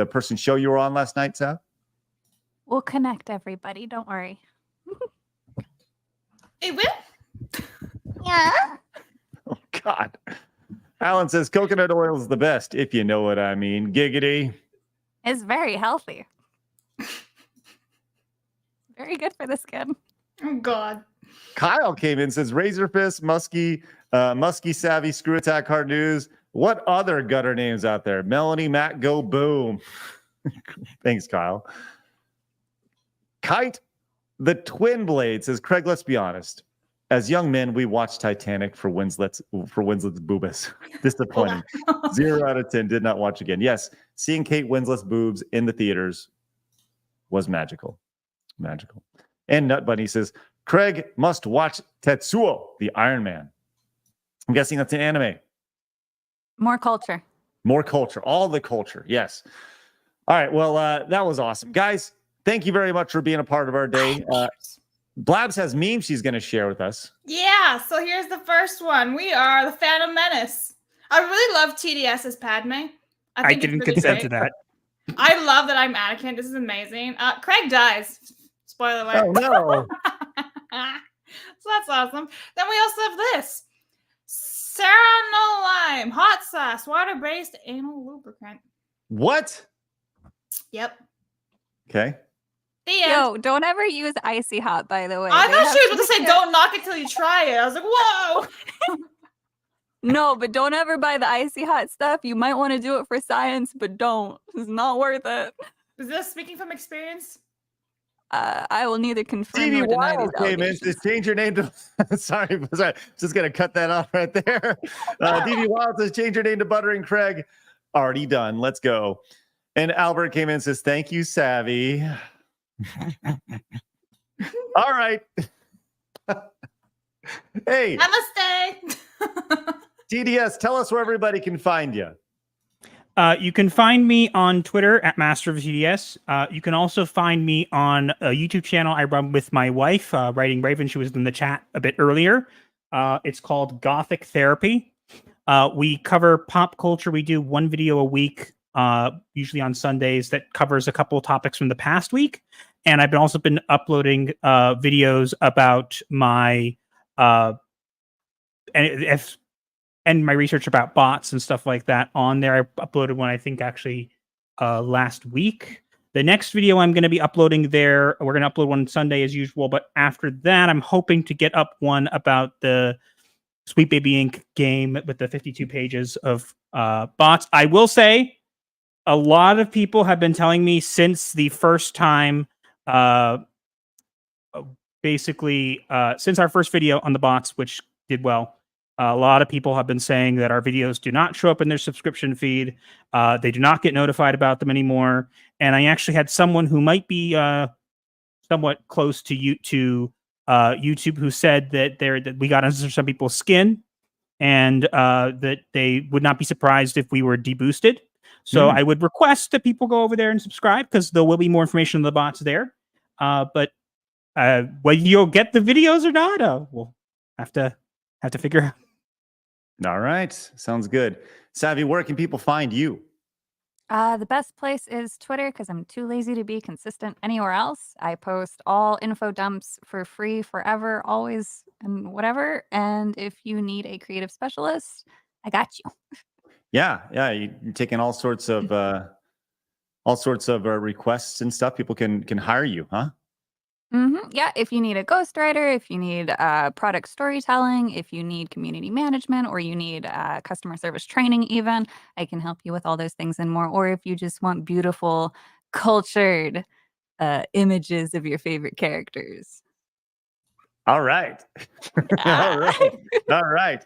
person show you were on last night, Sal? We'll connect everybody. Don't worry. Hey, Will? Yeah. Oh, God. Alan says coconut oil is the best, if you know what I mean. Giggity. It's very healthy. Very good for the skin. Oh, God. Kyle came in, says Razor Fist, Muskie Savvy, Screw Attack, Hard News. What other gutter names out there? Melanie, Matt, Go Boom. Thanks, Kyle. Kite, the Twin Blade, says, Craig, let's be honest. As young men, we watched Titanic for Winslet's boobas. Disappointing. 0 out of 10. Did not watch again. Yes, seeing Kate Winslet's boobs in the theaters was magical. Magical. And Nut Bunny says, Craig must watch Tetsuo, the Iron Man. I'm guessing that's an anime. More culture. More culture. All the culture. Yes. All right. Well, that was awesome. Guys, thank you very much for being a part of our day. Blabs has memes she's going to share with us. Yeah, so here's the first one. We are the Phantom Menace. I really love TDS as Padme. I didn't consent to that. I love that I'm Anakin. This is amazing. Craig dies. Spoiler alert. Oh no. So that's awesome. Then we also have this. Sarah No Lime. Hot sauce. Water-based anal lubricant. What? Yep. Okay. The end. Yo, don't ever use icy hot, by the way. I They thought have she was about to say, such a- don't knock it till you try it. I was like, whoa. No, but don't ever buy the icy hot stuff. You might want to do it for science, but don't. It's not worth it. Is this speaking from experience? I will neither confirm TV nor deny these Wild came in. allegations. Says change your name to. sorry. Just gonna cut that off right there. TV Wild says change your name to Buttering Craig. Already done. Let's go. And Albert came in and says thank you, Savvy. All right. Hey, Namaste. TDS, tell us where everybody can find you. You can find me on Twitter at Master of TDS. You can also find me on a YouTube channel I run with my wife, Writing Raven. She was in the chat a bit earlier. It's called Gothic Therapy. We cover pop culture. We do one video a week, usually on Sundays, that covers a couple of topics from the past week. And I've also been uploading videos about my and my research about bots and stuff like that on there. I uploaded one, I think, actually last week. The next video I'm going to be uploading there, we're going to upload one Sunday as usual, but after that, I'm hoping to get up one about the Sweet Baby Inc. game with the 52 pages of bots. I will say, a lot of people have been telling me since the first time, since our first video on the bots, which did well, a lot of people have been saying that our videos do not show up in their subscription feed. They do not get notified about them anymore. And I actually had someone who might be somewhat close to YouTube who said that we got under some people's skin and that they would not be surprised if we were deboosted. So I would request that people go over there and subscribe because there will be more information on the bots there. But whether you'll get the videos or not, we'll have to figure out. All right. Sounds good. Savvy, where can people find you? The best place is Twitter because I'm too lazy to be consistent anywhere else. I post all info dumps for free forever, always, and whatever. And if you need a creative specialist, I got you. Yeah. You're taking all sorts of requests and stuff. People can hire you, huh? Yeah, if you need a ghostwriter, if you need product storytelling, if you need community management, or you need customer service training even, I can help you with all those things and more. Or if you just want beautiful, cultured images of your favorite characters. All right. All right.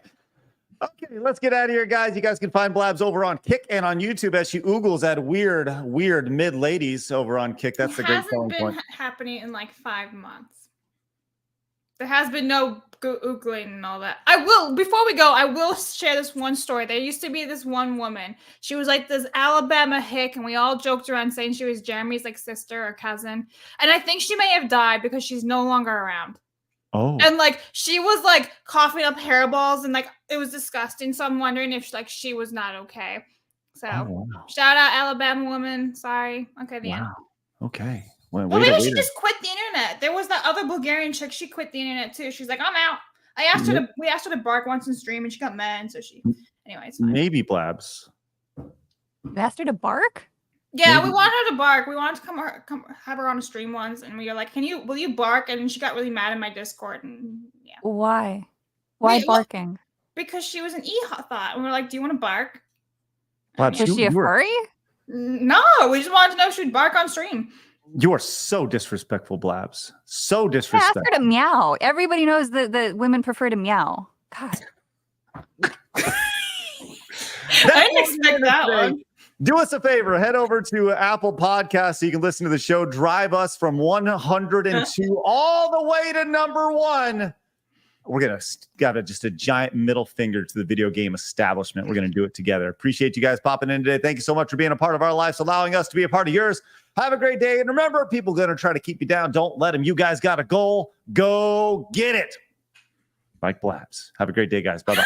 Okay, let's get out of here, guys. You guys can find Blabs over on Kick and on YouTube as she oogles at weird mid ladies over on Kick. That's the great selling point. It hasn't been happening in like 5 months. There has been no oogling and all that. Before we go, I will share this one story. There used to be this one woman. She was like this Alabama hick, and we all joked around saying she was Jeremy's like sister or cousin. And I think she may have died because she's no longer around. Oh. And like she was like coughing up hairballs and like it was disgusting. So I'm wondering if like she was not okay. So shout out Alabama woman. Sorry. Okay, the end. Okay. Well, maybe she just quit the internet. There was that other Bulgarian chick. She quit the internet too. She's like, I'm out. We asked her to bark once in stream and she got mad. So anyway, it's fine. Maybe Blabs. You asked her to bark? Yeah, we wanted her to bark. We wanted to come have her on a stream once, and we were like, will you bark? And she got really mad in my Discord, and yeah. Why? Why barking? Because she was an thought, and we were like, do you want to bark? Blabs, is she a furry? No, we just wanted to know if she'd bark on stream. You are so disrespectul, Blabs. So disrespectful. Ask her to meow. Everybody knows that women prefer to meow. God. I didn't expect that one. Do us a favor, head over to Apple Podcasts so you can listen to the show. Drive us from 102 all the way to number 1. We're going to got just a giant middle finger to the video game establishment. We're going to do it together. Appreciate you guys popping in today. Thank you so much for being a part of our lives, allowing us to be a part of yours. Have a great day. And remember, people are going to try to keep you down. Don't let them. You guys got a goal. Go get it. Like Blabs. Have a great day, guys. Bye-bye.